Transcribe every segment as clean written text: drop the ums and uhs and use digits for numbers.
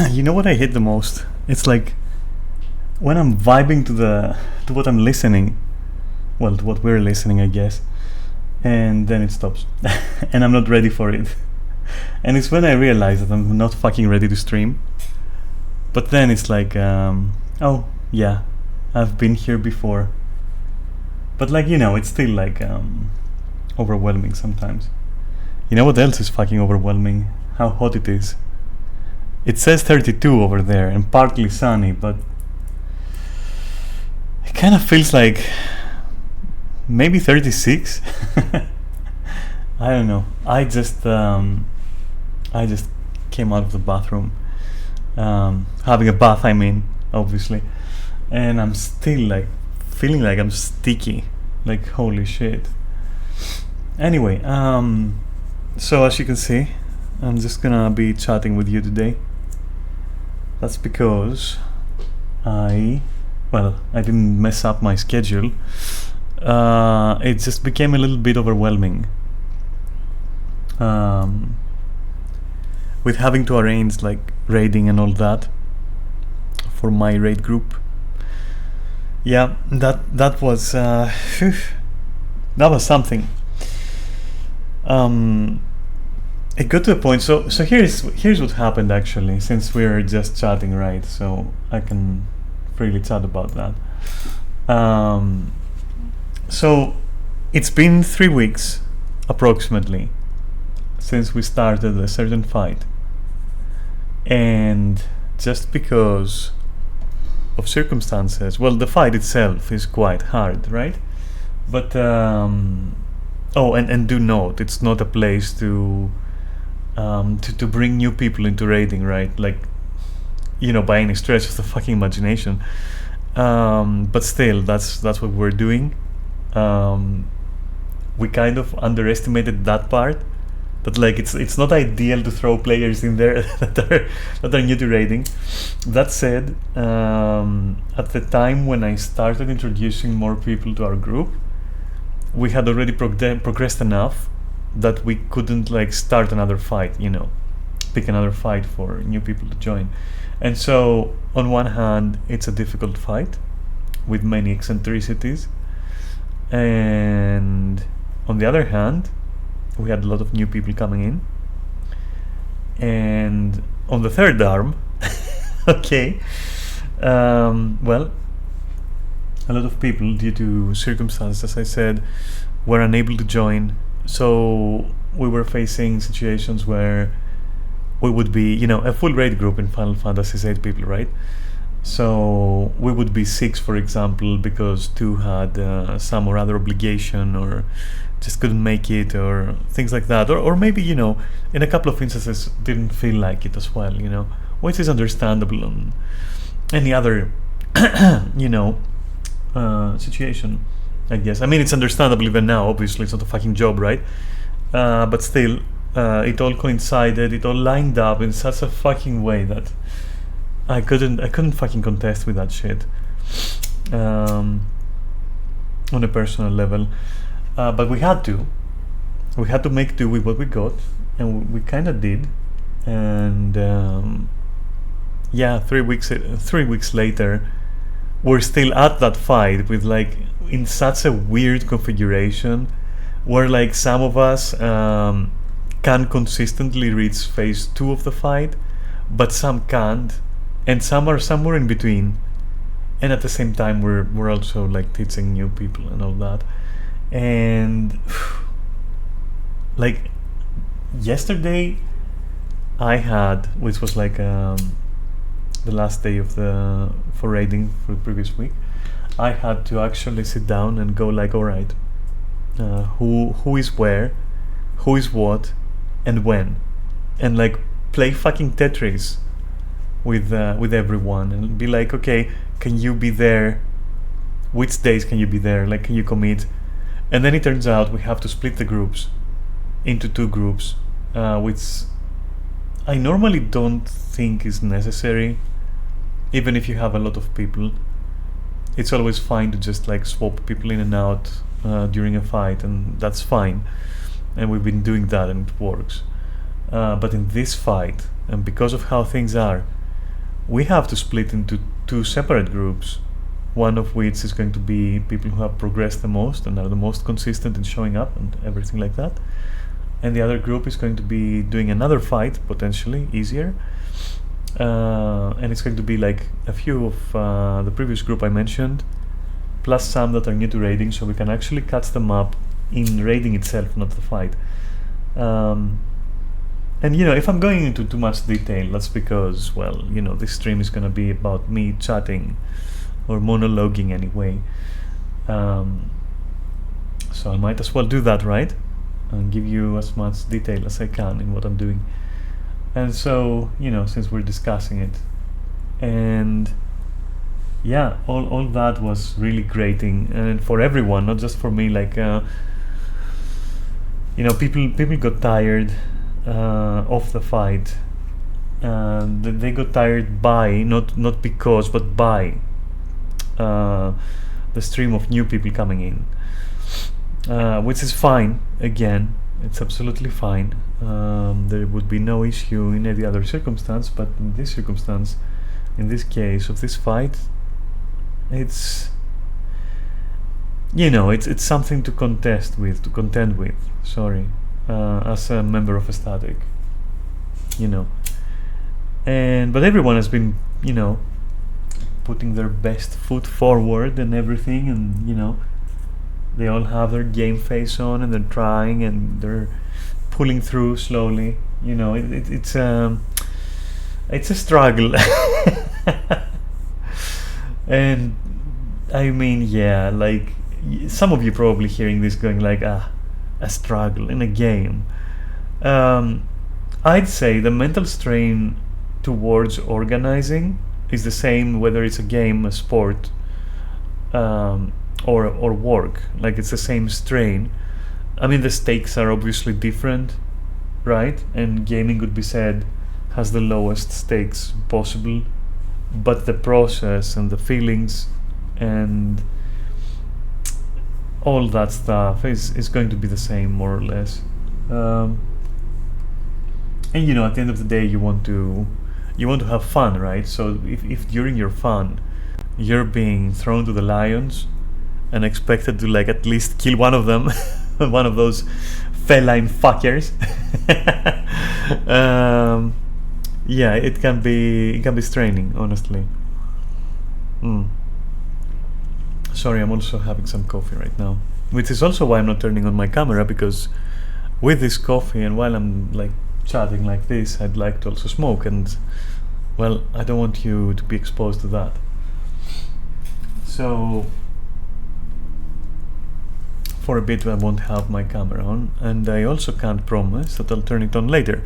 You know what I hate the most? It's like when I'm vibing to what I'm listening, well, to what we're listening, I guess, and then it stops, and I'm not ready for it. And it's when I realize that I'm not fucking ready to stream. But then it's like, oh yeah, I've been here before. But like it's still like overwhelming sometimes. You know what else is fucking overwhelming? How hot it is. It says 32 over there and partly sunny, but it kind of feels like maybe 36. I don't know. I just came out of the bathroom, having a bath. I mean, obviously, and I'm still like feeling like I'm sticky. Like holy shit. Anyway, so as you can see, I'm just gonna be chatting with you today. That's because I didn't mess up my schedule. It just became a little bit overwhelming with having to arrange like raiding and all that for my raid group. Yeah, that was that was something. It got to a point. So here's what happened actually. Since we're just chatting, right? So I can freely chat about that. So it's been 3 weeks approximately since we started a certain fight, and just because of circumstances, well, the fight itself is quite hard, right? But oh, and do note, it's not a place to bring new people into raiding, right? Like, by any stretch of the fucking imagination. But still, that's what we're doing. We kind of underestimated that part. That like it's not ideal to throw players in there that are new to raiding. That said, at the time when I started introducing more people to our group, we had already progressed enough that we couldn't like start another fight, pick another fight for new people to join. And so on one hand, it's a difficult fight with many eccentricities, and on the other hand, we had a lot of new people coming in. And on the third arm, okay, well, a lot of people, due to circumstances, as I said, were unable to join. So we were facing situations where we would be, a full raid group in Final Fantasy is 8 people, right? So we would be 6, for example, because 2 had some or other obligation or just couldn't make it or things like that. Or maybe, in a couple of instances didn't feel like it as well, which is understandable on any other, situation, I guess. I mean, it's understandable even now, obviously, it's not a fucking job, right? But still, it all coincided, it all lined up in such a fucking way that I couldn't fucking contest with that shit on a personal level. But we had to make do with what we got, and we kind of did. And 3 weeks later, we're still at that fight with like in such a weird configuration where like some of us can consistently reach phase 2 of the fight, but some can't, and some are somewhere in between. And at the same time, we're also like teaching new people and all that. And like yesterday I had, which was like the last day of for raiding for the previous week, I had to actually sit down and go like, all right, who is where, who is what, and when, and like play fucking Tetris with everyone and be like, okay, can you be there? Which days can you be there? Like, can you commit? And then it turns out we have to split the groups into 2 groups, which I normally don't think is necessary. Even if you have a lot of people, it's always fine to just like swap people in and out during a fight, and that's fine. And we've been doing that and it works. But in this fight, and because of how things are, we have to split into two separate groups, one of which is going to be people who have progressed the most and are the most consistent in showing up and everything like that, and the other group is going to be doing another fight, potentially easier, and it's going to be like a few of the previous group I mentioned, plus some that are new to raiding, so we can actually catch them up in raiding itself, not the fight. And if I'm going into too much detail, that's because, well, this stream is going to be about me chatting or monologuing anyway. So I might as well do that, right? And give you as much detail as I can in what I'm doing. And so, since we're discussing it, and yeah, all that was really grating, and for everyone, not just for me. Like, people got tired of the fight, and they got tired by not because, but by the stream of new people coming in, which is fine. Again, it's absolutely fine. There would be no issue in any other circumstance, but in this circumstance, in this case of this fight, it's it's something to contend with. Sorry, as a member of a static, but everyone has been putting their best foot forward and everything, and they all have their game face on, and they're trying, and they're pulling through slowly. It's a struggle. And I mean, yeah, like, some of you probably hearing this going like, a struggle in a game. I'd say the mental strain towards organizing is the same whether it's a game, a sport, or work. Like, it's the same strain. I mean, the stakes are obviously different, right? And gaming could be said has the lowest stakes possible, but the process and the feelings and all that stuff is going to be the same, more or less. And at the end of the day, you want to have fun, right? So if during your fun you're being thrown to the lions and expected to, like, at least kill one of them, one of those feline fuckers, yeah, it can be straining, honestly. Sorry, I'm also having some coffee right now, which is also why I'm not turning on my camera, because with this coffee and while I'm like chatting like this, I'd like to also smoke, and well, I don't want you to be exposed to that. So for a bit I won't have my camera on, and I also can't promise that I'll turn it on later,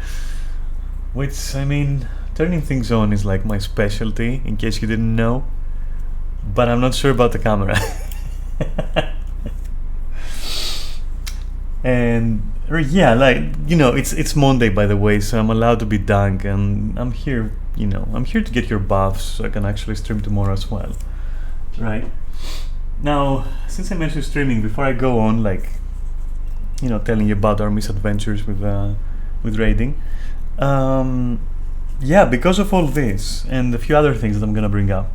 which, I mean, turning things on is like my specialty, in case you didn't know, but I'm not sure about the camera. And yeah, like, it's Monday, by the way, so I'm allowed to be dank, and I'm here to get your buffs so I can actually stream tomorrow as well, right? Now, since I mentioned streaming, before I go on, like, telling you about our misadventures with raiding, yeah, because of all this and a few other things that I'm gonna bring up,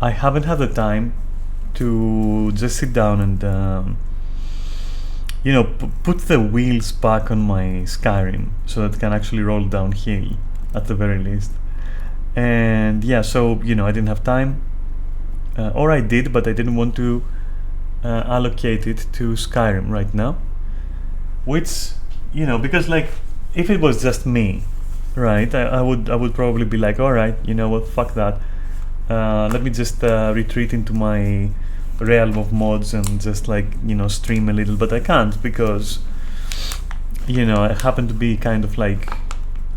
I haven't had the time to just sit down and put the wheels back on my Skyrim so that it can actually roll downhill at the very least. And yeah, so I didn't have time, or I did, but I didn't want to allocate it to Skyrim right now, which because, like, if it was just me, right, I would probably be like, all right, what, fuck that, let me just retreat into my realm of mods and just, like, stream a little, but I can't, because I happen to be kind of like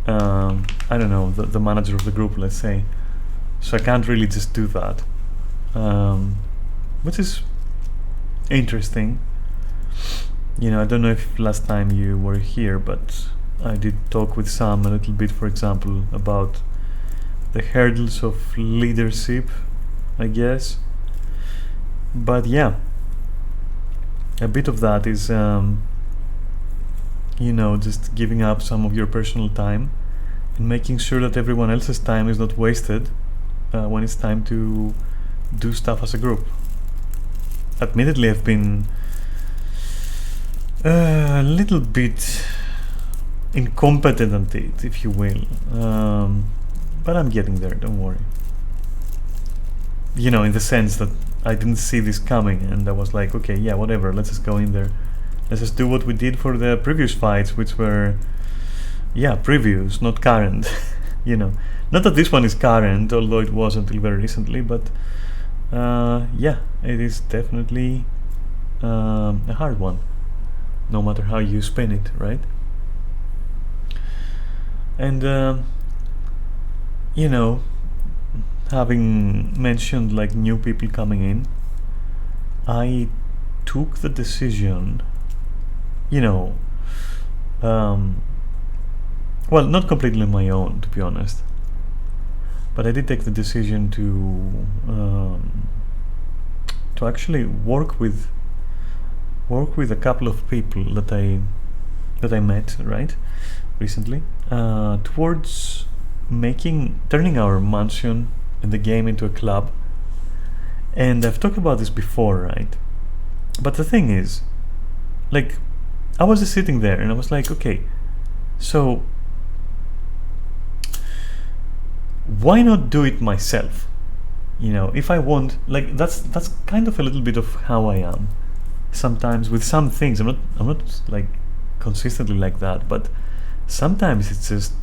I don't know, the manager of the group, let's say, so I can't really just do that, which is interesting. I don't know if last time you were here, but I did talk with Sam a little bit, for example, about the hurdles of leadership, I guess. But yeah, a bit of that is just giving up some of your personal time and making sure that everyone else's time is not wasted when it's time to do stuff as a group. Admittedly, I've been a little bit incompetent at it, if you will, but I'm getting there, don't worry. You know, in the sense that I didn't see this coming, and I was like, okay, yeah, whatever, let's just go in there. Let's just do what we did for the previous fights, which were, yeah, previous, not current. You know, not that this one is current, although it was until very recently, but yeah, it is definitely a hard one, no matter how you spin it, right? And you know, having mentioned like new people coming in, I took the decision, you know, well, not completely on my own, to be honest, but I did take the decision to actually work with a couple of people that I met, right, recently, towards turning our mansion in the game into a club. And I've talked about this before, right? But the thing is, like, I was just sitting there and I was like, okay, so why not do it myself? You know, if I want, like, that's kind of a little bit of how I am sometimes with some things. I'm not like consistently like that, but sometimes it's just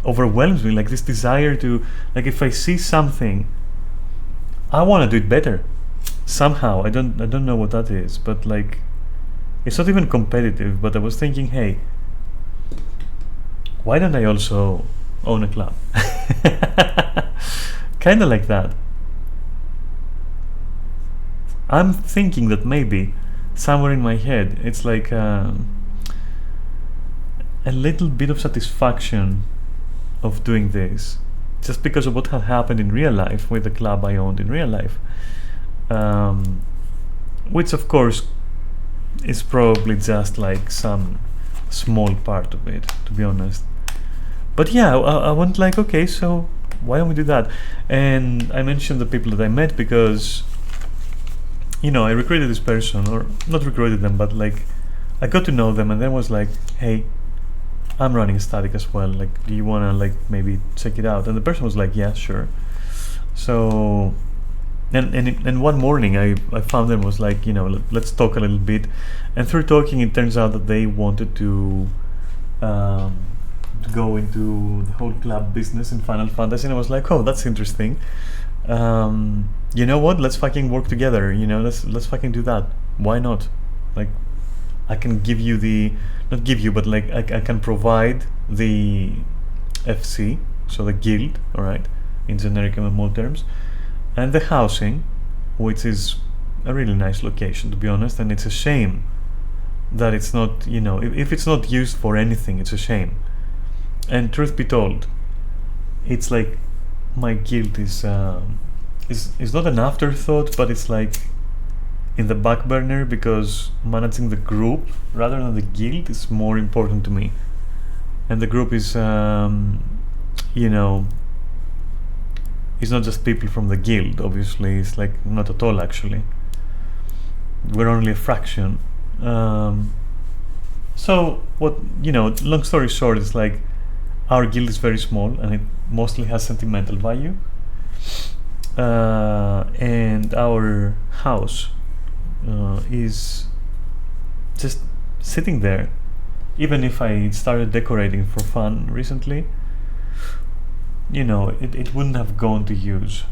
overwhelms me, like this desire to, like, if I see something, I want to do it better somehow. I don't know what that is, but like, it's not even competitive, but I was thinking, hey, why don't I also own a club? Kind of like that. I'm thinking that maybe somewhere in my head it's like a little bit of satisfaction of doing this, just because of what had happened in real life with the club I owned in real life, which of course is probably just like some small part of it, to be honest. But yeah, I went like, okay, so why don't we do that? And I mentioned the people that I met because, you know, I recruited this person, or not recruited them, but like I got to know them, and then was like, hey, I'm running a static as well, like, do you want to like maybe check it out? And the person was like, yeah, sure. So and one morning I found them, was like, you know, let's talk a little bit. And through talking, it turns out that they wanted to go into the whole club business in Final Fantasy, and I was like, oh, that's interesting. You know what, let's fucking work together, you know, let's fucking do that. Why not? Like, I can give you not give you, but like I can provide the FC, so the guild, alright, in generic MMO terms, and the housing, which is a really nice location, to be honest. And it's a shame that it's not, you know, if it's not used for anything, it's a shame. And truth be told, it's like my guild is not an afterthought, but it's like in the back burner, because managing the group rather than the guild is more important to me. And the group is, you know, it's not just people from the guild, obviously. It's like not at all, actually. We're only a fraction. So what, you know, long story short, it's like our guild is very small and it mostly has sentimental value. And our house is just sitting there. Even if I started decorating for fun recently, you know, it wouldn't have gone to use.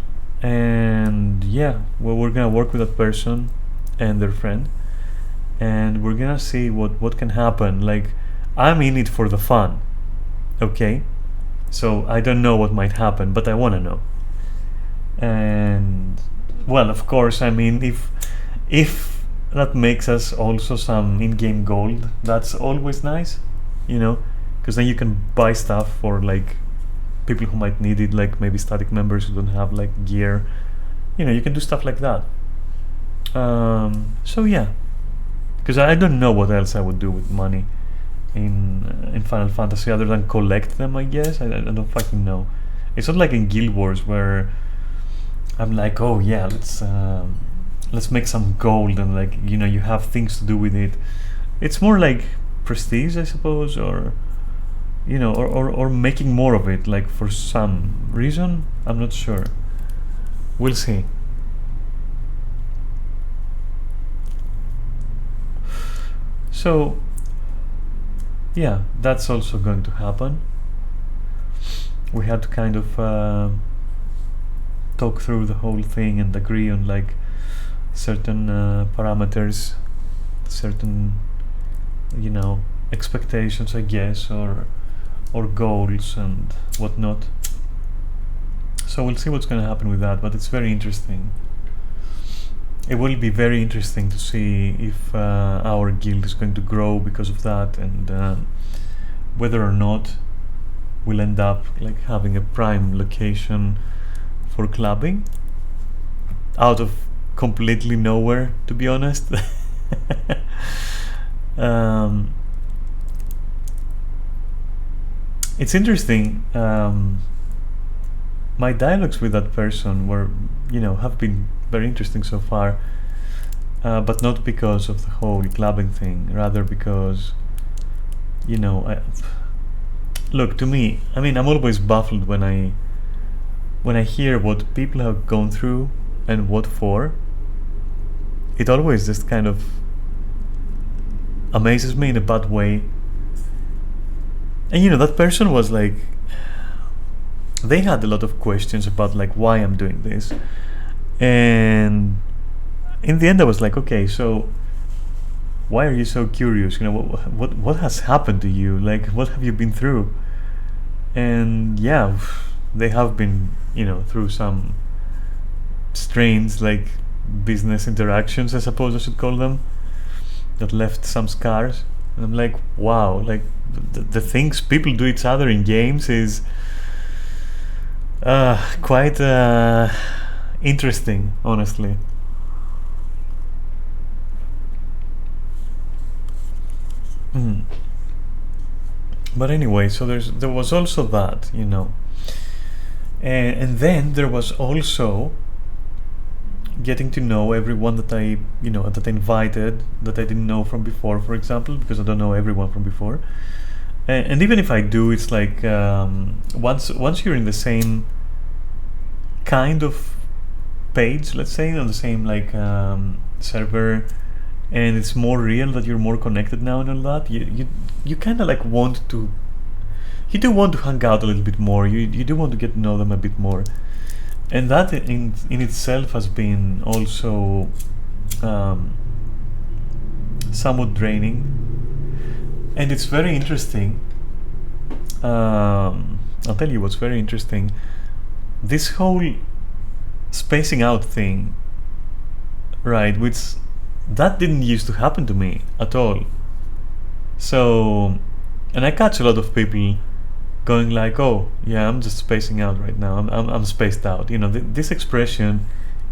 And yeah, well, we're gonna work with that person and their friend, and we're gonna see what can happen. Like, I'm in it for the fun, okay? So I don't know what might happen, but I want to know. And well, of course, I mean, if that makes us also some in-game gold, that's always nice, you know, because then you can buy stuff for like people who might need it, like maybe static members who don't have like gear, you know, you can do stuff like that. So yeah, because I don't know what else I would do with money in Final Fantasy other than collect them, I guess. I don't fucking know. It's not like in Guild Wars where I'm like, oh yeah, let's make some gold, and like, you know, you have things to do with it. It's more like prestige, I suppose, or you know, or making more of it, like for some reason. I'm not sure. We'll see. So yeah, that's also going to happen. We had to kind of talk through the whole thing and agree on like certain parameters, certain, you know, expectations, I guess, or goals and whatnot. So we'll see what's going to happen with that, but it's very interesting. It will be very interesting to see if our guild is going to grow because of that, and whether or not we'll end up like having a prime location for clubbing out of completely nowhere, to be honest. It's interesting. My dialogues with that person were, you know, have been very interesting so far, but not because of the whole clubbing thing, rather because, you know, look, to me, I mean, I'm always baffled when I hear what people have gone through and what for. It always just kind of amazes me in a bad way. And you know, that person was like, they had a lot of questions about like why I'm doing this, and in the end I was like, okay, so why are you so curious? You know, what has happened to you? Like, what have you been through? And yeah, they have been, you know, through some strange like business interactions, I suppose I should call them, that left some scars. And I'm like, wow, like the things people do each other in games is quite interesting, honestly. Mm. But anyway, so there was also that, you know, and then there was also getting to know everyone that I, you know, that I invited, that I didn't know from before, for example, because I don't know everyone from before. And even if I do, it's like once you're in the same kind of page, let's say, on the same like server, and it's more real, that you're more connected now and all that, you kind of like want to, you do want to hang out a little bit more, you do want to get to know them a bit more, and that in itself has been also somewhat draining. And it's very interesting. I'll tell you what's very interesting. This whole spacing out thing, right, which that didn't used to happen to me at all. So, and I catch a lot of people going like, oh yeah, I'm just spacing out right now, I'm spaced out, you know. This expression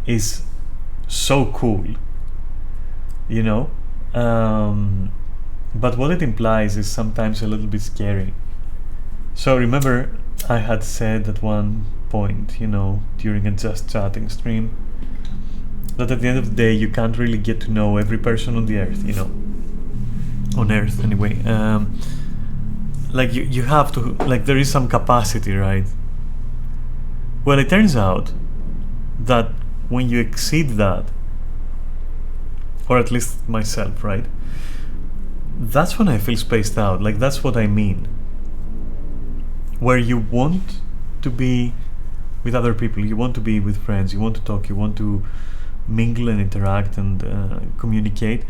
is so cool, you know, but what it implies is sometimes a little bit scary. So remember, I had said at one point, you know, during a just chatting stream, that at the end of the day you can't really get to know every person on the earth, you know, on earth anyway. Like you have to, like, there is some capacity, right? Well, it turns out that when you exceed that, or at least myself, right, that's when I feel spaced out. Like, that's what I mean. Where you want to be with other people, you want to be with friends, you want to talk, you want to mingle and interact and communicate,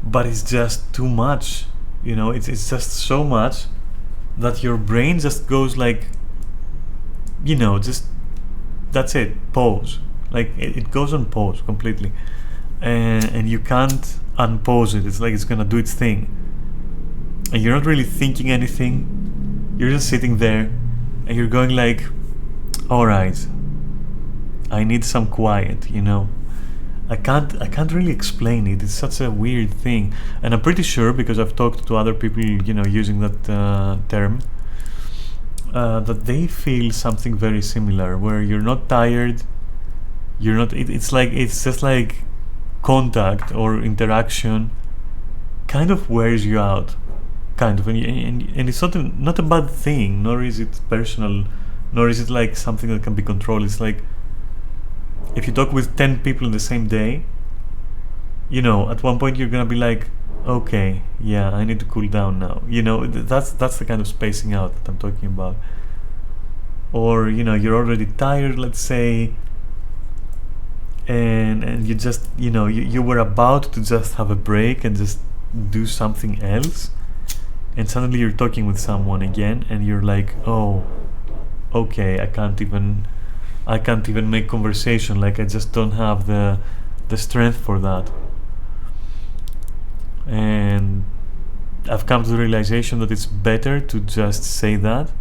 but it's just too much, you know. It's just so much that your brain just goes like, you know, just, that's it, pause. Like it goes on pause completely, and you can't unpause it. It's like it's gonna do its thing, and you're not really thinking anything. You're just sitting there, and you're going like, all right, I need some quiet, you know. I can't really explain it. It's such a weird thing, and I'm pretty sure, because I've talked to other people, you know, using that term, that they feel something very similar, where you're not tired, you're not. It's just like contact or interaction, kind of wears you out, kind of, and it's not a bad thing, nor is it personal, nor is it like something that can be controlled. It's like if you talk with 10 people in the same day, at one point you're gonna be like, okay, yeah, I need to cool down now. That's the kind of spacing out that I'm talking about. Or you're already tired, let's say, and you just you were about to just have a break and just do something else, and suddenly you're talking with someone again, and you're like, oh, okay, I can't even make conversation. Like, I just don't have the strength for that. And I've come to the realization that it's better to just say that.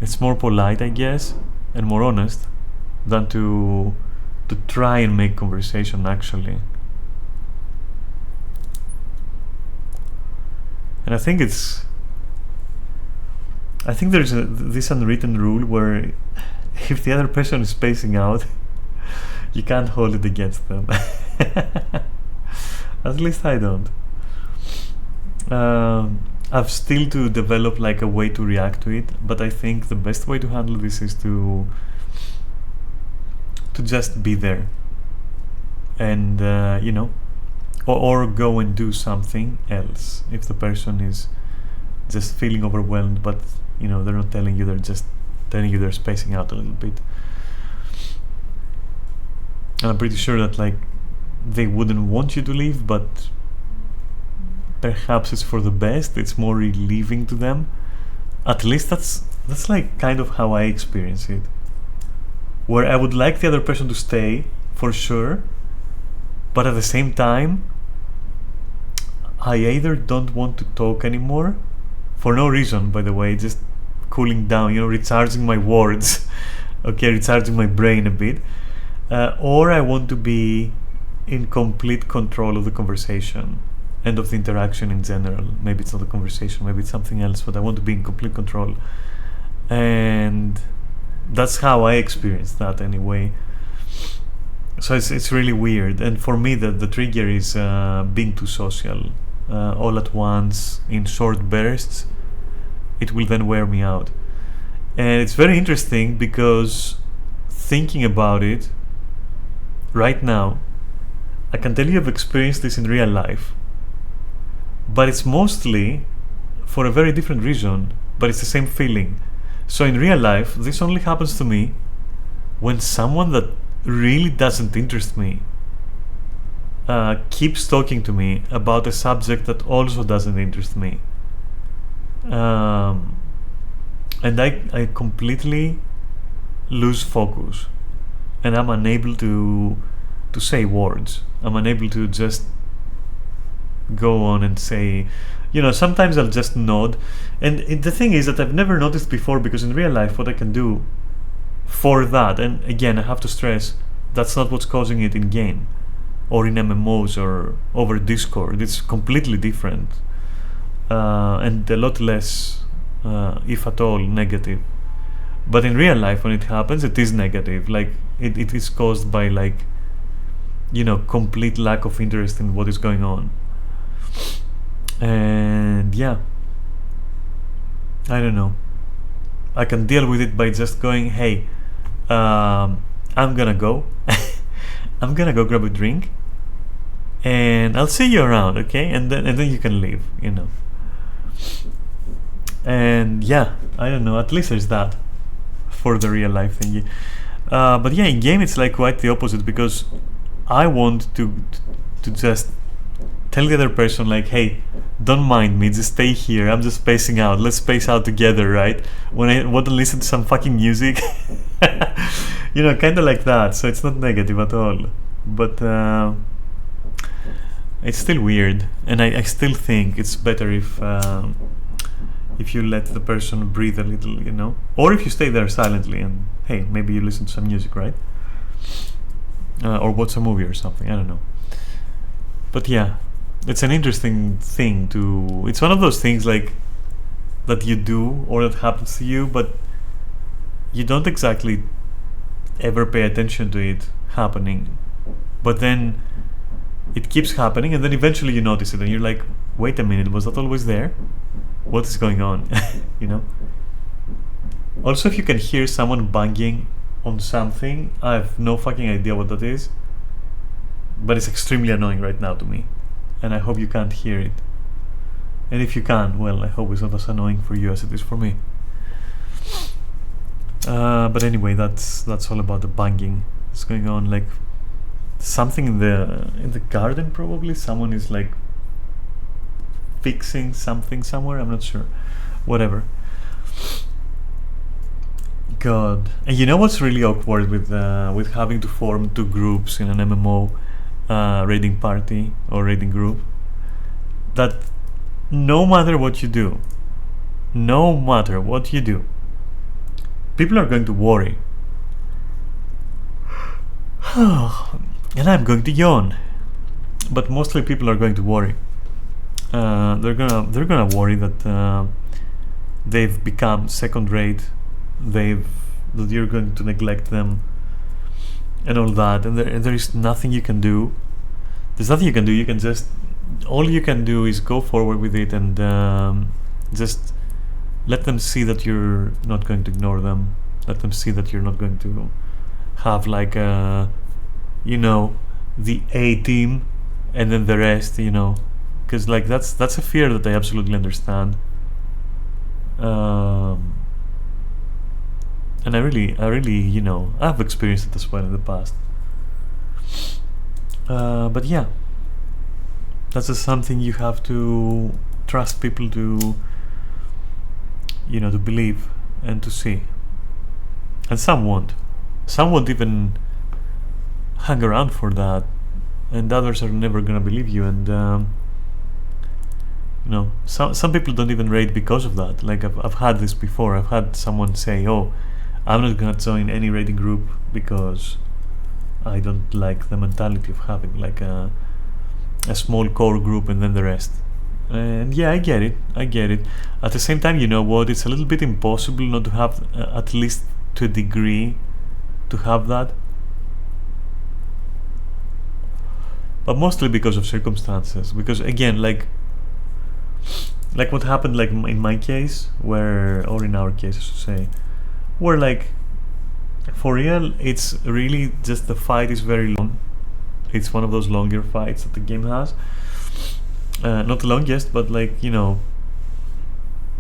It's more polite, I guess, and more honest than to try and make conversation, actually. And I think there's this unwritten rule where if the other person is spacing out, you can't hold it against them. At least I don't. I've still to develop like a way to react to it, but I think the best way to handle this is to just be there, and or go and do something else if the person is just feeling overwhelmed, but they're not telling you, they're just telling you they're spacing out a little bit. And I'm pretty sure that like they wouldn't want you to leave, but perhaps it's for the best. It's more relieving to them. At least that's like kind of how I experience it, where I would like the other person to stay for sure, but at the same time I either don't want to talk anymore, for no reason, by the way, just cooling down, recharging my words, okay, recharging my brain a bit, or I want to be in complete control of the conversation and of the interaction in general. Maybe it's not a conversation, maybe it's something else, but I want to be in complete control. And that's how I experience that anyway. So it's really weird. And for me, the trigger is being too social all at once in short bursts. It will then wear me out. And it's very interesting because thinking about it right now, I can tell you I've experienced this in real life, but it's mostly for a very different reason, but it's the same feeling. So in real life, this only happens to me when someone that really doesn't interest me keeps talking to me about a subject that also doesn't interest me. And I completely lose focus, and I'm unable to say words. I'm unable to just go on and say, sometimes I'll just nod. And the thing is that I've never noticed before, because in real life what I can do for that, and again I have to stress, that's not what's causing it in game or in MMOs or over Discord. It's completely different, and a lot less, if at all, negative. But in real life, when it happens, it is negative. Like it is caused by like complete lack of interest in what is going on. And yeah, I don't know, I can deal with it by just going, hey, I'm gonna go I'm gonna go grab a drink and I'll see you around, okay? And then you can leave, and yeah, I don't know, at least there's that for the real life thingy. But yeah, in game it's like quite the opposite, because I want to just tell the other person like, hey, don't mind me, just stay here, I'm just spacing out, let's space out together, right? When I want to listen to some fucking music. Kind of like that. So it's not negative at all, but it's still weird, and I still think it's better if you let the person breathe a little, or if you stay there silently and hey, maybe you listen to some music, right? Or watch a movie or something, I don't know. But yeah, it's an interesting thing it's one of those things like that you do or that happens to you, but you don't exactly ever pay attention to it happening. But then it keeps happening, and then eventually you notice it, and you're like, wait a minute, was that always there? What is going on? You know? Also, if you can hear someone banging on something, I have no fucking idea what that is, but it's extremely annoying right now to me, and I hope you can't hear it. And if you can, well, I hope it's not as annoying for you as it is for me. But anyway, that's all about the banging that's going on. Like something in the garden, probably someone is like fixing something somewhere. I'm not sure. Whatever. God. And you know what's really awkward with having to form two groups in an MMO raiding party or raiding group? That no matter what you do, people are going to worry. And I'm going to yawn. But mostly people are going to worry. They're gonna worry that they've become second rate, that you're going to neglect them, and all that. And there is nothing you can do. There's nothing you can do. You can just, all you can do is go forward with it and just let them see that you're not going to ignore them. Let them see that you're not going to have like the A team and then the rest, because like that's a fear that I absolutely understand. And I really, I've experienced it as well in the past. But yeah, that's just something you have to trust people to, to believe and to see. And some won't even hang around for that, and others are never gonna believe you. And some people don't even raid because of that. Like I've had this before. I've had someone say, "Oh, I'm not gonna join any raiding group because I don't like the mentality of having like a small core group and then the rest." And yeah, I get it. At the same time, you know what? It's a little bit impossible not to have, at least to a degree, to have that. But mostly because of circumstances. Because again, like what happened, like in my case, or in our case, I should say, where like for real, it's really just the fight is very long. It's one of those longer fights that the game has. Not the longest, but like,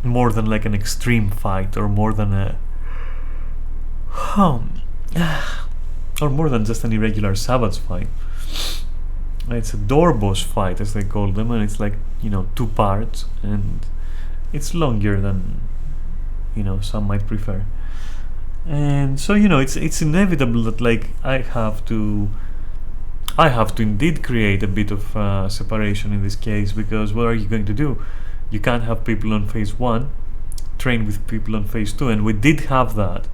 more than like an extreme fight, or more than or more than just an irregular Savage fight. It's a door boss fight, as they call them, and it's like, 2 parts, and it's longer than, some might prefer. And so, it's inevitable that like I have to indeed create a bit of separation in this case, because what are you going to do? You can't have people on phase 1 train with people on phase 2, and we did have that,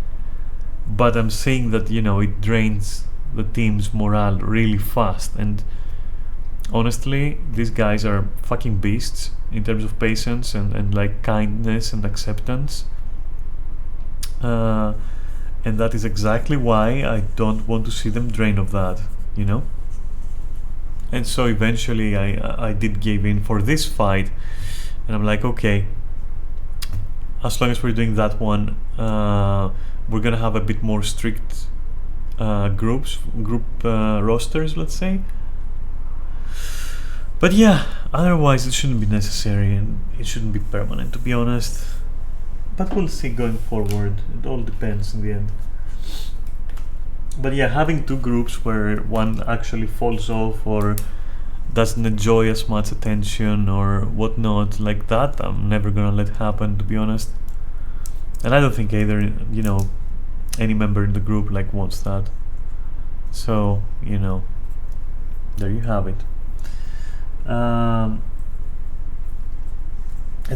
but I'm saying that it drains the team's morale really fast. And honestly, these guys are fucking beasts in terms of patience and like kindness and acceptance, and that is exactly why I don't want to see them drain of that, And so eventually I did give in for this fight, and I'm like, okay, as long as we're doing that one, we're gonna have a bit more strict group rosters, let's say. But yeah, otherwise it shouldn't be necessary, and it shouldn't be permanent, to be honest. But we'll see going forward. It all depends in the end. But yeah, having 2 groups where one actually falls off or doesn't enjoy as much attention or whatnot like that, I'm never gonna let happen, to be honest. And I don't think either, any member in the group like wants that. So, there you have it. And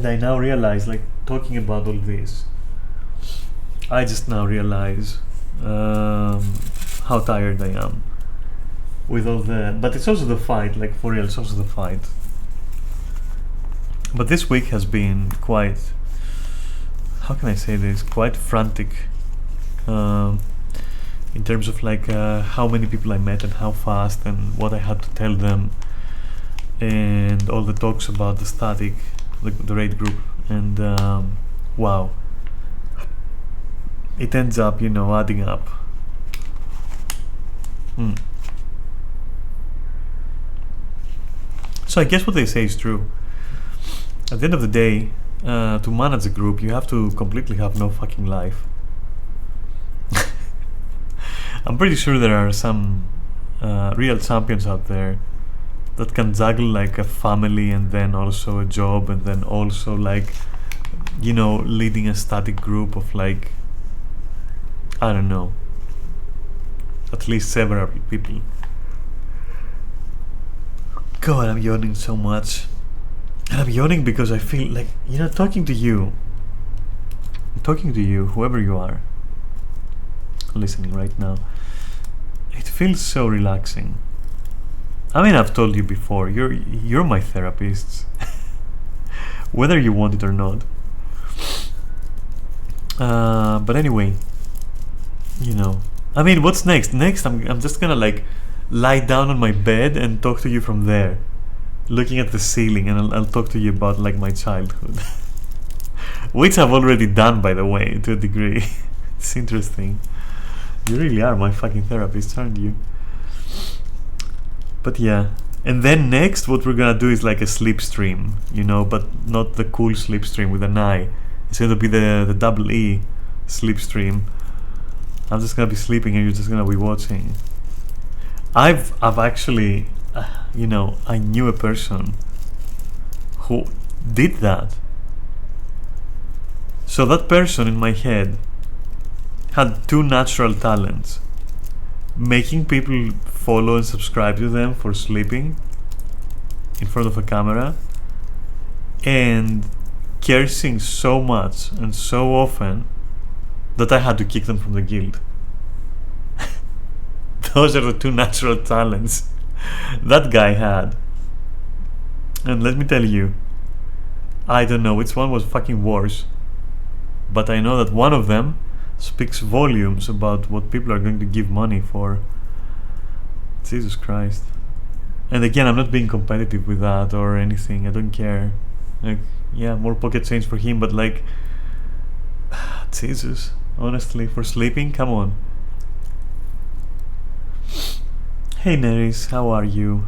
I now realize, like, talking about all this, I just now realize how tired I am with all but it's also the fight, like for real, it's also the fight. But this week has been quite how can I say this, quite frantic in terms of like how many people I met and how fast and what I had to tell them, and all the talks about the static, the raid group, and wow, it ends up, you know, adding up. So I guess what they say is true. At the end of the day, to manage a group, you have to completely have no fucking life. I'm pretty sure there are some real champions out there that can juggle like a family and then also a job and then also like, you know, leading a static group of like, I don't know, at least several people. God, I'm yawning so much. And I'm yawning because I feel like, you know, talking to you, whoever you are listening right now, it feels so relaxing. I mean, I've told you before, you're my therapists, whether you want it or not. But anyway, you know, I mean, what's next? Next, I'm just gonna like lie down on my bed and talk to you from there, looking at the ceiling, and I'll talk to you about like my childhood, which I've already done, by the way, to a degree. It's interesting. You really are my fucking therapist, aren't you? But yeah, and then next what we're gonna do is like a sleep stream, you know, but not the cool sleep stream with an I. It's gonna be the double E sleep stream. I'm just gonna be sleeping and you're just gonna be watching. I've actually, you know, I knew a person who did that. So that person in my head had two natural talents: making people follow and subscribe to them for sleeping in front of a camera, and cursing so much and so often that I had to kick them from the guild. Those are the two natural talents that guy had. And let me tell you, I don't know which one was fucking worse, but I know that one of them speaks volumes about what people are going to give money for. Jesus Christ. And again, I'm not being competitive with that or anything, I don't care. Like, yeah, more pocket change for him, but like, Jesus, honestly, for sleeping, come on. Hey Neris, how are you?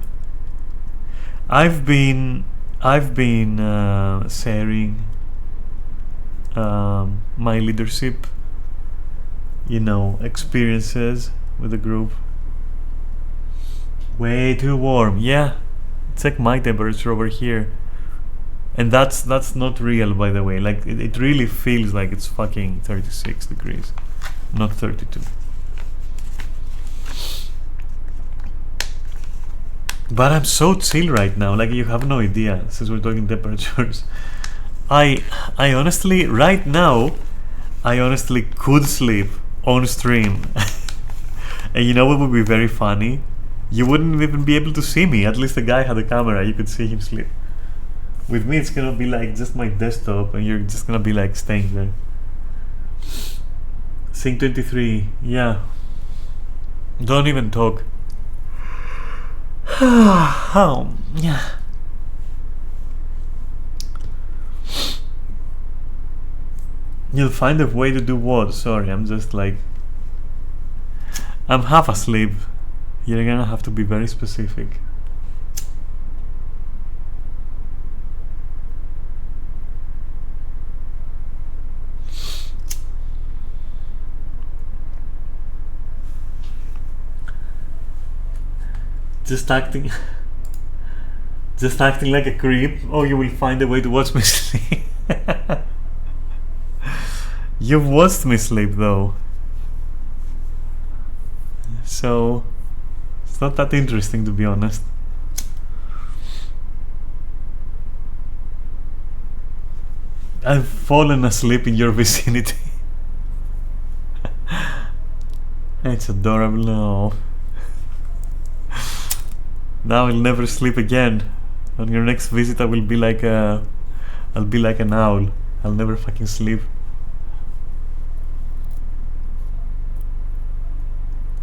I've been sharing my leadership, you know, experiences with the group. Way too warm. Yeah, check my temperature over here, and that's not real, by the way. Like it really feels like it's fucking 36 degrees, not 32. But I'm so chill right now, like you have no idea, since we're talking temperatures. I honestly, right now, I honestly could sleep on stream. And you know what would be very funny? You wouldn't even be able to see me. At least the guy had a camera, you could see him sleep. With me it's gonna be like just my desktop and you're just gonna be like staying there. Sync 23, yeah. Don't even talk. Oh, yeah. You'll find a way to do what? Sorry, I'm just like, I'm half asleep. You're gonna have to be very specific. Just acting like a creep. Oh, you will find a way to watch me sleep. You've watched me sleep though, so it's not that interesting, to be honest. I've fallen asleep in your vicinity. It's adorable. No. Now I'll never sleep again. On your next visit I will be like I'll be like an owl. I'll never fucking sleep.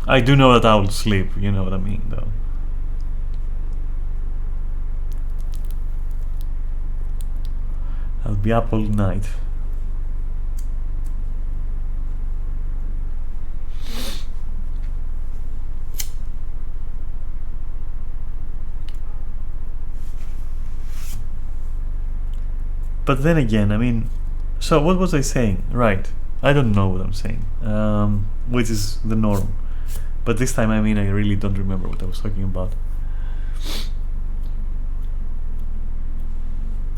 I do know that I will sleep, you know what I mean, though. I'll be up all night. But then again, I mean, so what was I saying? Right, I don't know what I'm saying, which is the norm. But this time, I mean, I really don't remember what I was talking about.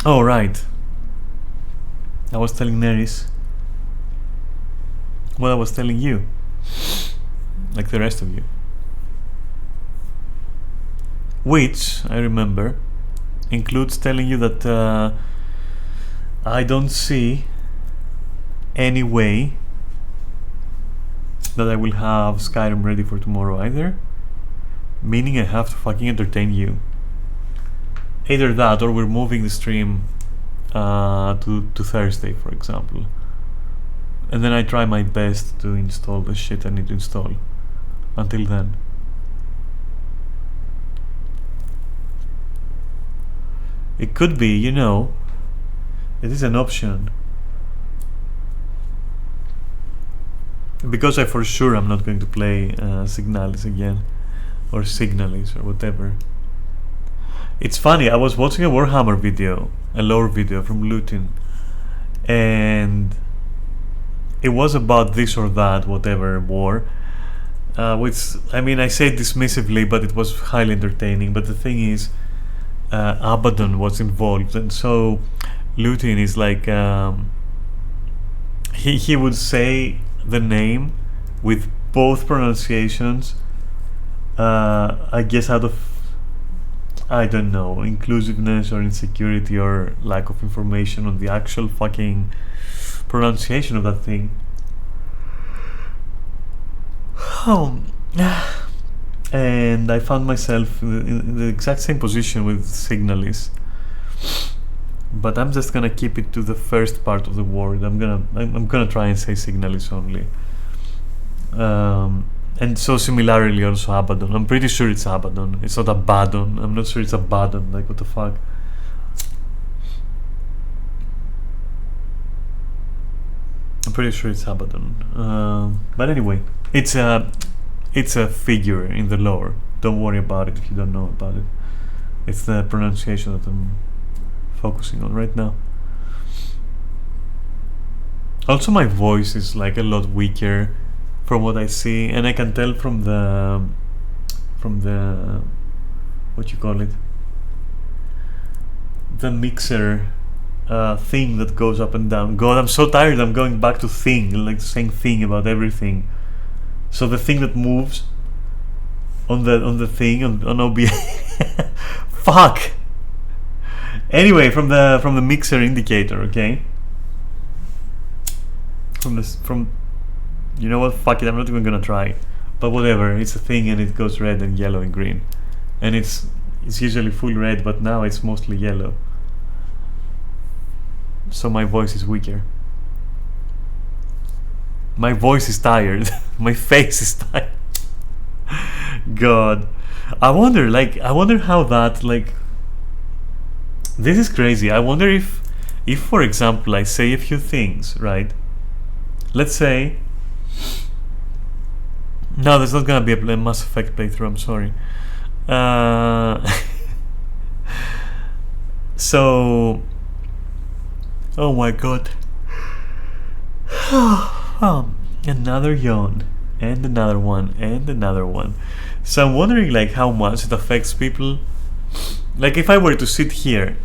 Oh, right. I was telling Neris what I was telling you, like the rest of you. Which, I remember, includes telling you that I don't see any way that I will have Skyrim ready for tomorrow either. Meaning I have to fucking entertain you. Either that or we're moving the stream to Thursday, for example. And then I try my best to install the shit I need to install. Until then. It could be, you know, it is an option. Because I for sure I'm not going to play Signalis again. Or Signalis or whatever. It's funny, I was watching a Warhammer video, a lore video from Lutin, and it was about this or that, whatever, war, which, I mean, I say dismissively, but it was highly entertaining. But the thing is, Abaddon was involved, and so Lutin is like, he would say the name with both pronunciations, I guess out of, I don't know, inclusiveness or insecurity or lack of information on the actual fucking pronunciation of that thing. And I found myself in the exact same position with Signalis. But I'm just gonna keep it to the first part of the word. I'm gonna try and say Signalis only. And so similarly also Abaddon. I'm pretty sure it's Abaddon. It's not Abaddon. I'm not sure it's Abaddon. Like, what the fuck? I'm pretty sure it's Abaddon. But anyway, it's a figure in the lore. Don't worry about it if you don't know about it. It's the pronunciation that I'm focusing on right now. Also, my voice is like a lot weaker from what I see, and I can tell from the what you call it, the mixer thing that goes up and down. God, I'm so tired. I'm going back to thing, like saying thing about everything. So the thing that moves on the thing on OBS. Fuck. Anyway, from the mixer indicator, okay. From you know what? Fuck it. I'm not even gonna try. But whatever. It's a thing, and it goes red and yellow and green, and it's usually full red, but now it's mostly yellow. So my voice is weaker. My voice is tired. My face is tired. God, I wonder how that, like, this is crazy. I wonder if for example I say a few things, right? Let's say, no, there's not gonna be a Mass Effect playthrough, I'm sorry. So, oh my god. Another yawn, and another one, and another one. So I'm wondering, like, how much it affects people. Like, if I were to sit here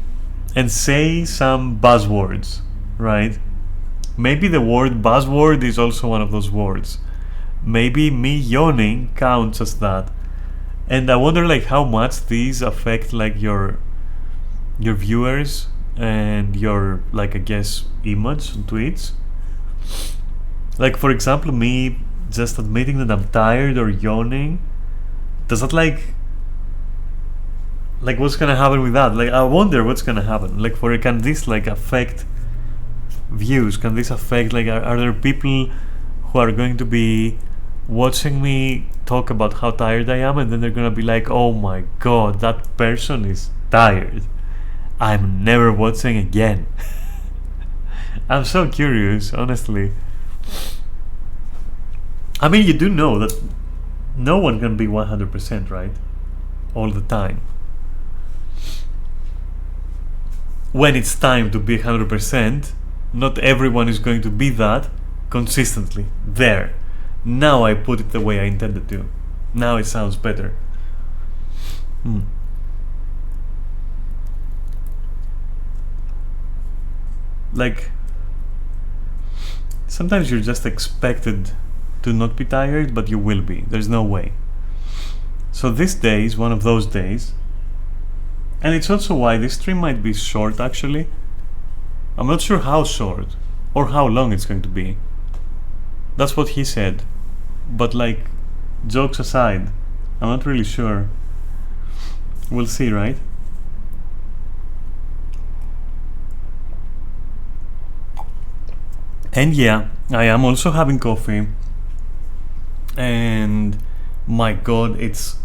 and say some buzzwords, right? Maybe the word buzzword is also one of those words. Maybe me yawning counts as that. And I wonder, like, how much these affect, like, your viewers and your, like, I guess, image on tweets. Like, for example, me just admitting that I'm tired or yawning, does that, like, what's gonna happen with that? Like, I wonder what's gonna happen. Like, can this, like, affect views? Can this affect, like, are there people who are going to be watching me talk about how tired I am, and then they're gonna be like, oh my god, that person is tired. I'm never watching again. I'm so curious, honestly. I mean, you do know that no one can be 100%, right? All the time. When it's time to be 100%, not everyone is going to be that consistently. There. Now I put it the way I intended to. Now it sounds better. Like, sometimes you're just expected to not be tired, but you will be. There's no way. So this day is one of those days. And it's also why this stream might be short, actually. I'm not sure how short or how long it's going to be. That's what he said. But like, jokes aside, I'm not really sure. We'll see, right? And yeah, I am also having coffee. And my god, it's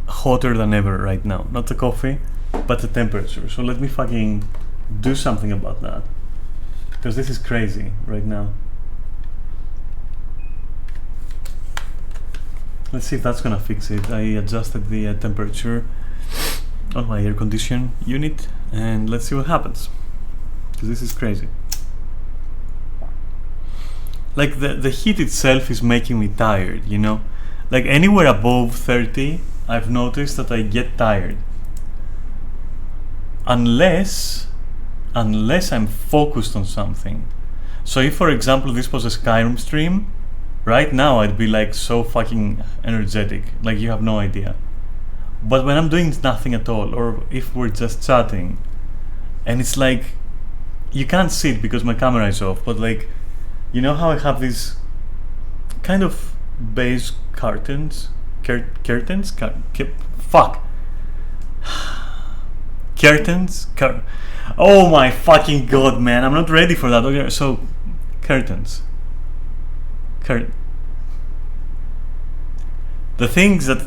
hotter than ever right now. Not the coffee, but the temperature. So let me fucking do something about that. Because this is crazy right now. Let's see if that's gonna fix it. I adjusted the temperature on my air condition unit, and let's see what happens. Because this is crazy. Like the heat itself is making me tired, you know? Like anywhere above 30, I've noticed that I get tired. Unless I'm focused on something. So if, for example, this was a Skyrim stream, right now I'd be like so fucking energetic, like you have no idea. But when I'm doing nothing at all, or if we're just chatting, and it's like, you can't see it because my camera is off, but like, you know how I have these kind of beige curtains? Curtains? Fuck. Curtains? Oh my fucking god, man. I'm not ready for that. Okay, so, curtains. The things that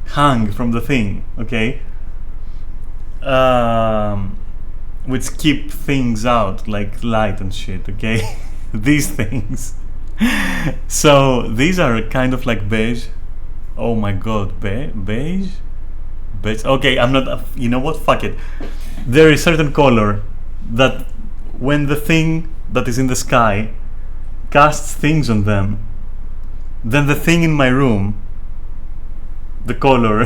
hang from the thing, okay? Which keep things out, like light and shit, okay? These things. So these are kind of like beige. Oh my god, beige? Beige? Okay, I'm not, you know what, fuck it. There is certain color that when the thing that is in the sky casts things on them, then the thing in my room, the color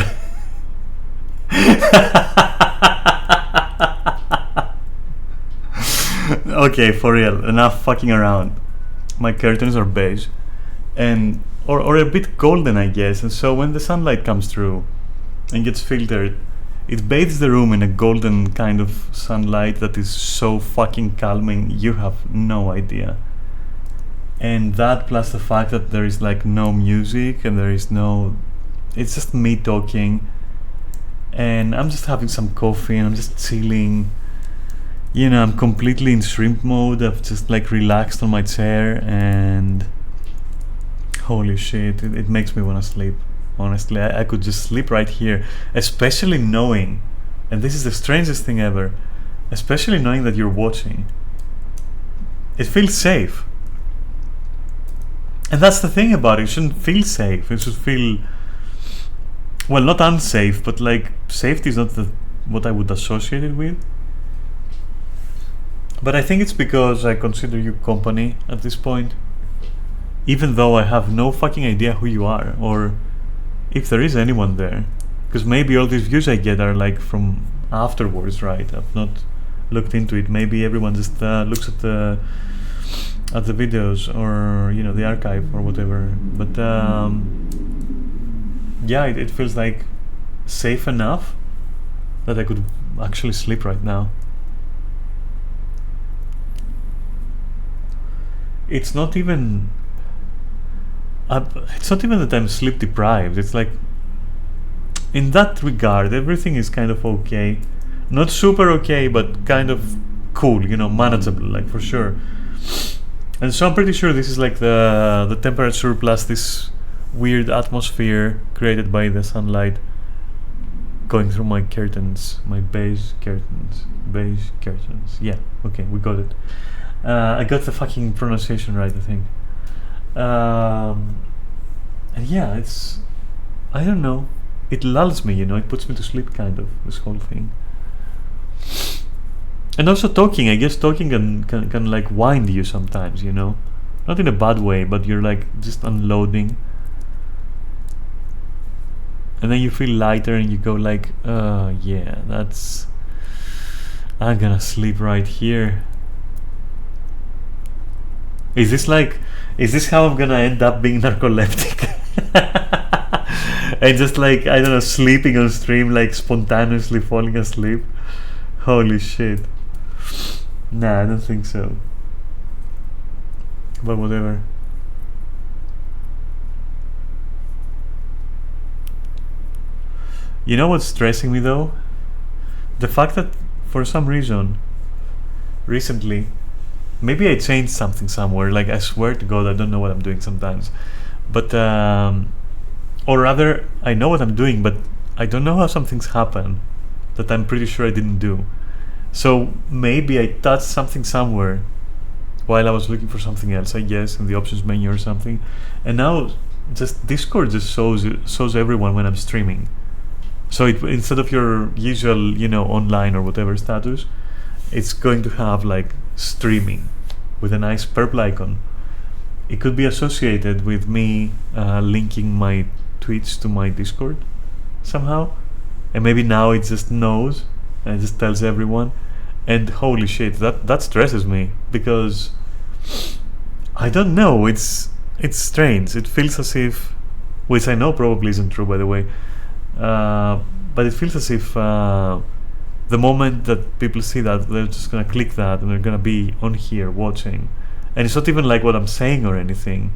okay, for real, enough fucking around. My curtains are beige and or a bit golden, I guess, and so when the sunlight comes through and gets filtered, it bathes the room in a golden kind of sunlight that is so fucking calming, you have no idea. And that plus the fact that there is like no music and there is no, it's just me talking and I'm just having some coffee and I'm just chilling. You know, I'm completely in shrimp mode. I've just like relaxed on my chair and holy shit, it makes me want to sleep. Honestly, I could just sleep right here, especially knowing, and this is the strangest thing ever, especially knowing that you're watching. It feels safe. And that's the thing about it, it shouldn't feel safe. It should feel, well, not unsafe, but like safety is not what I would associate it with. But I think it's because I consider you company at this point, even though I have no fucking idea who you are or if there is anyone there, because maybe all these views I get are like from afterwards, right? I've not looked into it. Maybe everyone just looks at the videos or, you know, the archive or whatever. But yeah, it feels like safe enough that I could actually sleep right now. It's not even that I'm sleep deprived. It's like, in that regard, everything is kind of okay. Not super okay, but kind of cool, you know, manageable, like for sure. And so I'm pretty sure this is like the temperature plus this weird atmosphere created by the sunlight going through my curtains, my beige curtains. Beige curtains. Yeah, okay, we got it. I got the fucking pronunciation right, I think. And yeah, it's, I don't know, it lulls me, it puts me to sleep, kind of, this whole thing. And also talking, I guess talking can like wind you sometimes, not in a bad way, but you're like just unloading, and then you feel lighter and you go like, yeah, I'm gonna sleep right here. Is this how I'm gonna end up being narcoleptic? And just like, I don't know, sleeping on stream, like spontaneously falling asleep? Holy shit. Nah, I don't think so. But whatever. You know what's stressing me though? The fact that for some reason, recently, maybe I changed something somewhere, like I swear to God I don't know what I'm doing sometimes. But, or rather, I know what I'm doing, but I don't know how some things happen that I'm pretty sure I didn't do. So maybe I touched something somewhere while I was looking for something else, I guess, in the options menu or something. And now just Discord just shows everyone when I'm streaming. So instead of your usual, online or whatever status, it's going to have like streaming with a nice purple icon. It could be associated with me linking my Twitch to my Discord somehow. And maybe now it just knows and it just tells everyone. And holy shit, that stresses me, because I don't know, it's strange. It feels as if, which I know probably isn't true, by the way, but it feels as if the moment that people see that, they're just gonna click that and they're gonna be on here watching. And it's not even like what I'm saying or anything.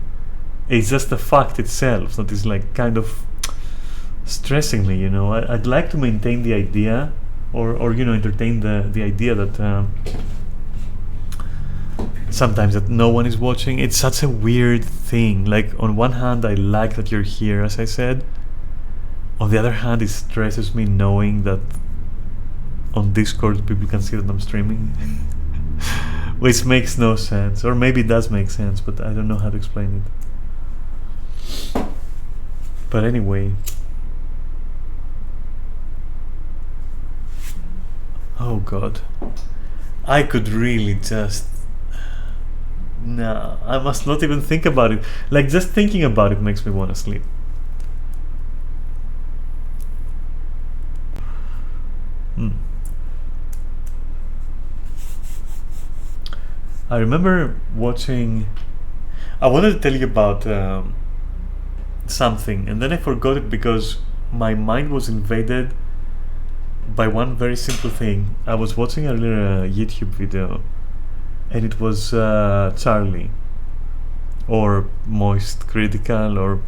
It's just the fact itself that is like kind of stressing me, I'd like to maintain the idea or entertain the idea that sometimes that no one is watching. It's such a weird thing. Like, on one hand, I like that you're here, as I said. On the other hand, it stresses me knowing that on Discord people can see that I'm streaming. Which makes no sense. Or maybe it does make sense, but I don't know how to explain it. But anyway. Oh god. I could really just... No, I must not even think about it. Like, just thinking about it makes me want to sleep. I remember watching... I wanted to tell you about something, and then I forgot it because my mind was invaded by one very simple thing. I was watching earlier a YouTube video, and it was Charlie, or Moist Critical, or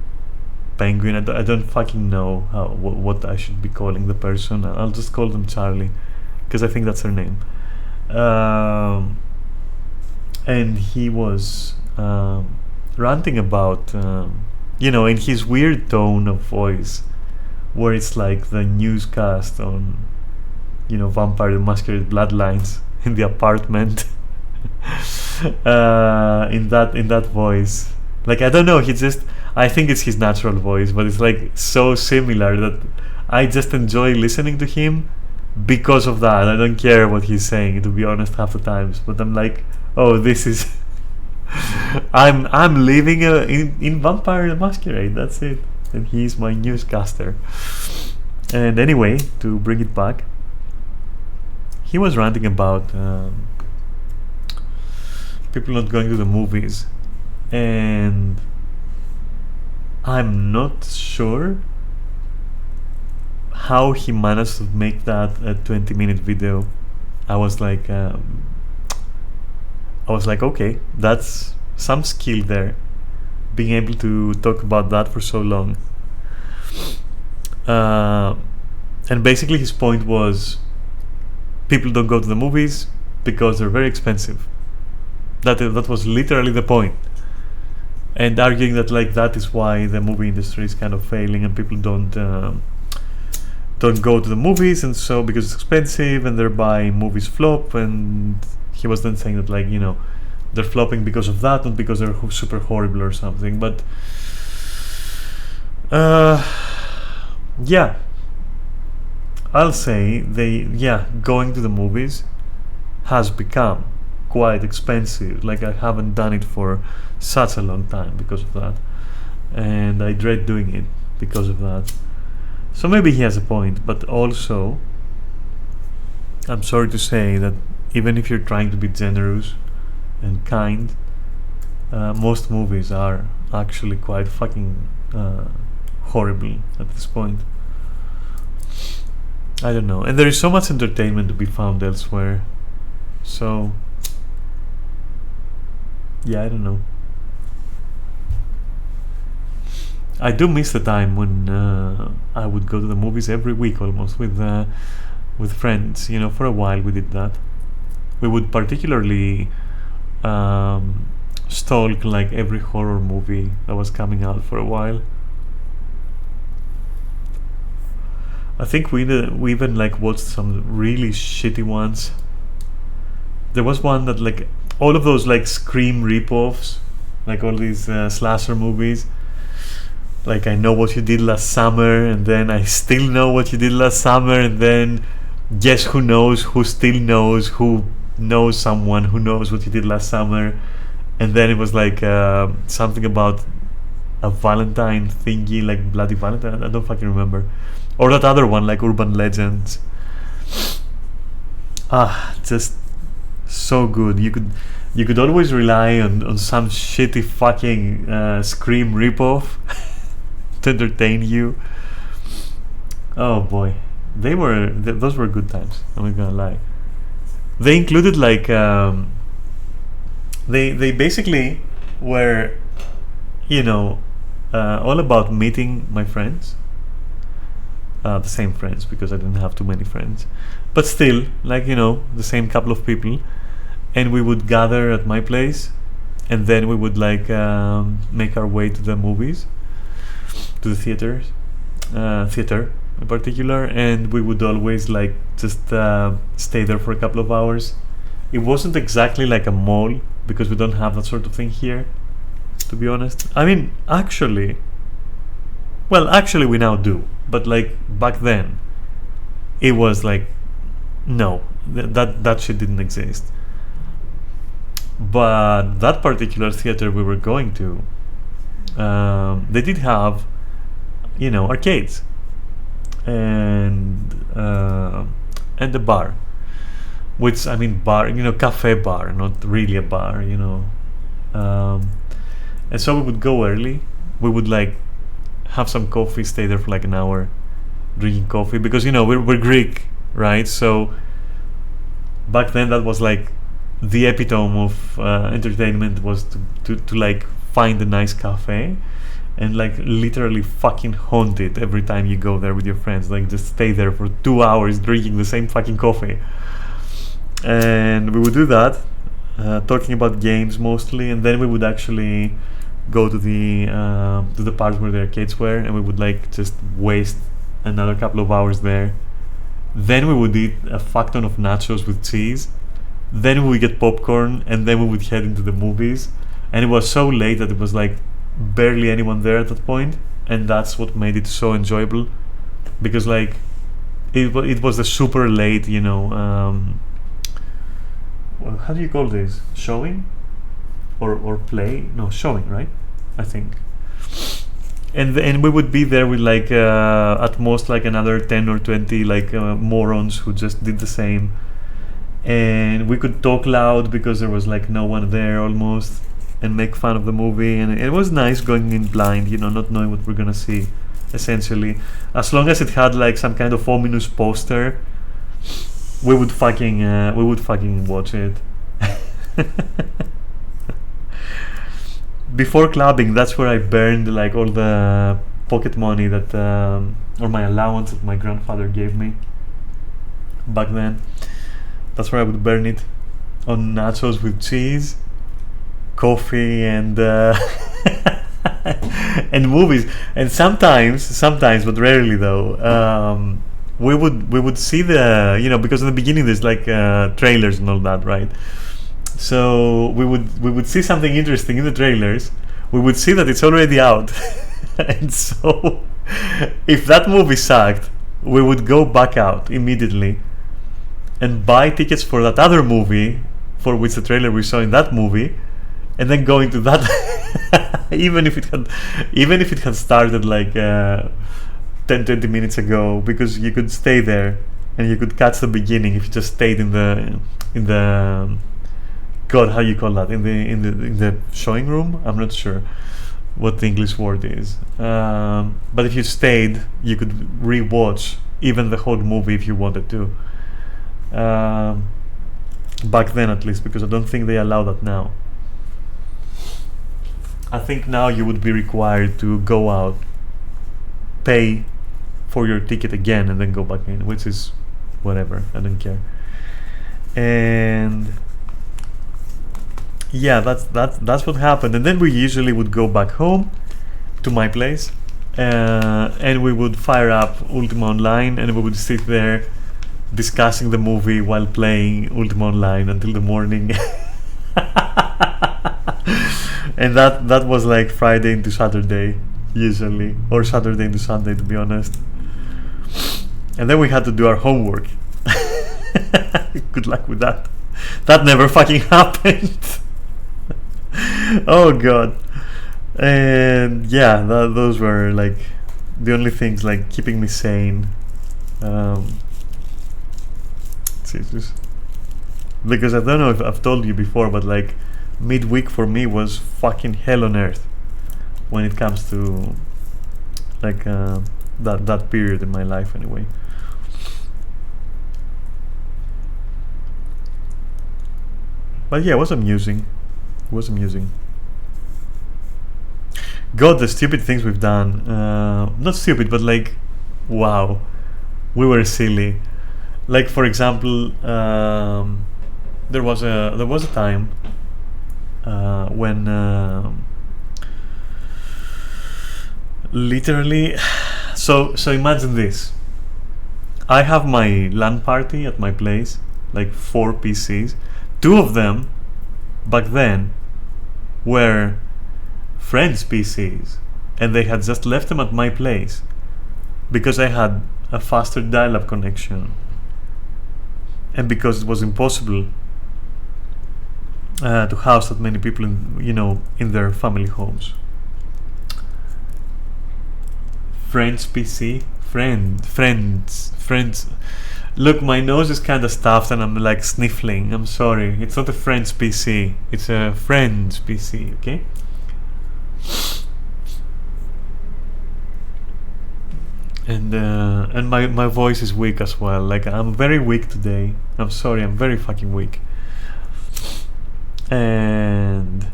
Penguin. I don't fucking know what I should be calling the person. I'll just call them Charlie, because I think that's her name. And he was ranting about, in his weird tone of voice, where it's like the newscast on, Vampire the Masquerade Bloodlines in the apartment. In that voice, like, I don't know, I think it's his natural voice, but it's like so similar that I just enjoy listening to him because of that. I don't care what he's saying, to be honest, half the times, but I'm like, oh, this is I'm living in Vampire the Masquerade, that's it, and he's my newscaster. And anyway, to bring it back, he was ranting about people not going to the movies, and I'm not sure how he managed to make that a 20-minute video. I was like, okay, that's some skill there, being able to talk about that for so long. And basically his point was, people don't go to the movies because they're very expensive. That was literally the point. and arguing that like that is why the movie industry is kind of failing and people don't go to the movies, and so because it's expensive and thereby movies flop. And he was then saying that like, you know, they're flopping because of that, not because they're super horrible or something. But yeah, I'll say going to the movies has become quite expensive. Like, I haven't done it for such a long time because of that, and I dread doing it because of that. So maybe he has a point, but also I'm sorry to say that even if you're trying to be generous and kind, most movies are actually quite fucking horrible at this point. I don't know, and there is so much entertainment to be found elsewhere. So yeah, I don't know. I do miss the time when I would go to the movies every week almost with friends. You know, for a while we did that. We would particularly stalk like every horror movie that was coming out for a while. I think we even like watched some really shitty ones. There was one that like all of those like Scream ripoffs, like all these slasher movies. Like, I know what you did last summer, and then I still know what you did last summer, and then guess who knows who still knows who knows someone who knows what you did last summer. And then it was like something about a Valentine thingy, like Bloody Valentine. I don't fucking remember. Or that other one, like Urban Legends. Just so good. You could always rely on some shitty fucking Scream ripoff to entertain you. Oh boy, those were good times. I'm not gonna lie. They included like they basically were, you know, all about meeting my friends, the same friends, because I didn't have too many friends, but still, like, you know, the same couple of people, and we would gather at my place, and then we would like make our way to the movies, to the theater in particular, and we would always like just stay there for a couple of hours. It wasn't exactly like a mall because we don't have that sort of thing here, to be honest. I mean, actually we now do, but like back then it was like no, that shit didn't exist. But that particular theater we were going to, they did have, you know, arcades and the bar, which, I mean, bar, you know, cafe bar, not really a bar, you know. And so we would go early. We would like have some coffee, stay there for like an hour drinking coffee, because, you know, we're Greek, right? So back then that was like the epitome of entertainment, was to like find a nice cafe and like literally fucking haunt it every time you go there with your friends. Like, just stay there for 2 hours drinking the same fucking coffee. And we would do that, talking about games mostly, and then we would actually go to the parts where the arcades were, and we would like just waste another couple of hours there. Then we would eat a fuck ton of nachos with cheese. Then we would get popcorn, and then we would head into the movies. And it was so late that it was like barely anyone there at that point, and that's what made it so enjoyable, because like it was a super late, you know, well, how do you call this, showing or play? No, showing, right? I think. And we would be there with like at most like another 10 or 20 like morons who just did the same, and we could talk loud because there was like no one there almost, and make fun of the movie. And it was nice going in blind, you know, not knowing what we're gonna see, essentially. As long as it had like some kind of ominous poster, we would fucking watch it. Before clubbing, that's where I burned like all the pocket money that or my allowance that my grandfather gave me back then. That's where I would burn it, on nachos with cheese, coffee, and and movies. And sometimes, but rarely though, we would see because in the beginning there's like trailers and all that, right? So we would see something interesting in the trailers. We would see that it's already out, and so if that movie sucked, we would go back out immediately and buy tickets for that other movie for which the trailer we saw in that movie, and then go into that even if it had started like 10-20 minutes ago, because you could stay there and you could catch the beginning if you just stayed in the God, how you call that, in the showing room. I'm not sure what the English word is, but if you stayed, you could rewatch even the whole movie if you wanted to. Back then, at least, because I don't think they allow that now. I think now you would be required to go out, pay for your ticket again, and then go back in, which is whatever. I don't care. And yeah, that's what happened. And then we usually would go back home to my place, and we would fire up Ultima Online, and we would sit there discussing the movie while playing Ultima Online until the morning. And that was like Friday into Saturday usually, or Saturday into Sunday, to be honest. And then we had to do our homework. Good luck with that. That never fucking happened. Oh god. And yeah, those were like the only things like keeping me sane. Jesus. Because I don't know if I've told you before, but like midweek for me was fucking hell on earth when it comes to like that period in my life anyway. But yeah, it was amusing. God, the stupid things we've done. Not stupid, but like, wow, we were silly. Like, for example, there was a time when literally, so imagine this. I have my LAN party at my place, like 4 PCs. 2 of them back then were friends' PCs, and they had just left them at my place because I had a faster dial-up connection, and because it was impossible to house that many people in their family homes. Friends PC, friends. Look, my nose is kind of stuffed and I'm like sniffling. I'm sorry. It's not a friend's PC. It's a friend's PC, okay? And my voice is weak as well. Like, I'm very weak today. I'm sorry. I'm very fucking weak. And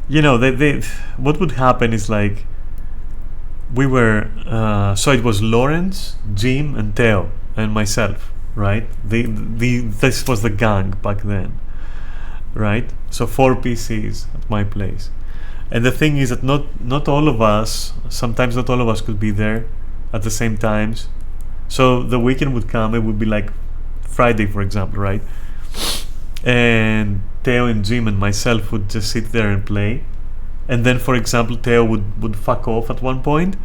they what would happen is like we were so it was Lawrence, Jim, and Theo and myself, right? This was the gang back then, right? So 4 PCs at my place, and the thing is that not all of us, sometimes not all of us could be there at the same times. So the weekend would come, it would be like Friday, for example, right? And Theo and Jim and myself would just sit there and play, and then, for example, Theo would fuck off at one point.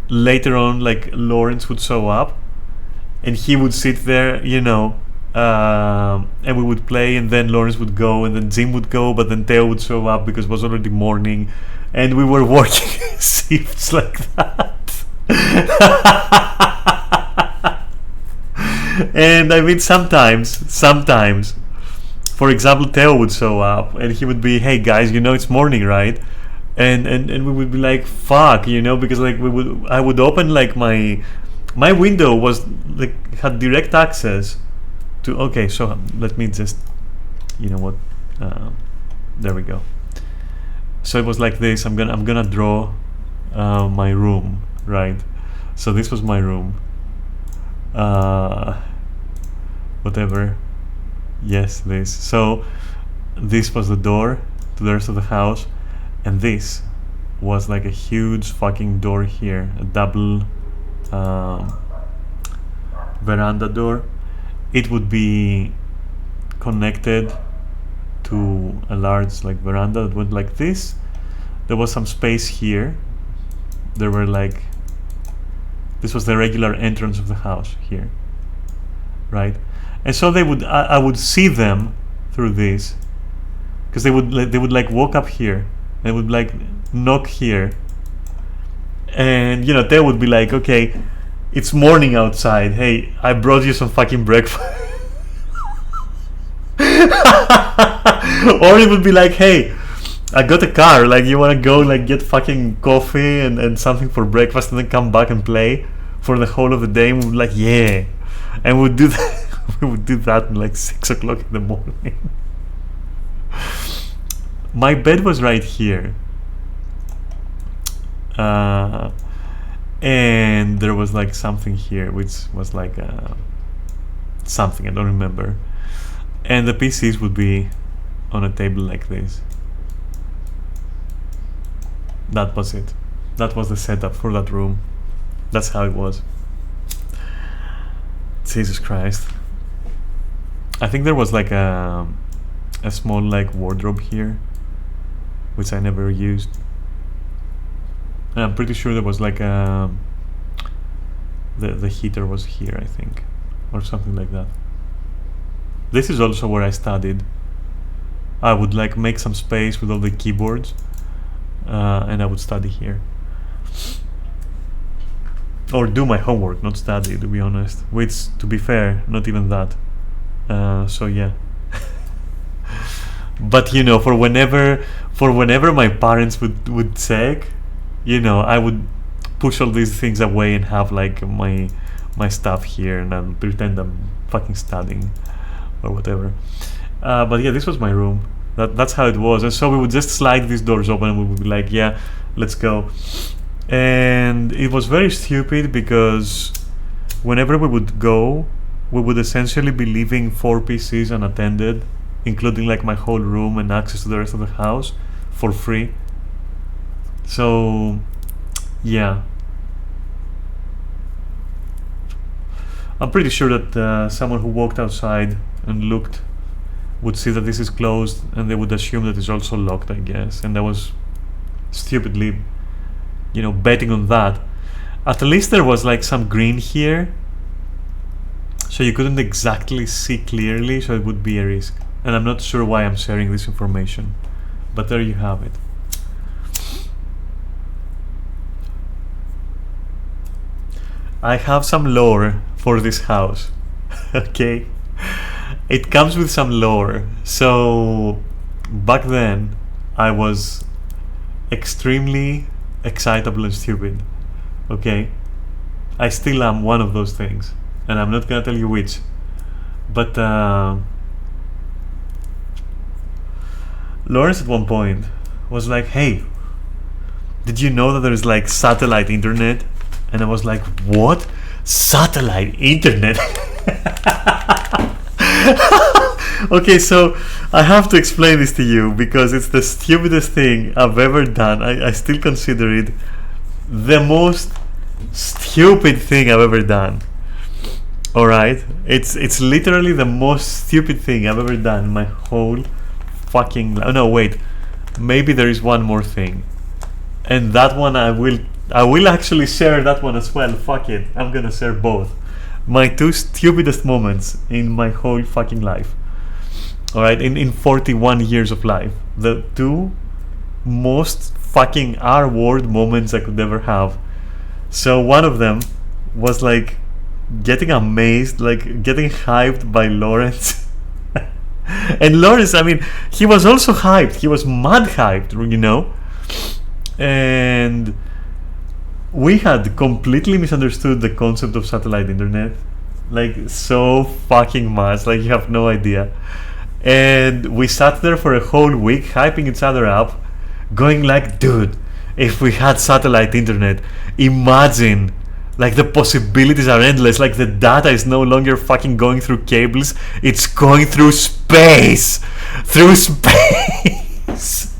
Later on, like, Lawrence would show up, and he would sit there, and we would play, and then Lawrence would go, and then Jim would go, but then Theo would show up because it was already morning, and we were working shifts like that. And I mean, sometimes, for example, Theo would show up, and he would be, "Hey guys, it's morning, right?" And we would be like, "Fuck," because like I would open like my window was like had direct access to. Okay, so let me just, there we go. So it was like this. I'm gonna draw my room, right? So this was my room. Whatever. Yes, this. So this was the door to the rest of the house, and this was like a huge fucking door here, a double veranda door. It would be connected to a large like veranda that went like this. There was some space here. There were like, this was the regular entrance of the house here, right? And so I would see them through this, because they would like walk up here, they would like knock here, and you know, they would be like, okay, it's morning outside, hey, I brought you some fucking breakfast. Or it would be like, hey, I got a car, like you wanna go like get fucking coffee and something for breakfast and then come back and play for the whole of the day. And we would be like, yeah, and we'd do that. We would do that at like 6 o'clock in the morning. My bed was right here, and there was like something here which was like something I don't remember, and the PCs would be on a table like this. That was it. That was the setup for that room. That's how it was. Jesus Christ. I think there was like a small like wardrobe here, which I never used. And I'm pretty sure there was like the heater was here, I think, or something like that. This is also where I studied. I would like make some space with all the keyboards, and I would study here. Or do my homework, not study, to be honest. Which, to be fair, not even that. So yeah. But you know, for whenever my parents would check, you know, I would push all these things away and have like my stuff here, and I'll pretend I'm fucking studying or whatever. But yeah, this was my room. That's how it was. And so we would just slide these doors open and we would be like, yeah, let's go. And it was very stupid because whenever we would go, we would essentially be leaving 4 PCs unattended, including like my whole room and access to the rest of the house, for free. So yeah, I'm pretty sure that someone who walked outside and looked would see that this is closed, and they would assume that it's also locked, I guess. And I was stupidly, you know, betting on that. At least there was like some green here, so you couldn't exactly see clearly, so it would be a risk. And I'm not sure why I'm sharing this information, but there you have it. I have some lore for this house. Okay, it comes with some lore. So back then I was extremely excitable and stupid. Okay, I still am one of those things, and I'm not gonna tell you which. But Lawrence at one point was like, hey, did you know that there is like satellite internet? And I was like, what? Satellite internet? Okay, so I have to explain this to you because it's the stupidest thing I've ever done. I still consider it the most stupid thing I've ever done. Alright? It's literally the most stupid thing I've ever done in my whole fucking life. No, wait. Maybe there is one more thing. And that one I will actually share that one as well. Fuck it. I'm gonna share both. My 2 stupidest moments in my whole fucking life. Alright, in 41 years of life. The 2 most fucking R-word moments I could ever have. So one of them was like getting amazed, like getting hyped by Lawrence. And Lawrence, I mean, he was also hyped. He was mad hyped, you know? And we had completely misunderstood the concept of satellite internet, like so fucking much, like you have no idea. And we sat there for a whole week hyping each other up, going like, dude, if we had satellite internet, imagine, like the possibilities are endless. Like the data is no longer fucking going through cables, it's going through space, through space.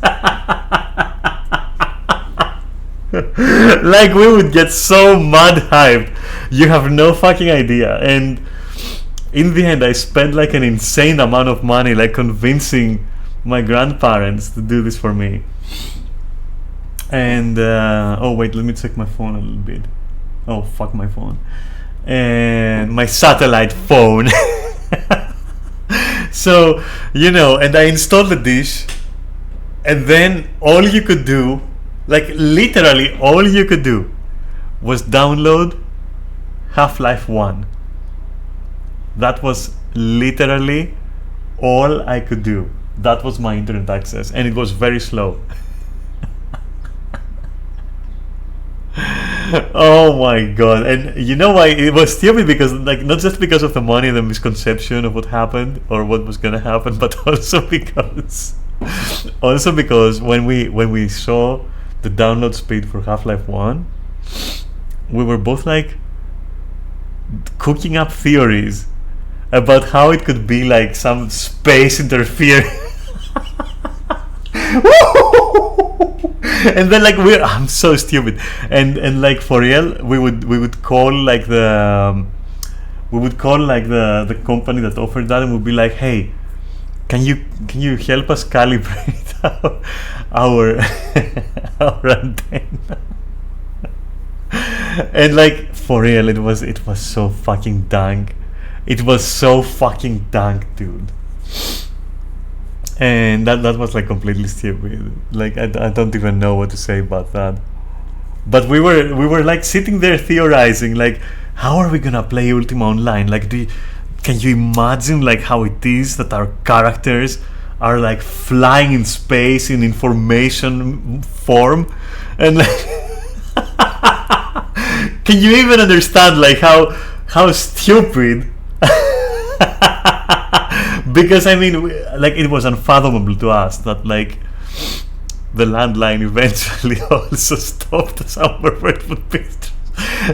Like we would get so mad hyped, you have no fucking idea. And in the end I spent like an insane amount of money like convincing my grandparents to do this for me. And oh wait, let me check my phone a little bit. Oh fuck my phone. And my satellite phone. So, you know, and I installed the dish, and then all you could do, like literally all you could do, was download Half-Life 1. That was literally all I could do. That was my internet access, and it was very slow. Oh my god. And you know why it was stupid? Because like not just because of the money and the misconception of what happened or what was gonna happen, but also because when we saw the download speed for Half-Life 1, we were both like cooking up theories about how it could be like some space interference. And then like I'm so stupid, and like for real we would call like the company that offered that, and we'd be like, hey, can you help us calibrate our our antenna? And like for real, it was so fucking dank. It was so fucking dank, dude. And that was like completely stupid. Like I don't even know what to say about that. But we were like sitting there theorizing, like, how are we gonna play Ultima Online? Like, can you imagine like how it is that our characters are like flying in space in information form, and like, can you even understand like how stupid? Because I mean, like it was unfathomable to us that like the landline eventually also stopped somewhere where it would be.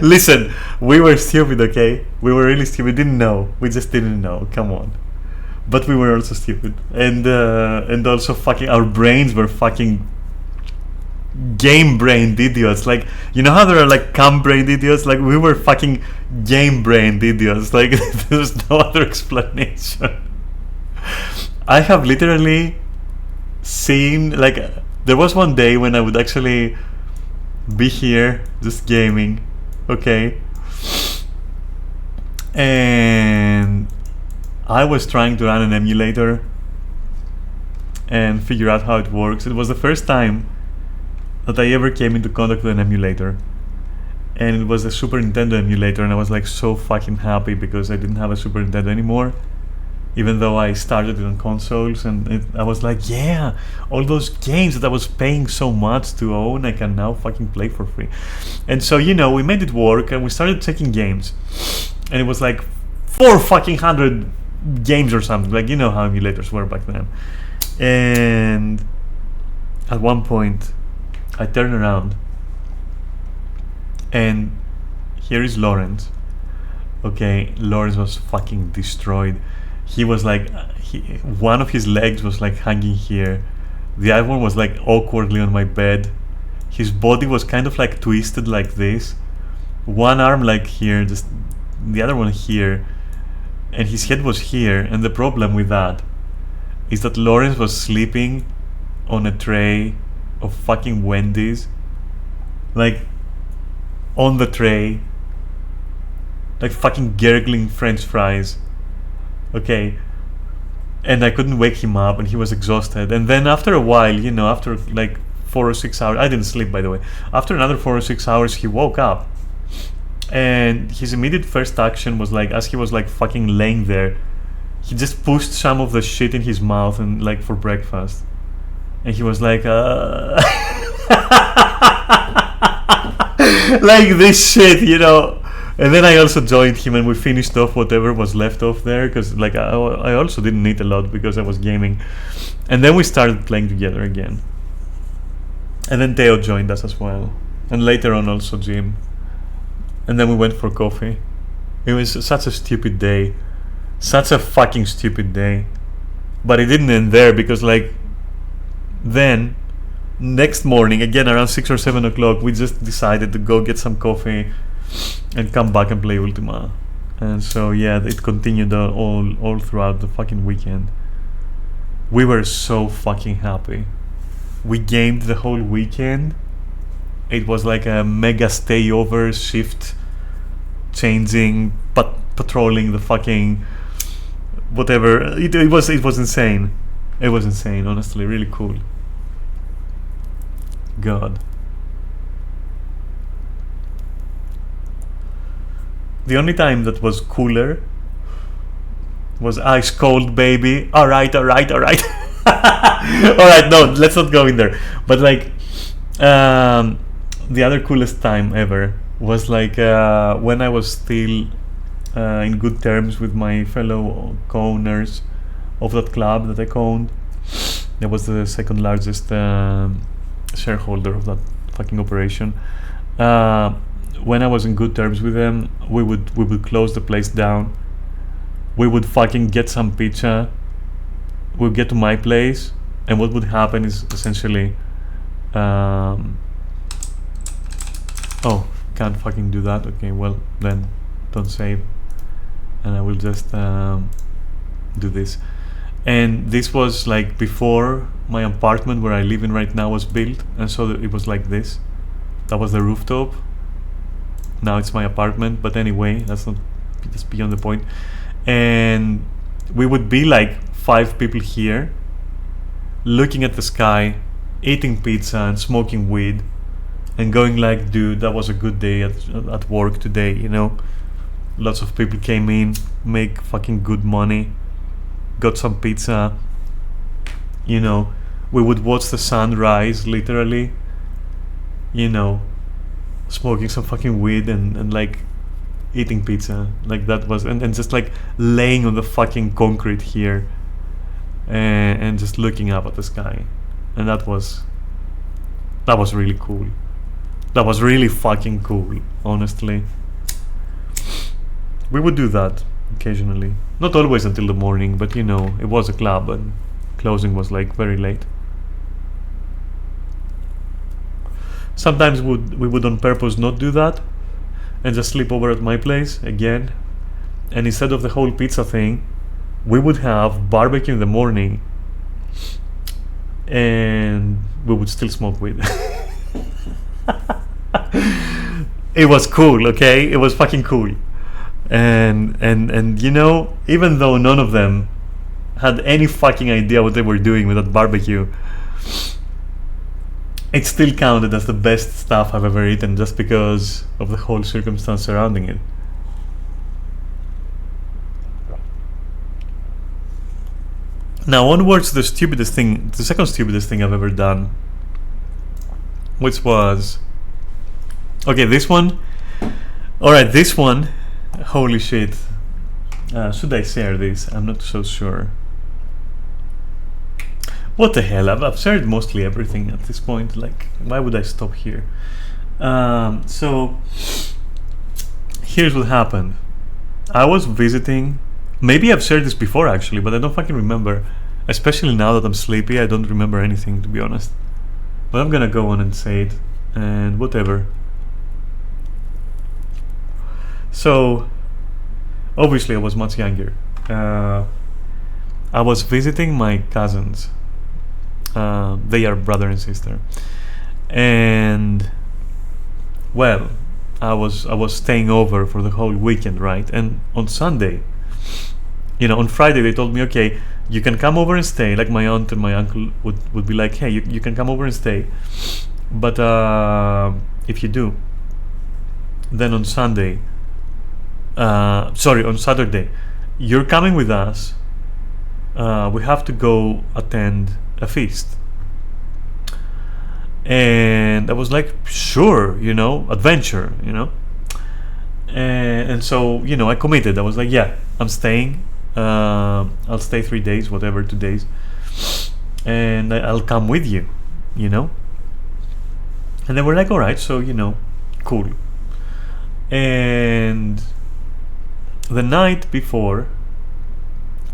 Listen, we were stupid, okay? We were really stupid. We didn't know. We just didn't know. Come on. But we were also stupid, and also fucking our brains were fucking game-brained idiots. Like, you know how there are like cam-brained idiots? Like we were fucking game-brained idiots. Like there's no other explanation. I have literally seen, like, there was one day when I would actually be here just gaming, okay, and I was trying to run an emulator and figure out how it works. It was the first time that I ever came into contact with an emulator, and it was a Super Nintendo emulator, and I was like so fucking happy because I didn't have a Super Nintendo anymore, even though I started it on consoles, and I was like, yeah, all those games that I was paying so much to own, I can now fucking play for free. And so, you know, we made it work, and we started taking games, and it was like 400 games or something, like, you know how emulators were back then. And at one point I turn around, and here is Lawrence. Okay, Lawrence was fucking destroyed. He was like, one of his legs was like hanging here, the other one was like awkwardly on my bed. His body was kind of like twisted like this, one arm like here, just the other one here, and his head was here. And the problem with that is that Lawrence was sleeping on a tray of fucking Wendy's, like on the tray, like fucking gurgling French fries. Okay, and I couldn't wake him up, and he was exhausted. And then after a while, you know, after like 4 or 6 hours, I didn't sleep, by the way. After another 4 or 6 hours, he woke up, and his immediate first action was like, as he was like fucking laying there, he just pushed some of the shit in his mouth and like for breakfast, and he was like, like this shit, you know. And then I also joined him, and we finished off whatever was left off there, because like I also didn't eat a lot because I was gaming. And then we started playing together again. And then Theo joined us as well, and later on also Jim. And then we went for coffee. It was such a stupid day, such a fucking stupid day. But it didn't end there, because like then Next morning, again around 6 or 7 o'clock, we just decided to go get some coffee and come back and play Ultima. And so yeah, it continued all throughout the fucking weekend. We were so fucking happy. We gamed the whole weekend. It was like a mega stay over, shift changing, patrolling the fucking whatever. It was insane. It was insane, honestly, really cool. God. The only time that was cooler was ice cold, baby. Alright. Alright, no, let's not go in there. But like, the other coolest time ever was like when I was still in good terms with my fellow co-owners of that club that I co-owned. I was the second largest shareholder of that fucking operation. When I was in good terms with them, we would close the place down. We would fucking get some pizza. We'd get to my place, and what would happen is essentially, oh, can't fucking do that. Okay, well then, don't save, and I will just do this. And this was like before my apartment where I live in right now was built, and so it was like this. That was the rooftop. Now it's my apartment, but anyway, that's beyond the point. And we would be like 5 people here, looking at the sky, eating pizza and smoking weed, and going like, dude, that was a good day at work today, you know. Lots of people came in, make fucking good money, got some pizza, you know. We would watch the sun rise, literally, you know, smoking some fucking weed and like eating pizza. Like that was, and just like laying on the fucking concrete here and just looking up at the sky. And that was really cool. That was really fucking cool, honestly. We would do that occasionally. Not always until the morning, but you know, it was a club and closing was like very late. Sometimes we would on purpose not do that and just sleep over at my place again. And instead of the whole pizza thing, we would have barbecue in the morning and we would still smoke weed. It was cool, okay? It was fucking cool. And you know, even though none of them had any fucking idea what they were doing with that barbecue, it still counted as the best stuff I've ever eaten just because of the whole circumstance surrounding it. Now onwards to the second stupidest thing I've ever done, which was, okay, this one, alright, this one, holy shit, should I share this? I'm not so sure. What the hell, I've shared mostly everything at this point, like, why would I stop here? So, here's what happened. I was visiting, maybe I've shared this before actually, but I don't fucking remember. Especially now that I'm sleepy, I don't remember anything, to be honest. But I'm gonna go on and say it, and whatever. So, obviously I was much younger. I was visiting my cousins. They are brother and sister, and well, I was staying over for the whole weekend, right? And on Sunday, you know, on Friday they told me, okay, you can come over and stay. Like my aunt and my uncle would be like, hey, you can come over and stay, but if you do, then on Saturday, you're coming with us. We have to go attend a feast. And I was like, sure, you know, adventure, you know. And so, you know, I committed. I was like, yeah, I'm staying. I'll stay 3 days, whatever, 2 days, and I'll come with you, you know. And they were like, all right, so, you know, cool. And the night before,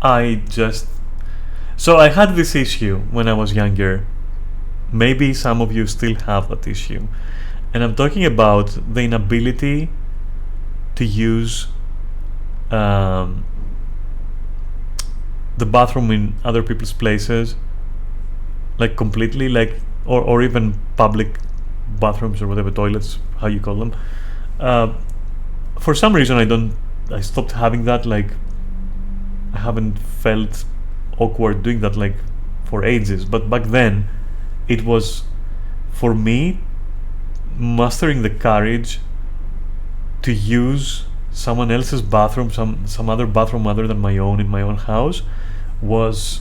I had this issue when I was younger maybe some of you still have that issue. And I'm talking about the inability to use the bathroom in other people's places, like completely, like, or even public bathrooms or whatever, toilets, how you call them. For some reason, I stopped having that. Like, I haven't felt awkward doing that like for ages. But back then, it was, for me, mastering the courage to use someone else's bathroom, some other bathroom other than my own in my own house, was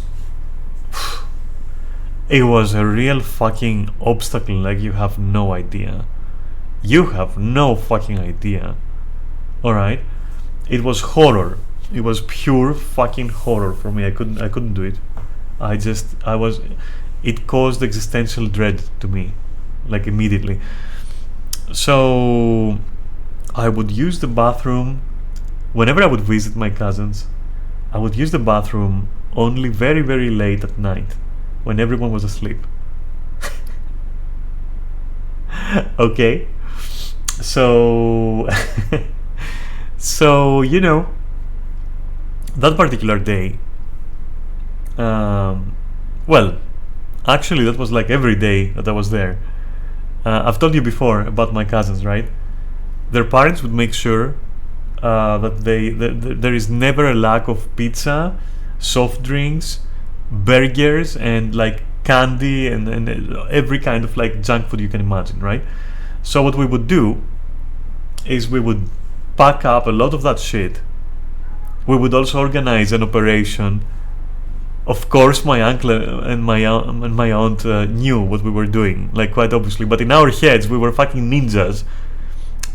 it was a real fucking obstacle. Like, you have no idea. You have no fucking idea. Alright? It was horror. It was pure fucking horror for me. I couldn't do it. It caused existential dread to me, like, immediately. So I would use the bathroom whenever I would visit my cousins. I would use the bathroom only very, very late at night when everyone was asleep. Okay? So so, you know, that particular day, well, actually that was like every day that I was there. I've told you before about my cousins, right? Their parents would make sure that there is never a lack of pizza, soft drinks, burgers, and like candy and every kind of like junk food you can imagine, right? So what we would do is we would pack up a lot of that shit. We would also organize an operation. Of course, my uncle and my aunt knew what we were doing, like, quite obviously. But in our heads, we were fucking ninjas,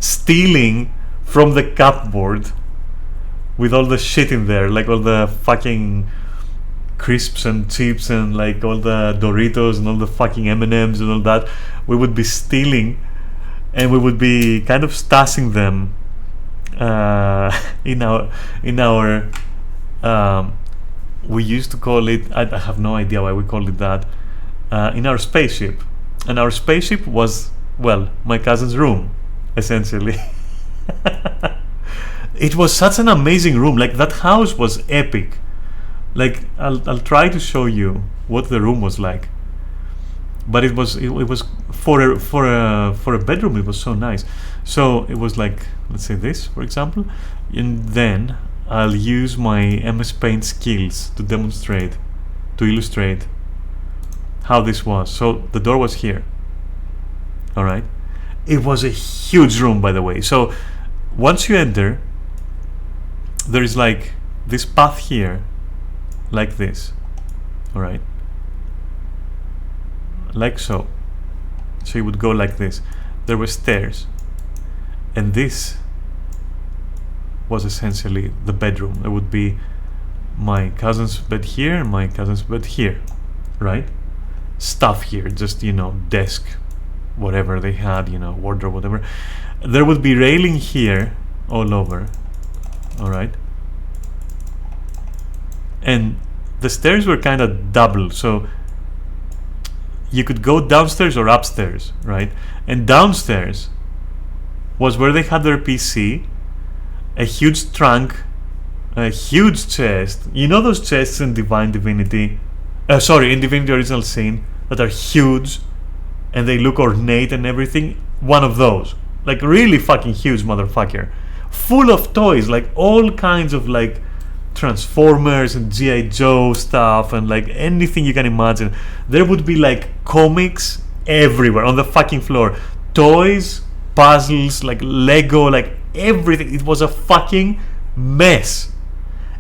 stealing from the cupboard with all the shit in there, like all the fucking crisps and chips and like all the Doritos and all the fucking M&Ms and all that. We would be stealing, and we would be kind of stashing them in our we used to call it, I have no idea why we called it that, in our spaceship. And our spaceship was, well, my cousin's room, essentially. It was such an amazing room. Like, that house was epic. Like, I'll try to show you what the room was like. But it was for a bedroom. It was so nice. So it was like, let's say this, for example, and then I'll use my MS Paint skills to demonstrate, to illustrate how this was. So the door was here. All right. It was a huge room, by the way. So once you enter, there is like this path here, like this. All right. Like so. So you would go like this. There were stairs, and this was essentially the bedroom. There would be my cousin's bed here and my cousin's bed here, right? Stuff here, just, you know, desk, whatever they had, you know, wardrobe, whatever. There would be railing here all over, all right? And the stairs were kind of double, so you could go downstairs or upstairs, right? And downstairs was where they had their PC, a huge trunk, a huge chest. You know those chests in in Divinity Original Sin, that are huge and they look ornate and everything? One of those, like, really fucking huge motherfucker, full of toys, like all kinds of like Transformers and G.I. Joe stuff and like anything you can imagine. There would be like comics everywhere on the fucking floor, toys, puzzles, like Lego, like everything. It was a fucking mess.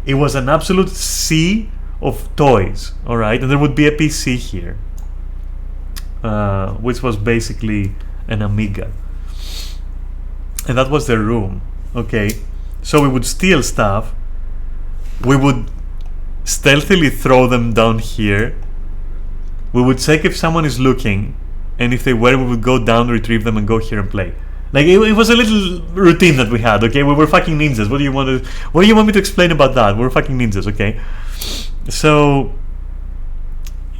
It was an absolute sea of toys, all right? And there would be a PC here, which was basically an Amiga, and that was their room. Okay, so we would steal stuff. We would stealthily throw them down here. We would check if someone is looking, and if they were, we would go down, retrieve them, and go here and play. Like, it was a little routine that we had. Okay, we were fucking ninjas. What do you want me to explain about that? We're fucking ninjas. Okay, so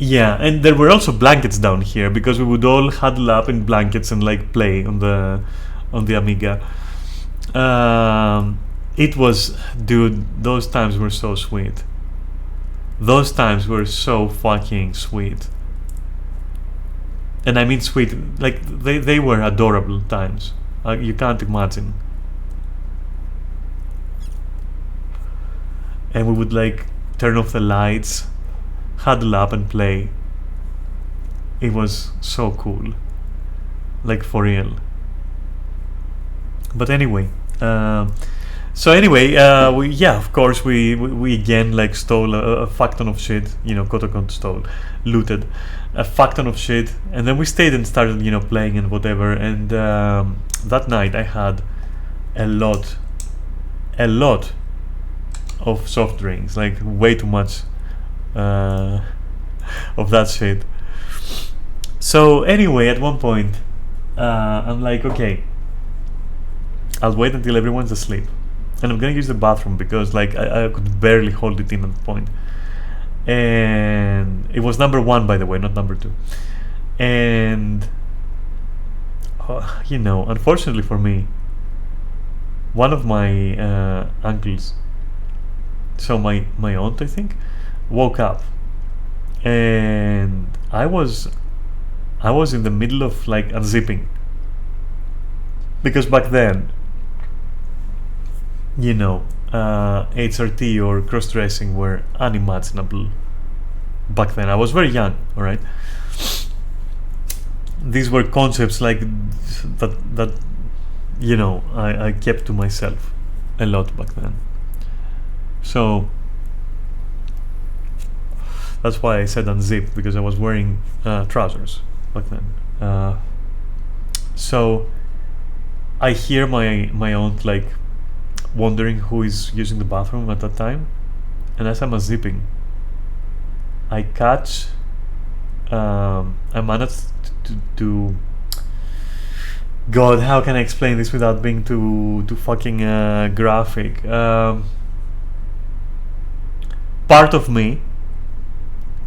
Yeah, and there were also blankets down here because we would all huddle up in blankets and like play on the Amiga. It was, dude, those times were so sweet. Those times were so fucking sweet. And I mean sweet, like they were adorable times. You can't imagine. And we would like turn off the lights, huddle up and play. It was so cool, like for real. But anyway, so anyway, of course we again like stole a fuck ton of shit, quote unquote stole, looted a fuck ton of shit, and then we stayed and started playing and whatever. And that night I had a lot of soft drinks, like way too much of that shit. So anyway, at one point I'm like, okay, I'll wait until everyone's asleep and I'm gonna use the bathroom because like I could barely hold it in at the point. And it was number 1, by the way, not number 2. And unfortunately for me, one of my uncles, so my aunt I think, woke up, and I was in the middle of like unzipping, because back then, HRT or cross-dressing were unimaginable. Back then I was very young, all right. These were concepts like that I kept to myself a lot back then. So that's why I said unzip, because I was wearing trousers back then. So I hear my aunt like wondering who is using the bathroom at that time, and as I'm unzipping, I catch. I managed to. God, how can I explain this without being too fucking graphic? Part of me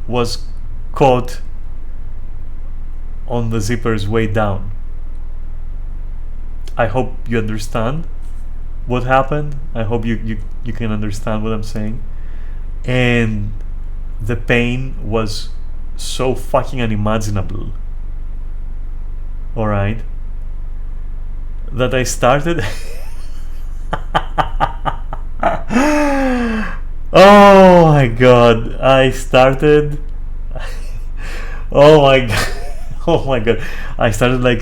was caught on the zipper's way down. I hope you understand what happened. I hope you can understand what I'm saying. And the pain was so fucking unimaginable, alright, that I started oh my god, I started oh my god oh my god, I started like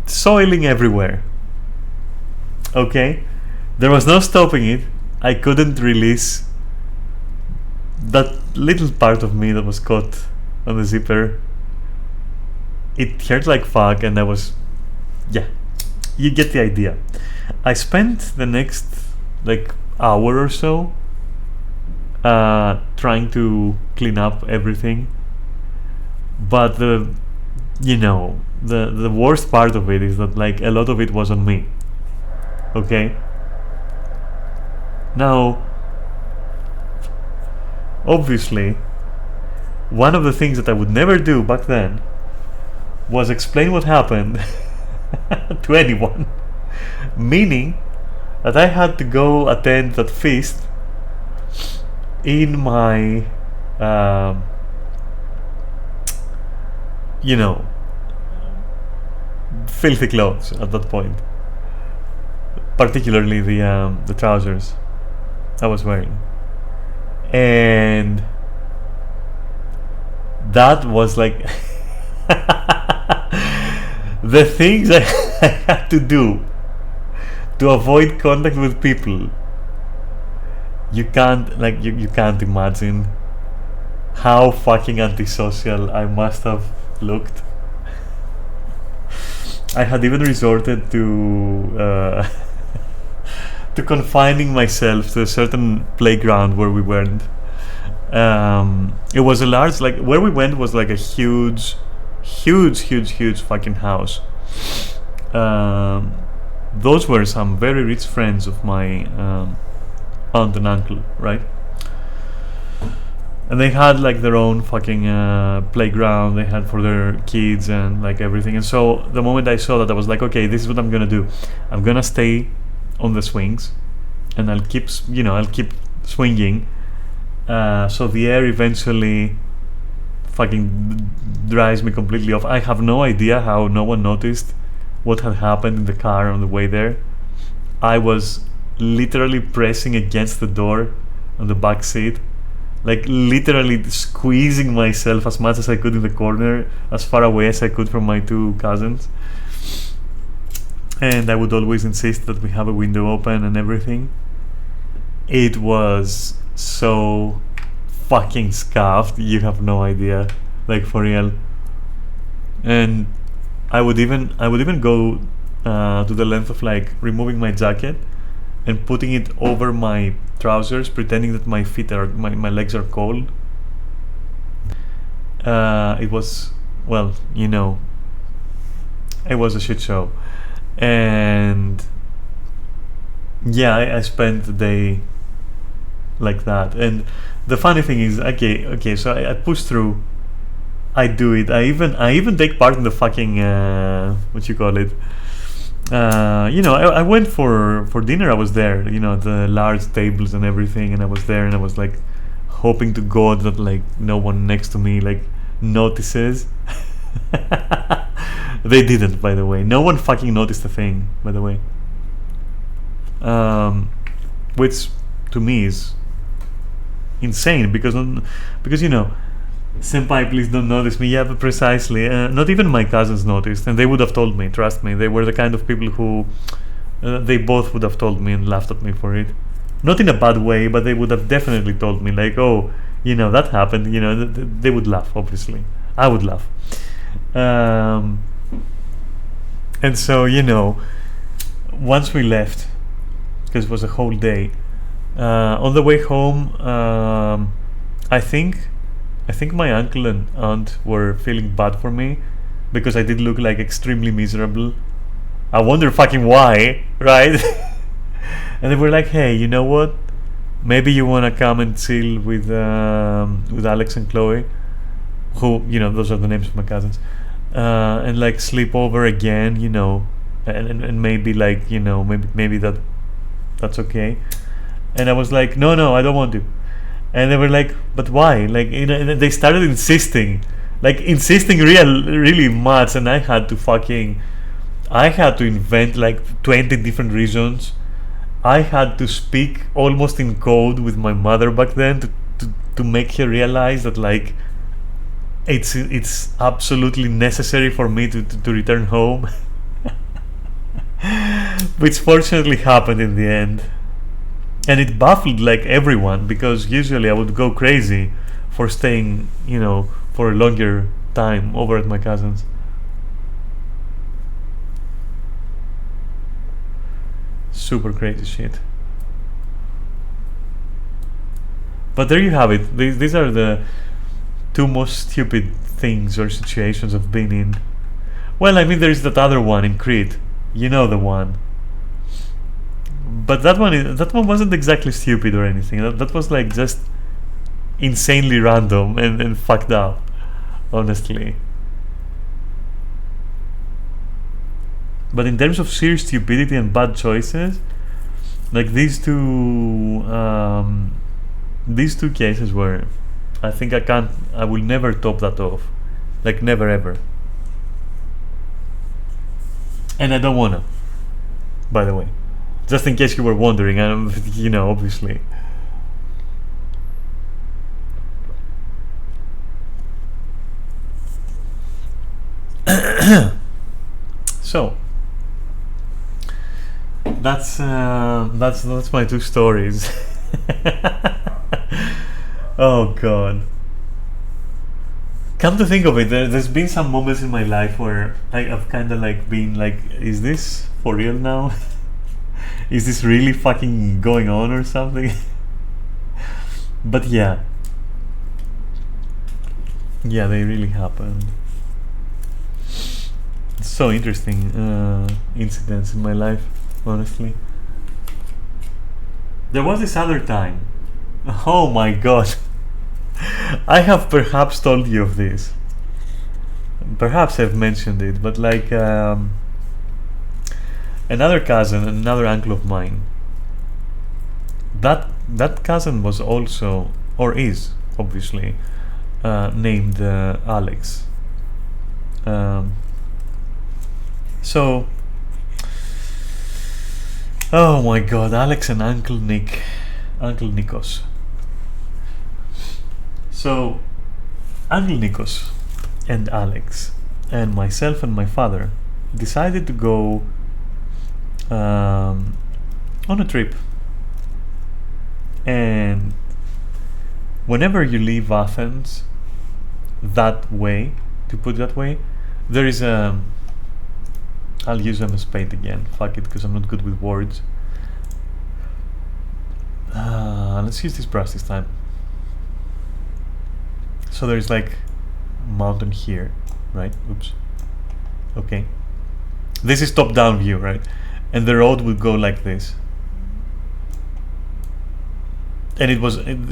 soiling everywhere. Okay, there was no stopping it. I couldn't release that little part of me that was caught on the zipper. It hurt like fuck, and I was, you get the idea. I spent the next like hour or so trying to clean up everything, but the worst part of it is that like a lot of it was on me. Okay, now obviously one of the things that I would never do back then was explain what happened to anyone, meaning that I had to go attend that feast in my filthy clothes at that point, particularly the trousers I was wearing. And that was like the things I had to do to avoid contact with people. You can't you can't imagine how fucking antisocial I must have looked. I had even resorted to to confining myself to a certain playground where we went. It was a large, like where we went was like a huge fucking house. those were some very rich friends of my aunt and uncle, right? And they had like their own fucking playground they had for their kids and like everything. And so the moment I saw that, I was like, okay, this is what I'm gonna do. I'm gonna stay on the swings, and I'll keep swinging. So the air eventually fucking drives me completely off. I have no idea how no one noticed what had happened in the car on the way there. I was literally pressing against the door on the back seat, like literally squeezing myself as much as I could in the corner, as far away as I could from my two cousins. And I would always insist that we have a window open and everything. It was so fucking scuffed, you have no idea, like for real. And I would even go to the length of like removing my jacket and putting it over my trousers, pretending that my feet are my legs are cold. It was, well, it was a shit show. And yeah, I spent the day like that. And the funny thing is, okay, so I push through, I do it. I even take part in the fucking what you call it. I went for dinner. I was there, the large tables and everything, and I was there, and I was like hoping to God that like no one next to me like notices. They didn't, by the way. No one fucking noticed a thing, by the way. Which to me is insane because senpai, please don't notice me. Yeah, but precisely. Not even my cousins noticed, and they would have told me. Trust me, they were the kind of people who they both would have told me and laughed at me for it. Not in a bad way, but they would have definitely told me, like, oh, that happened. They would laugh. Obviously, I would laugh. And so once we left, because it was a whole day. On the way home, I think my uncle and aunt were feeling bad for me because I did look like extremely miserable. I wonder fucking why, right? And they were like, hey, you know what? Maybe you wanna come and chill with Alex and Chloe, who those are the names of my cousins, and like sleep over again, and maybe like maybe that's okay. And I was like, no, I don't want to. And they were like, but why? Like, and they started insisting really much. And I had to invent like 20 different reasons. I had to speak almost in code with my mother back then to make her realize that like it's absolutely necessary for me to return home. Which fortunately happened in the end. And it baffled like everyone, because usually I would go crazy for staying, for a longer time over at my cousin's. Super crazy shit. But there you have it. These are the two most stupid things or situations I've been in. Well, I mean, there is that other one in Crete. You know the one. But that one wasn't exactly stupid or anything. That was like just insanely random and fucked up, honestly. But in terms of sheer stupidity and bad choices, like these two cases were, I think I will never top that off, like never ever. And I don't wanna, by the way. Just in case you were wondering, obviously. So that's my two stories. Oh god. Come to think of it, there's been some moments in my life where I've kind of like been like, is this for real now? Is this really fucking going on or something? But yeah, they really happened. So interesting incidents in my life. honestly. There was this other time. Oh my god. I have perhaps told you of this. Perhaps I've mentioned it, but like another cousin, another uncle of mine. That cousin was also, or is obviously, named Alex. Um, so, oh my god, Alex and Uncle Nick, Uncle Nikos. So, Uncle Nikos and Alex and myself and my father decided to go on a trip. And whenever you leave Athens that way, to put it that way, there is a. I'll use them as spade again. Fuck it, because I'm not good with words. Let's use this brush this time. So there's like mountain here, right? Oops. Okay. This is top-down view, right? And the road would go like this. And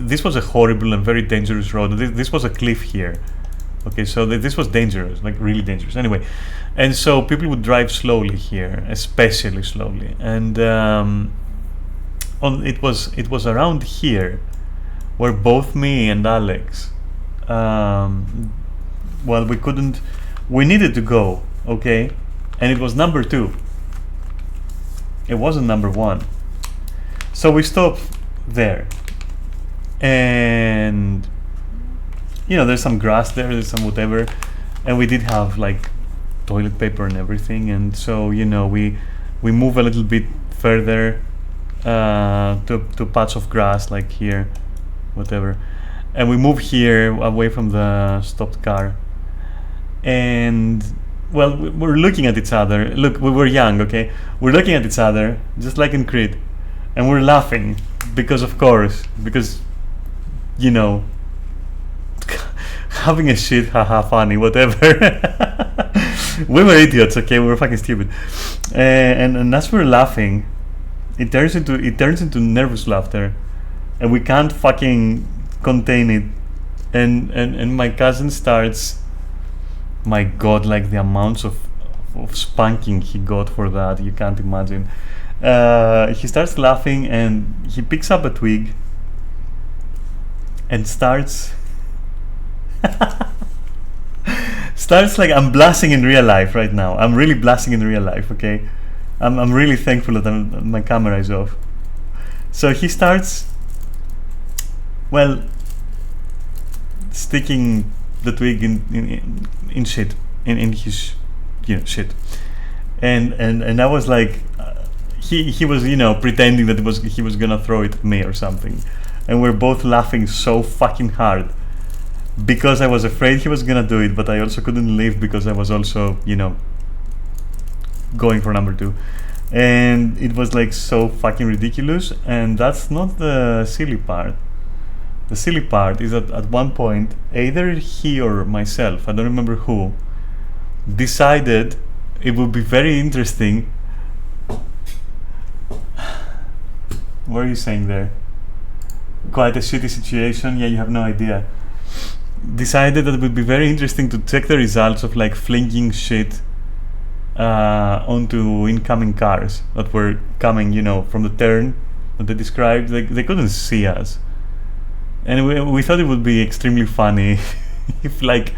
this was a horrible and very dangerous road. This was a cliff here. Okay, so this was dangerous, like really dangerous. Anyway, and so people would drive slowly here, especially slowly. And it was around here where both me and Alex, we needed to go, okay, and it was number 2. It wasn't number 1, so we stopped there. And there's some grass there's some whatever, and we did have like toilet paper and everything, and so we move a little bit further to patch of grass like here, whatever, and we move here away from the stopped car. And we're looking at each other. Look, we were young, okay, we're looking at each other just like in Crete, and we're laughing because having a shit, haha, funny, whatever. We were idiots, okay, we were fucking stupid. And as we're laughing, it turns into nervous laughter, and we can't fucking contain it. And my cousin starts, my god, like the amounts of spanking he got for that, you can't imagine. He starts laughing, and he picks up a twig and starts like, I'm blushing in real life right now. I'm really blushing in real life, okay? I'm really thankful that my camera is off. So he starts, sticking the twig in shit, in his shit. And I was like, he was pretending that he was gonna throw it at me or something. And we're both laughing so fucking hard because I was afraid he was gonna do it, but I also couldn't leave because I was also, going for number 2. And it was like so fucking ridiculous. And that's not the silly part. The silly part is that at one point, either he or myself, I don't remember who, decided it would be very interesting. What are you saying there? Quite a shitty situation, yeah, you have no idea. Decided that it would be very interesting to check the results of like flinging shit onto incoming cars that were coming, from the turn that they described. They couldn't see us, and we thought it would be extremely funny if, like,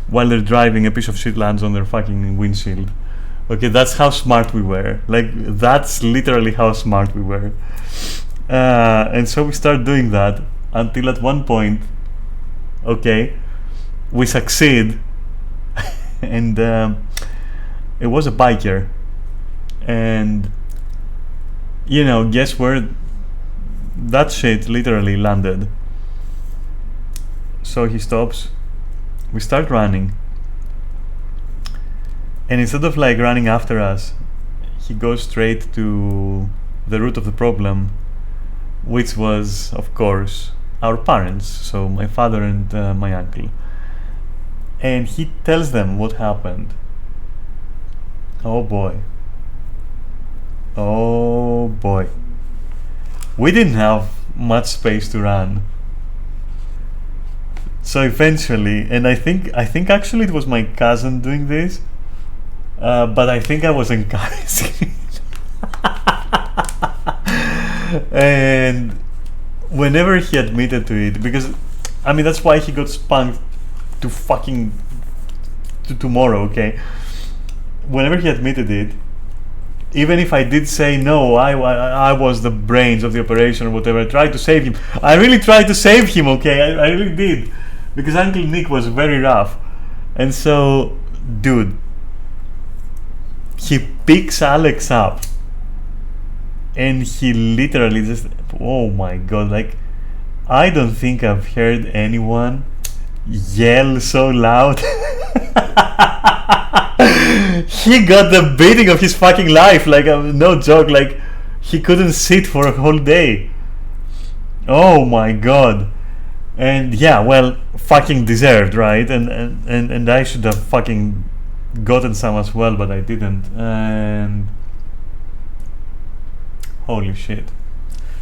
while they're driving, a piece of shit lands on their fucking windshield. Okay, that's how smart we were. Like, that's literally how smart we were. And so we start doing that until at one point, okay, we succeed. And it was a biker. And, guess where that shit literally landed? So he stops. We start running. And instead of like running after us, he goes straight to the root of the problem, which was, of course, our parents, so my father and my uncle. And he tells them what happened. Oh boy. Oh boy. We didn't have much space to run. So eventually, and I think actually it was my cousin doing this, but I think I was encouraging. And whenever he admitted to it, because I mean that's why he got spanked to fucking to tomorrow, okay? Whenever he admitted it, even if I did say no, I was the brains of the operation or whatever, I tried to save him. I really tried to save him, okay? I really did. Because Uncle Nick was very rough. And so, dude, he picks Alex up and he literally just, oh my god, like, I don't think I've heard anyone yell so loud. He got the beating of his fucking life, like, no joke, like, he couldn't sit for a whole day. Oh my god. And yeah, well, fucking deserved, right? And I should have fucking gotten some as well, but I didn't. And holy shit,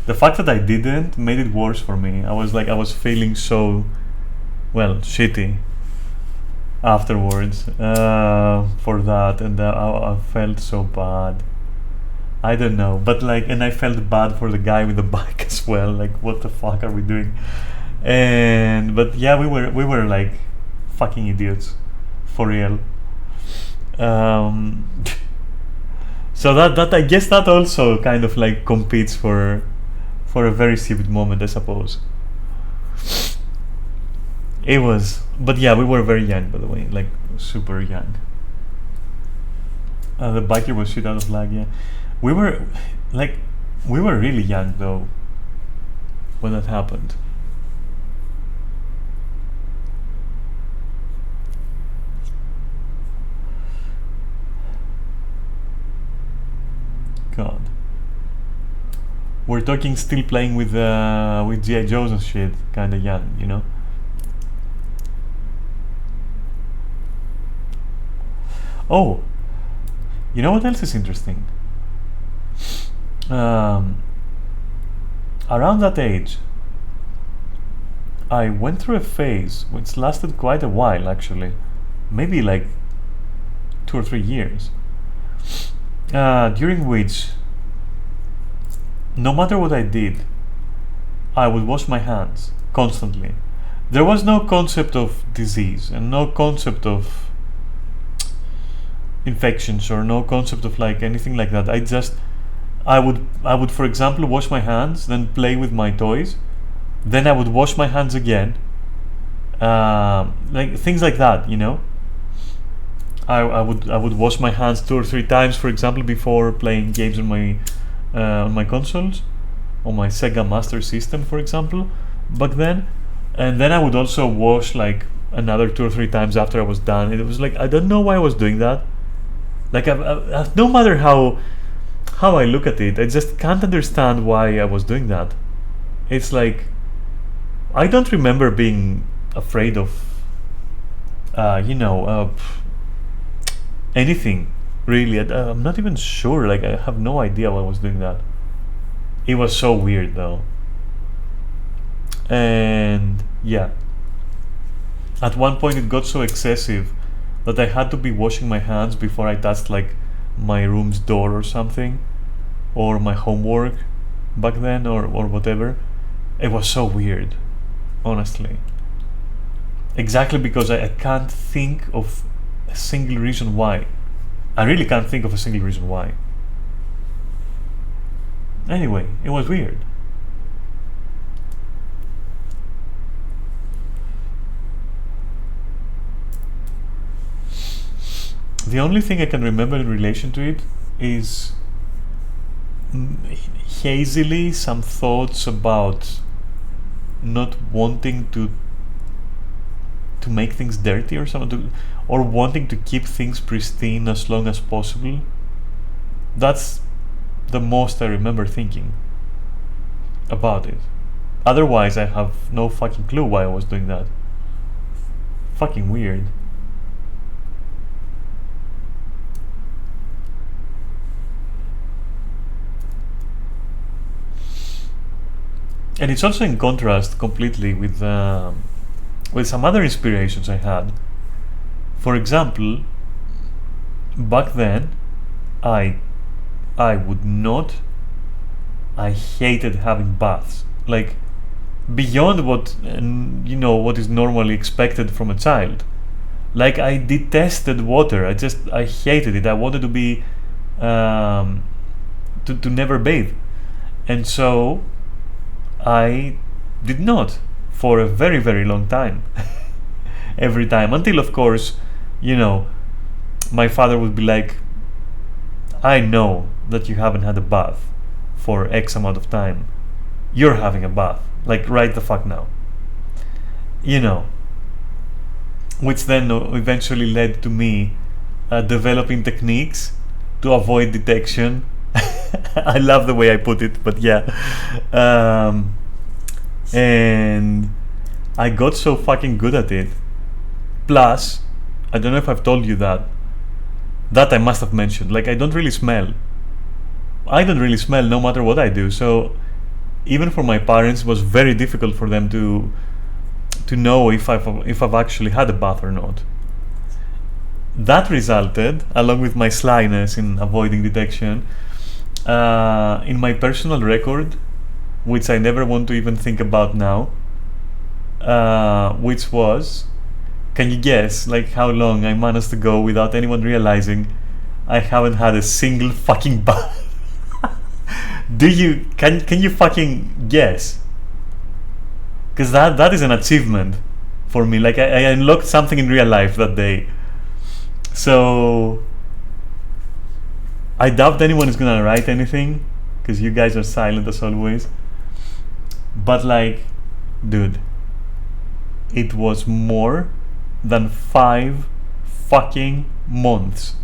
the fact that I didn't made it worse for me. I was feeling so, well, shitty afterwards for that, and I felt so bad. I don't know, but like, and I felt bad for the guy with the bike as well. Like, what the fuck are we doing? And but yeah, we were like fucking idiots, for real. Um, so that I guess that also kind of like competes for a very stupid moment, I suppose. It was, but yeah, we were very young, by the way, like super young. The biker was shit out of luck. Yeah, we were like, we were really young though when that happened. God, we're talking still playing with GI Joes and shit, kind of young, you know. Oh, you know what else is interesting? Um, Around that age, I went through a phase which lasted quite a while, actually, maybe like 2 or 3 years, during which, no matter what I did, I would wash my hands constantly. There was no concept of disease and no concept of infections or no concept of like anything like that. I would for example wash my hands, then play with my toys, then I would wash my hands again, like things like that, you know. I would wash my hands 2 or 3 times, for example, before playing games on my consoles, on my Sega Master System, for example, back then. And then I would also wash like another 2 or 3 times after I was done. It was like, I don't know why I was doing that. Like, no matter how I look at it, I just can't understand why I was doing that. It's like, I don't remember being afraid of, anything really. I'm not even sure. Like, I have no idea why I was doing that. It was so weird though. And yeah, at one point it got so excessive that I had to be washing my hands before I touched like my room's door or something, or my homework back then, or whatever. It was so weird, honestly. Exactly because I can't think of a single reason why. I really can't think of a single reason why. Anyway, it was weird. The only thing I can remember in relation to it is hazily some thoughts about not wanting to make things dirty or something, or wanting to keep things pristine as long as possible. That's the most I remember thinking about it. Otherwise, I have no fucking clue why I was doing that. Fucking weird. And it's also in contrast completely with some other inspirations I had. For example, back then, I I would not. I hated having baths. Like beyond what what is normally expected from a child. Like I detested water. I hated it. I wanted to be um, to never bathe, and so I did not for a very very long time. Every time until of course, you know, my father would be like, I know that you haven't had a bath for X amount of time. You're having a bath. Like right the fuck now. You know, which then eventually led to me developing techniques to avoid detection. I love the way I put it, but yeah. Um, and I got so fucking good at it. Plus, I don't know if I've told you that. That I must have mentioned. Like, I don't really smell. I don't really smell no matter what I do. So, even for my parents, it was very difficult for them to know if I've actually had a bath or not. That resulted, along with my slyness in avoiding detection, in my personal record, which I never want to even think about now, which was, can you guess, like how long I managed to go without anyone realizing I haven't had a single fucking bath? Can you fucking guess? Because that is an achievement for me. Like I unlocked something in real life that day. So I doubt anyone is gonna write anything because you guys are silent as always. But like, dude, it was more than 5 fucking months.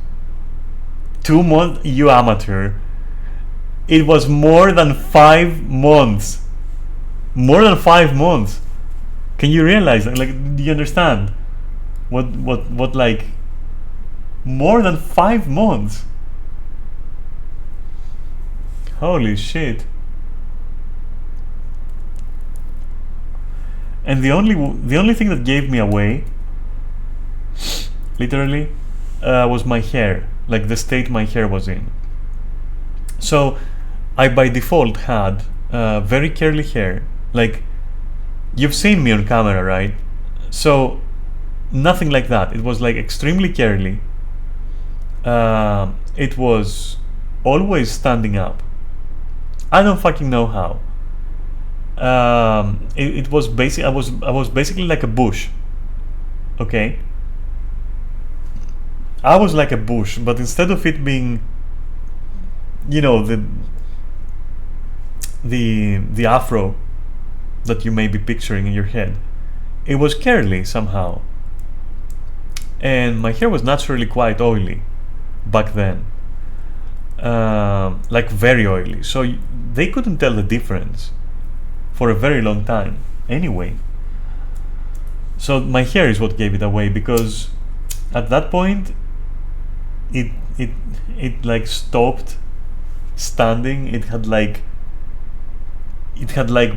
2 months, you amateur. It was more than 5 months. More than 5 months. Can you realize that? Like, do you understand? What like more than 5 months? Holy shit. And the only thing that gave me away, literally, was my hair, like the state my hair was in. So I by default had very curly hair. Like, you've seen me on camera, right? So nothing like that. It was like extremely curly. It was always standing up. I don't fucking know how. It was basic. I was basically like a bush. Okay. I was like a bush, but instead of it being, the afro that you may be picturing in your head, it was curly somehow, and my hair was naturally quite oily back then, like very oily. So they couldn't tell the difference for a very long time. Anyway, so my hair is what gave it away, because at that point it like stopped standing. It had like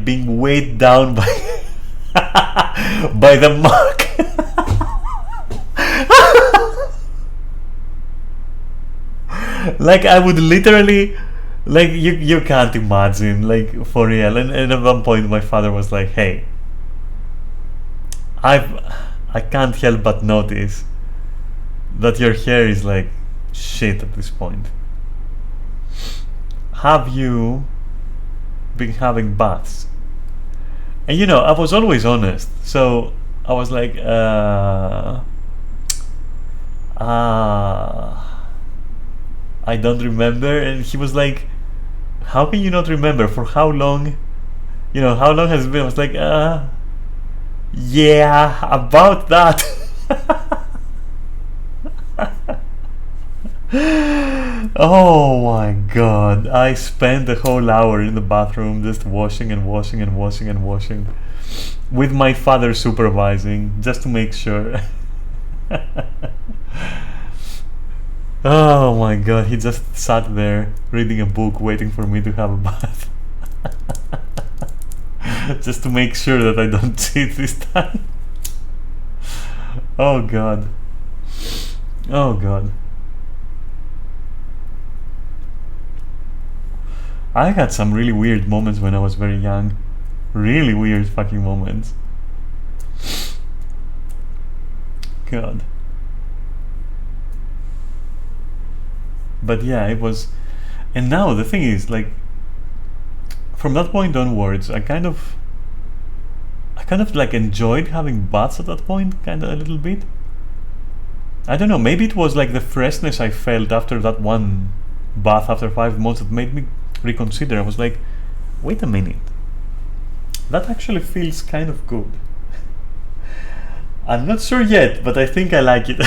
being weighed down by by the mark. Like I would literally, like, you can't imagine, like, for real. And at one point my father was like, hey, I can't help but notice that your hair is like shit at this point. Have you been having baths? And I was always honest, so I was like, I don't remember. And he was like, how can you not remember? For how long? How long has it been? I was like, yeah, about that. Oh my god, I spent the whole hour in the bathroom just washing and washing and washing and washing, with my father supervising, just to make sure. Oh my god, he just sat there reading a book waiting for me to have a bath. just to make sure that I don't cheat this time. Oh god. Oh god. I had some really weird moments when I was very young. Really weird fucking moments. God. But yeah, it was. And now the thing is, like, from that point onwards, I kind of like enjoyed having baths at that point, kind of a little bit. I don't know, maybe it was like the freshness I felt after that one bath after 5 months that made me reconsider. I was like, wait a minute, that actually feels kind of good. I'm not sure yet, but I think I like it.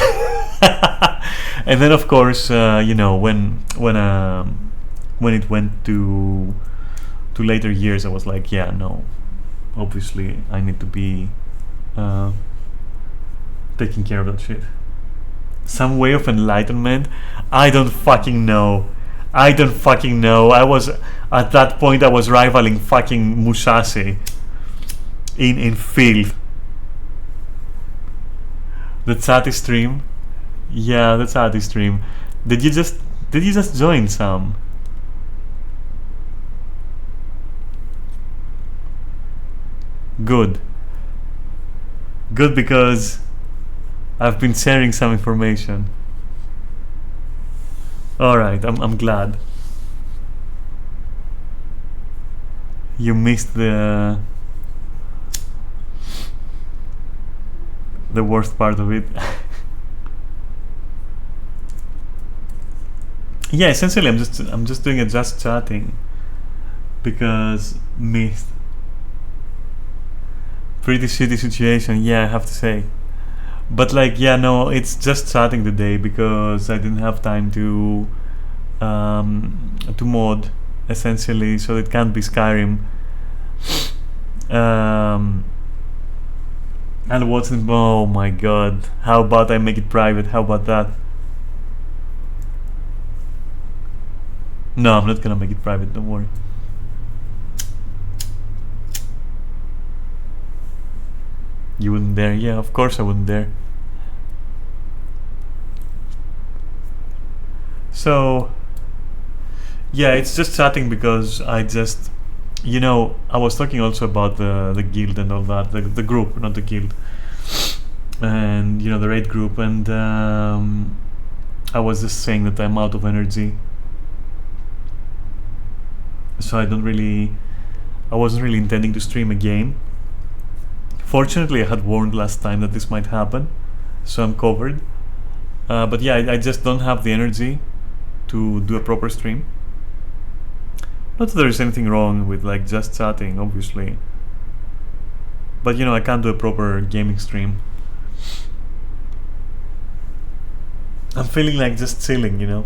And then of course, you know, when it went to later years, I was like, yeah, no, obviously I need to be taking care of that shit. Some way of enlightenment? I don't fucking know. I was, at that point, I was rivaling fucking Musashi in filth. The chatty stream? Yeah, the chatty stream. Did you just join, Sam? Good, because I've been sharing some information. Alright, I'm glad. You missed the worst part of it. Yeah, essentially I'm just doing a just chatting because missed. Pretty shitty situation, yeah, I have to say. But like, yeah, no, it's just chatting today because I didn't have time to mod, essentially, so it can't be Skyrim. And what's in, oh my god, how about I make it private? How about that? No, I'm not gonna make it private, don't worry. You wouldn't dare? Yeah, of course I wouldn't dare. So, yeah, it's just chatting because I just, you know, I was talking also about the guild and all that, the group, not the guild, and you know, the raid group, and I was just saying that I'm out of energy, so I wasn't really intending to stream again. Fortunately, I had warned last time that this might happen, so I'm covered. But yeah, I just don't have the energy to do a proper stream. Not that there is anything wrong with like just chatting, obviously. But you know, I can't do a proper gaming stream. I'm feeling like just chilling, you know.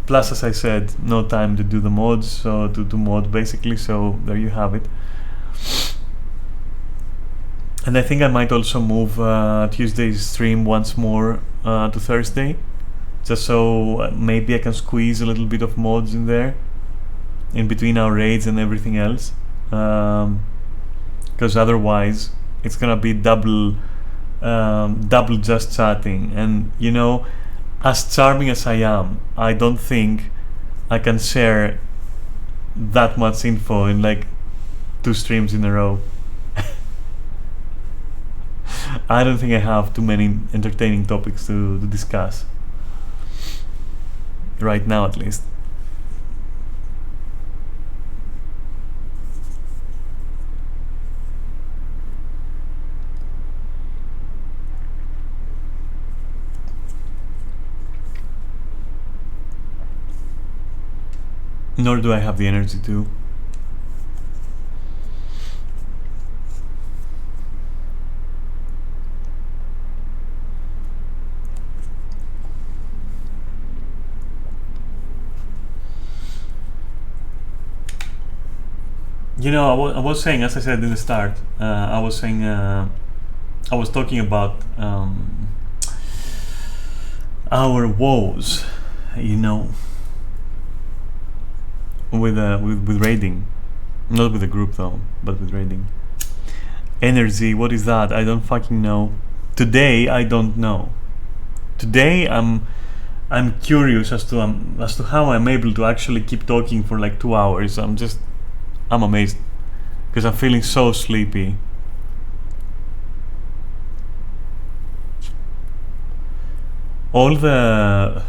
Plus, as I said, no time to do the mods, so to mod basically, so there you have it. And I think I might also move Tuesday's stream once more to Thursday, just so maybe I can squeeze a little bit of mods in there, in between our raids and everything else, because otherwise it's gonna be double just chatting, and you know, as charming as I am, I don't think I can share that much info in like 2 streams in a row. I don't think I have too many entertaining topics to discuss. Right now, at least. Nor do I have the energy to. You know, I was saying, as I said in the start, I was saying, I was talking about our woes, you know, with raiding, not with the group though, but with raiding. Energy, what is that? I don't fucking know. Today I don't know. Today I'm curious as to how I'm able to actually keep talking for like 2 hours. I'm amazed because I'm feeling so sleepy. All the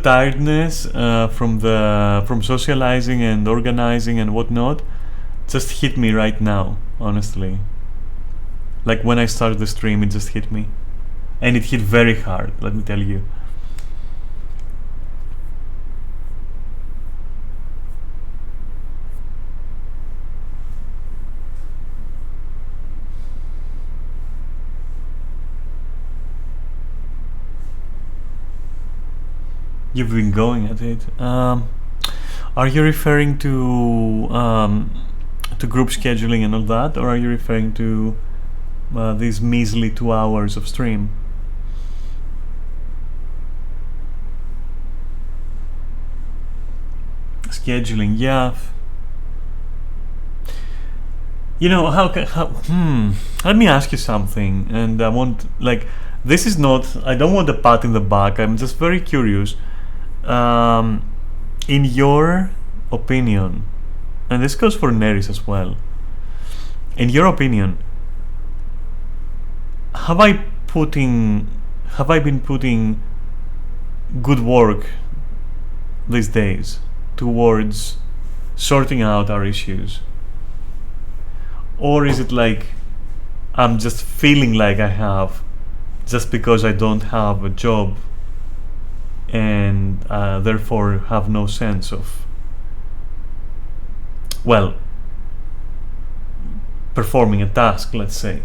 tiredness from socializing and organizing and whatnot just hit me right now, honestly. Like when I started the stream, it just hit me, and it hit very hard, let me tell you. You've been going at it. Are you referring to group scheduling and all that, or are you referring to these measly 2 hours of stream? Scheduling, yeah. You know let me ask you something, and I want, like, this is not, I don't want a pat in the back, I'm just very curious. In your opinion, and this goes for Neris as well, in your opinion, have I been putting good work these days towards sorting out our issues? Or is it like I'm just feeling like I have, just because I don't have a job and therefore have no sense of, well, performing a task, let's say?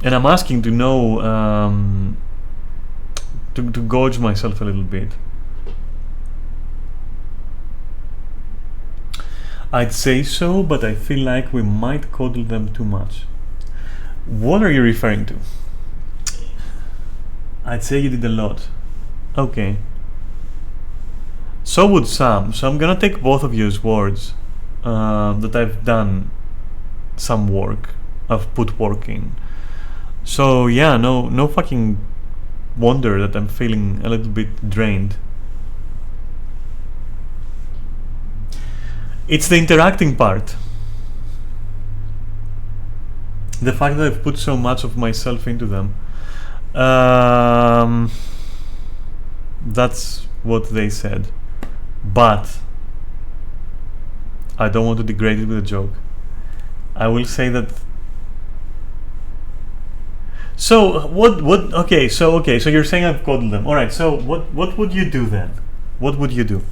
And I'm asking to know, to gauge myself a little bit. I'd say so, but I feel like we might coddle them too much. What are you referring to? I'd say you did a lot. Okay. So would Sam. So I'm gonna take both of yours words, that I've done some work. I've put work in. So yeah, no fucking wonder that I'm feeling a little bit drained. It's the interacting part. The fact that I've put so much of myself into them. That's what they said. But I don't want to degrade it with a joke. I will say that. So what? Okay. So you're saying I've coddled them. All right. So what would you do then? What would you do?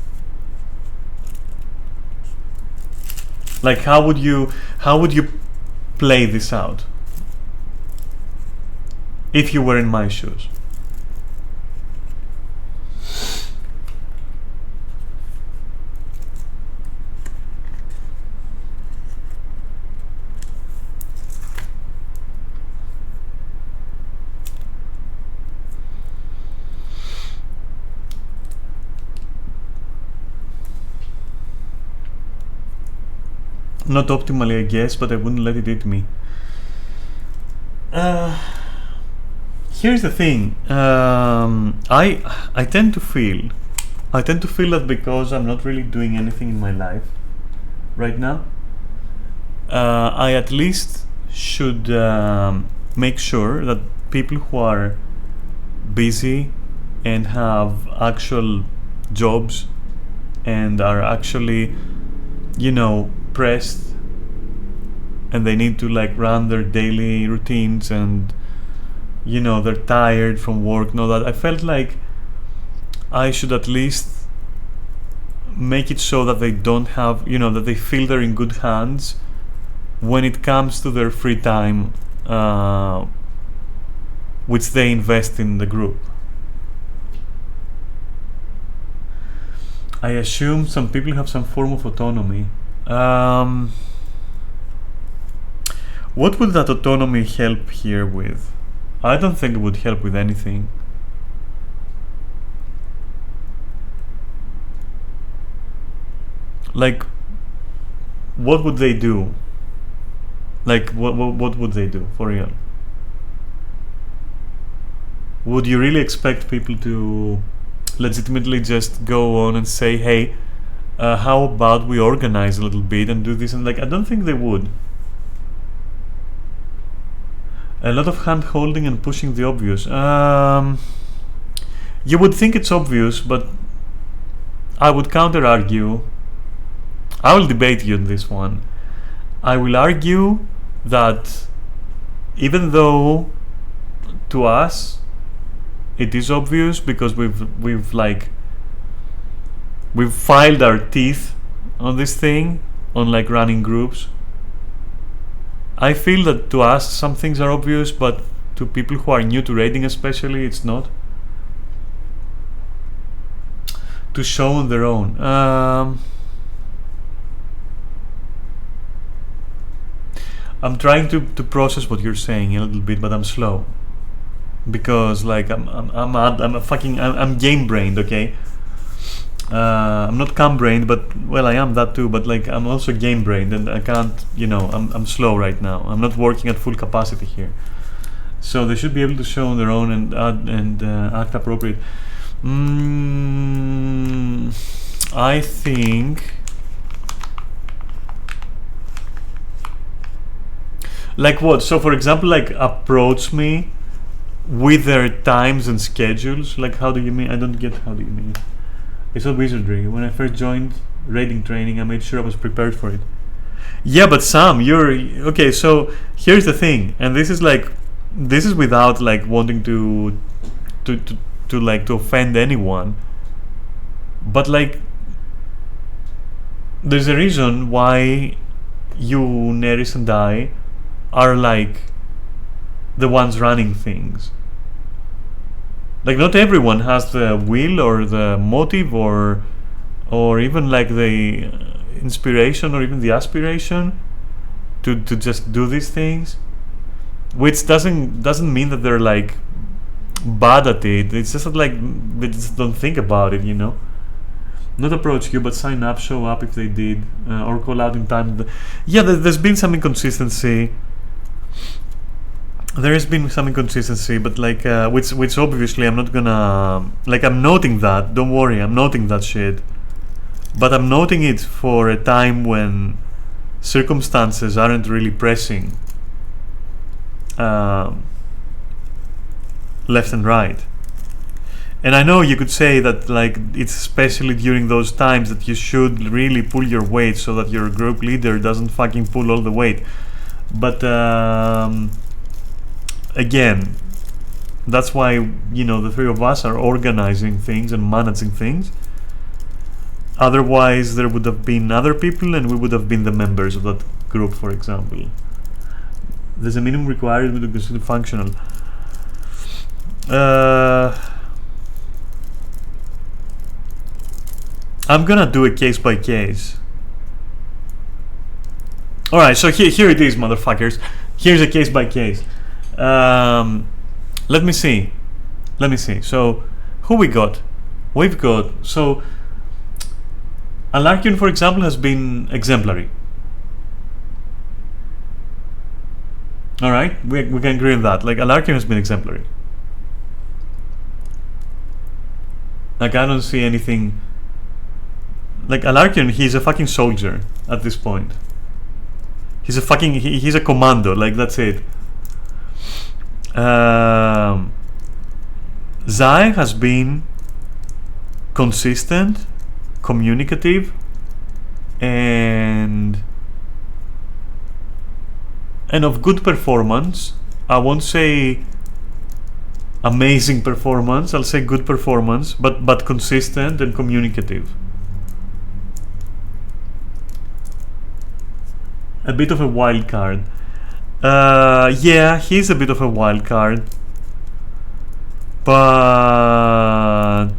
Like, how would you play this out if you were in my shoes? Not optimally, I guess, but I wouldn't let it eat me. Here's the thing. I tend to feel that because I'm not really doing anything in my life right now, I at least should make sure that people who are busy and have actual jobs and are actually, pressed, and they need to like run their daily routines, and they're tired from work, that I felt like I should at least make it so that they don't have, that they feel they're in good hands when it comes to their free time, which they invest in the group. I assume some people have some form of autonomy. What would that autonomy help here with? I don't think it would help with anything. Like, what would they do? Like, what would they do for real? Would you really expect people to legitimately just go on and say, hey, how about we organize a little bit and do this? And like, I don't think they would. A lot of hand holding and pushing the obvious. You would think it's obvious, but I would counter argue. I will debate you on this one. I will argue that even though to us it is obvious because we've filed our teeth on this thing, on like running groups. I feel that to us some things are obvious, but to people who are new to raiding especially, it's not. To show on their own. I'm trying to process what you're saying a little bit, but I'm slow. Because like I'm game brained, okay? I'm not cam brained, but well, I am that too. But like I'm also game brained, and I can't, I'm slow right now. I'm not working at full capacity here, so they should be able to show on their own and act appropriate. I think. Like what? So for example, like approach me with their times and schedules. Like how do you mean? I don't get how do you mean it. It's not wizardry. When I first joined raiding training, I made sure I was prepared for it. Yeah, but Sam, you're okay. So here's the thing, and this is without like wanting to offend anyone, but like there's a reason why you, Neris, and I are like the ones running things. Like not everyone has the will or the motive or even like the inspiration or even the aspiration to just do these things, which doesn't mean that they're like bad at it. It's just that like they just don't think about it, Not approach you, but sign up, show up if they did, or call out in time. Yeah, there's been some inconsistency. There has been some inconsistency, but like which obviously I'm not gonna like. I'm noting that. Don't worry, I'm noting that shit. But I'm noting it for a time when circumstances aren't really pressing left and right. And I know you could say that like it's especially during those times that you should really pull your weight so that your group leader doesn't fucking pull all the weight. But again, that's why the three of us are organizing things and managing things. Otherwise there would have been other people and we would have been the members of that group, for example. There's a minimum required to consider functional. I'm gonna do a case by case. Alright, so here it is, motherfuckers. Here's a case by case. Let me see. So, who we got? We've got, so Alarkion, for example, has been exemplary. Alright, we can agree on that. Like, Alarkion has been exemplary. Like, I don't see anything. Like, Alarkion, he's a fucking soldier at this point. He's a fucking, he's a commando, like, that's it. Zai has been consistent, communicative, and of good performance. I won't say amazing performance, I'll say good performance, but consistent and communicative. A bit of a wild card. Yeah, he's a bit of a wild card, but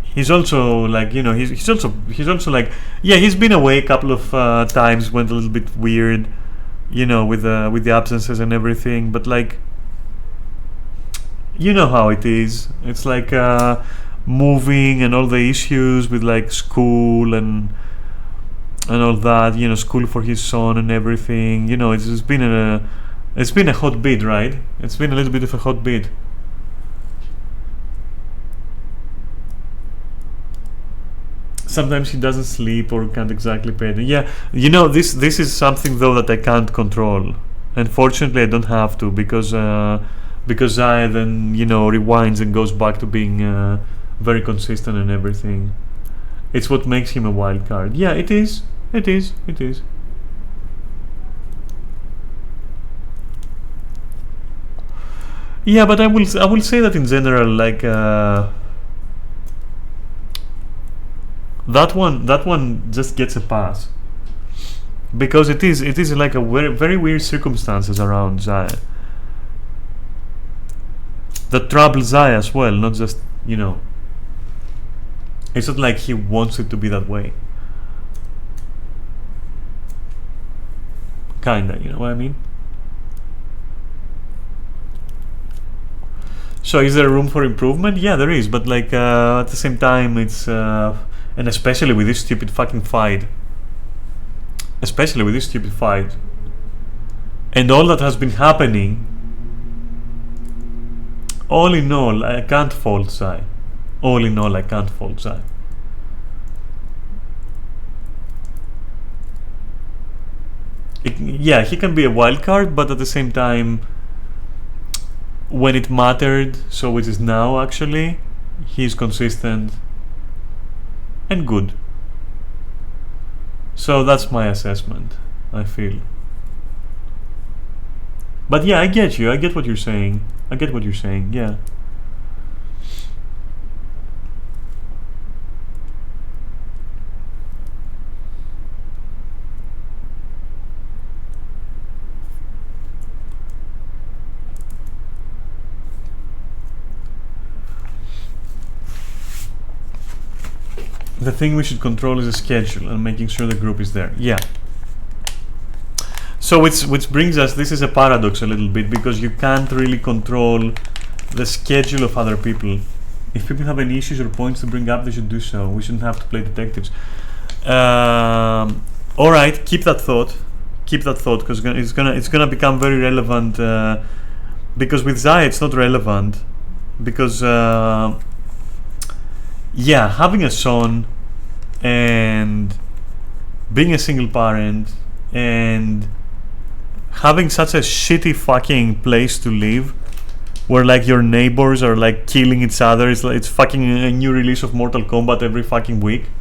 he's also like, he's also like, yeah, he's been away a couple of times, went a little bit weird, with the absences and everything. But like, you know how it is. It's like moving and all the issues with like school and all that. School for his son and everything. It's been a hot bit, right? It's been a little bit of a hot bit. Sometimes he doesn't sleep or can't exactly pay attention. Yeah, this is something though that I can't control. Unfortunately, I don't have to because Zaya then rewinds and goes back to being very consistent and everything. It's what makes him a wild card. Yeah, it is. It is. It is. Yeah, but I will say that in general, like that one just gets a pass because it is like a very very weird circumstances around Zaya that trouble Zaya as well. Not just it's not like he wants it to be that way. Kinda, you know what I mean? So is there room for improvement? Yeah, there is, but like at the same time, it's and especially with this stupid fucking fight, and all that has been happening. All in all, I can't fault Zai. Yeah, he can be a wild card, but at the same time, when it mattered, so which is now actually, he's consistent and good. So that's my assessment, I feel. But yeah, I get you. I get what you're saying. Yeah. The thing we should control is the schedule and making sure the group is there. Yeah. So which brings us, this is a paradox a little bit, because you can't really control the schedule of other people. If people have any issues or points to bring up, they should do so. We shouldn't have to play detectives. All right, keep that thought, because it's gonna become very relevant. Because with Zaya, it's not relevant, because yeah, having a son and being a single parent and having such a shitty fucking place to live, where like your neighbors are like killing each other. It's fucking a new release of Mortal Kombat every fucking week.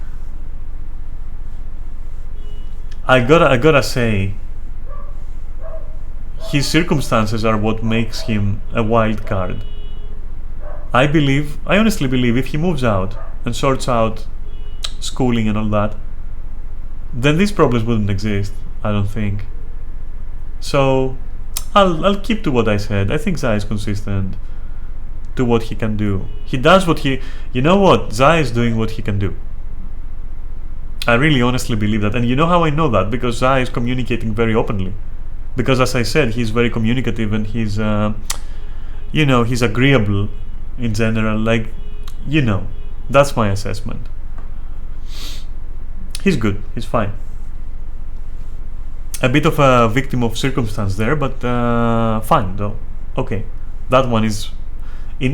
I gotta say, his circumstances are what makes him a wild card. I honestly believe if he moves out and sorts out schooling and all that, then these problems wouldn't exist, I don't think. So I'll keep to what I said. I think Zai is consistent to what he can do. He does what he... You know what? Zai is doing what he can do. I really honestly believe that. And you know how I know that? Because Zai is communicating very openly. Because as I said, he's very communicative and he's, he's agreeable in general. Like, that's my assessment. He's good. He's fine. A bit of a victim of circumstance there, but fine though. Okay, that one is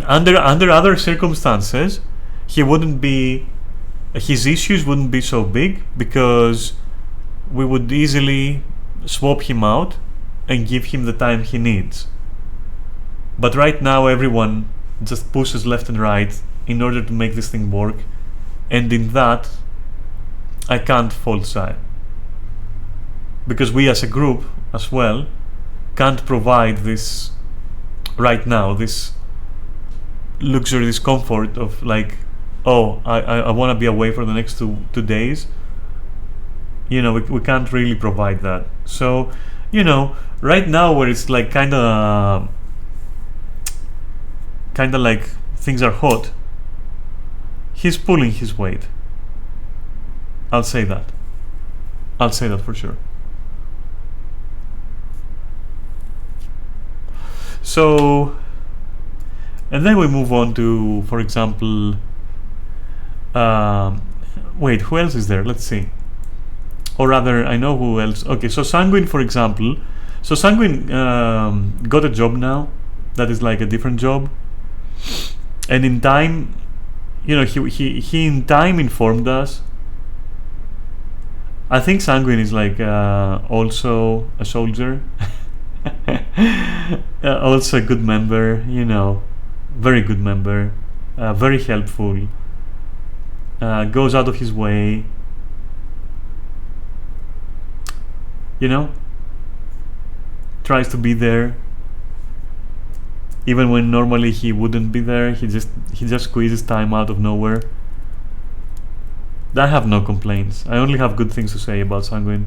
under other circumstances, he wouldn't be. His issues wouldn't be so big because we would easily swap him out and give him the time he needs. But right now, everyone just pushes left and right in order to make this thing work, and in that, I can't fault Zai. Because we as a group as well can't provide this right now, this luxury, this comfort of like, oh, I want to be away for the next two days. We can't really provide that. So, right now where it's like kind of like things are hot, he's pulling his weight. I'll say that for sure. So, and then we move on to, for example, wait, who else is there? Let's see. Or rather, I know who else. Okay, so Sanguine, for example. So Sanguine got a job now that is like a different job, and in time, you know, he in time informed us. I think Sanguine is like also a soldier, also a good member, you know, very good member, very helpful, goes out of his way, you know, tries to be there even when normally he wouldn't be there. He just squeezes time out of nowhere. I have no complaints. I only have good things to say about Sanguine.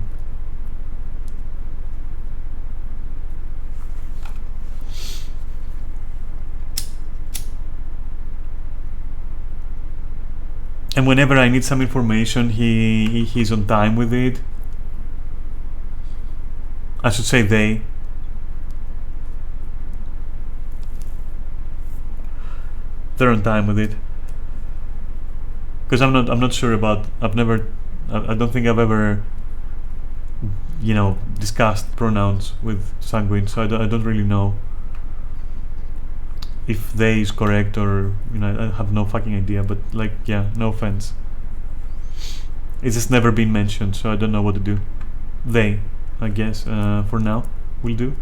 And whenever I need some information, he's on time with it. I should say they're on time with it. Because I'm not sure about. I don't think I've ever, you know, discussed pronouns with Sanguine, so I don't really know if they is correct, or, you know, I have no fucking idea. But like, yeah, no offense. It's just never been mentioned, so I don't know what to do. They, I guess, for now, will do.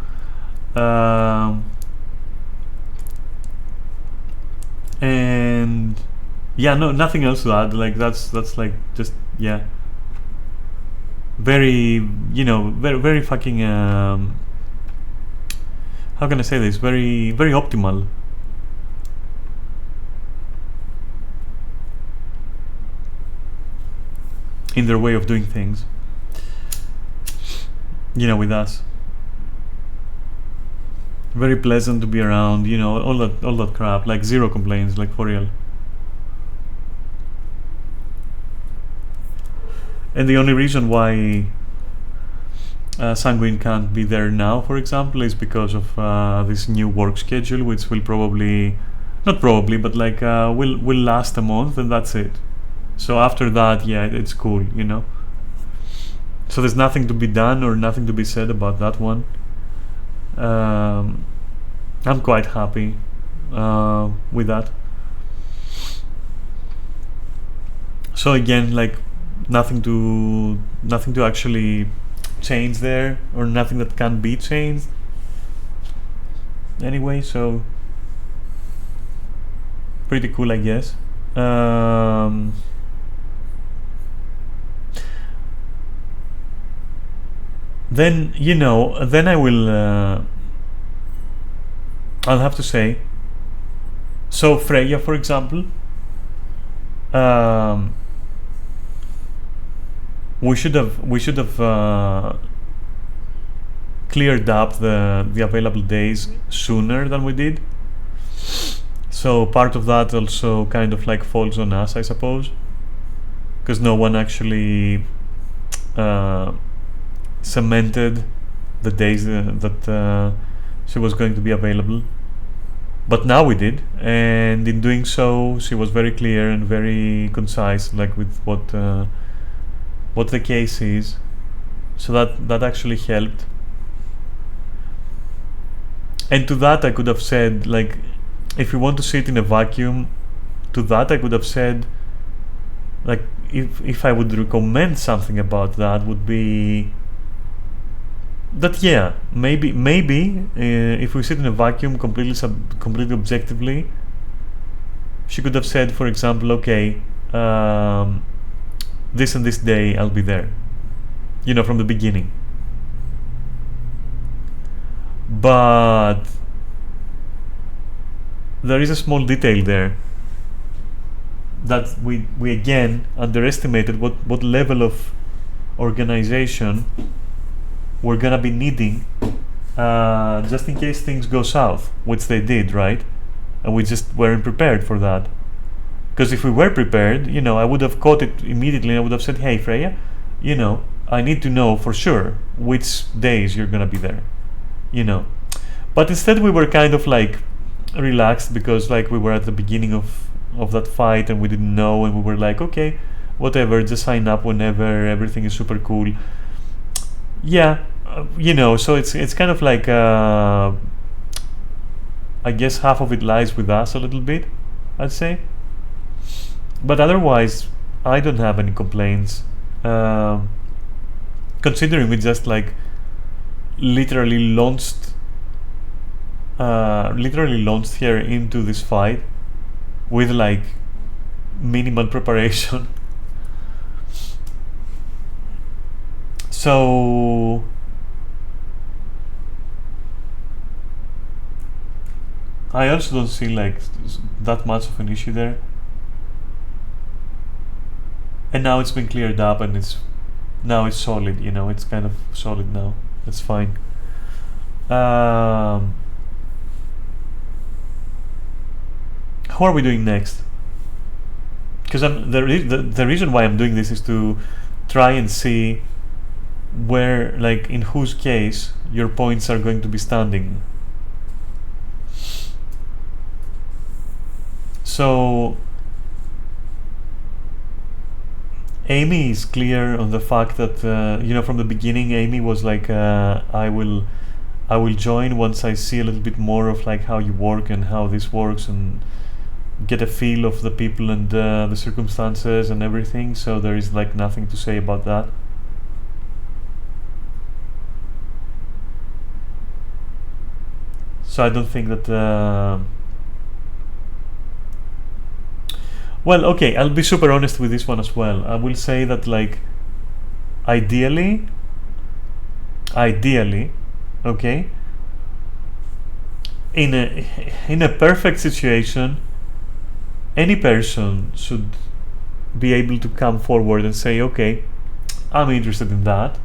And yeah, no, nothing else to add. Like that's like just, yeah, very, you know, very fucking how can I say this? Very optimal. In their way of doing things, you know, with us. Very pleasant to be around, you know, all that crap. Like zero complaints, like for real. And the only reason why Sanguine can't be there now, for example, is because of this new work schedule, which will probably, not probably, but like will last a month, and that's it. So after that, yeah, it's cool, you know. So there's nothing to be done or nothing to be said about that one. I'm quite happy with that. So again, like nothing to actually change there, or nothing that can be changed anyway. So pretty cool, I guess. Then, you know, then I will I'll have to say, so Freya, for example, we should have cleared up the available days sooner than we did. So part of that also kind of like falls on us, I suppose, because no one actually cemented the days that she was going to be available. But now we did, and in doing so, she was very clear and very concise, like with what the case is. So that actually helped. And to that, I could have said, like, if you want to sit in a vacuum, to that I could have said, like, if I would recommend something about that, would be that, yeah, maybe if we sit in a vacuum completely objectively, she could have said, for example, okay, this and this day I'll be there, you know, from the beginning. But there is a small detail there that we again underestimated what level of organization we're gonna be needing, just in case things go south, which they did, right? And we just weren't prepared for that. Because if we were prepared, you know, I would have caught it immediately, and I would have said, hey Freya, you know, I need to know for sure which days you're gonna be there, you know. But instead we were kind of like relaxed, because like we were at the beginning of that fight and we didn't know, and we were like, okay, whatever, just sign up whenever, everything is super cool. Yeah, so it's kind of like I guess half of it lies with us a little bit, I'd say. But otherwise, I don't have any complaints. Considering we just like literally launched here into this fight with like minimal preparation. So I also don't see like that much of an issue there. And now it's been cleared up, and it's solid, it's kind of solid now. That's fine. How are we doing next? Because the reason why I'm doing this is to try and see where, like, in whose case your points are going to be standing. So Amy is clear on the fact that from the beginning Amy was like, I will join once I see a little bit more of like how you work and how this works, and get a feel of the people and the circumstances and everything. So there is like nothing to say about that. So I don't think that well, okay, I'll be super honest with this one as well. I will say that, like, ideally, okay, in a perfect situation, any person should be able to come forward and say, okay, I'm interested in that.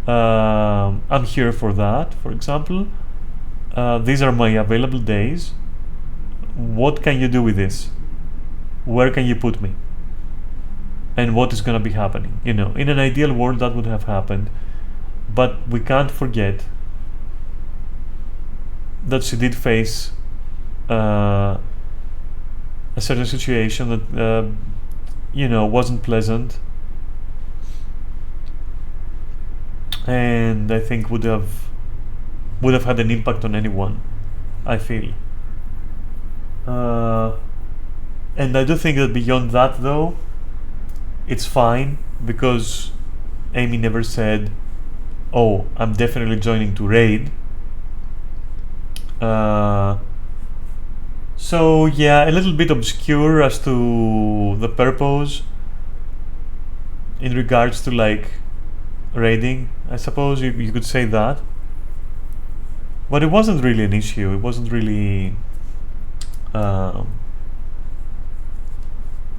I'm here for that, for example. These are my available days. What can you do with this? Where can you put me? And what is going to be happening? In an ideal world that would have happened. But we can't forget that she did face a certain situation that wasn't pleasant, and I think would have had an impact on anyone, I feel. And I do think that beyond that, though, it's fine, because Amy never said, oh, I'm definitely joining to raid. So yeah, a little bit obscure as to the purpose in regards to like raiding, I suppose you could say that. But it wasn't really an issue. It wasn't really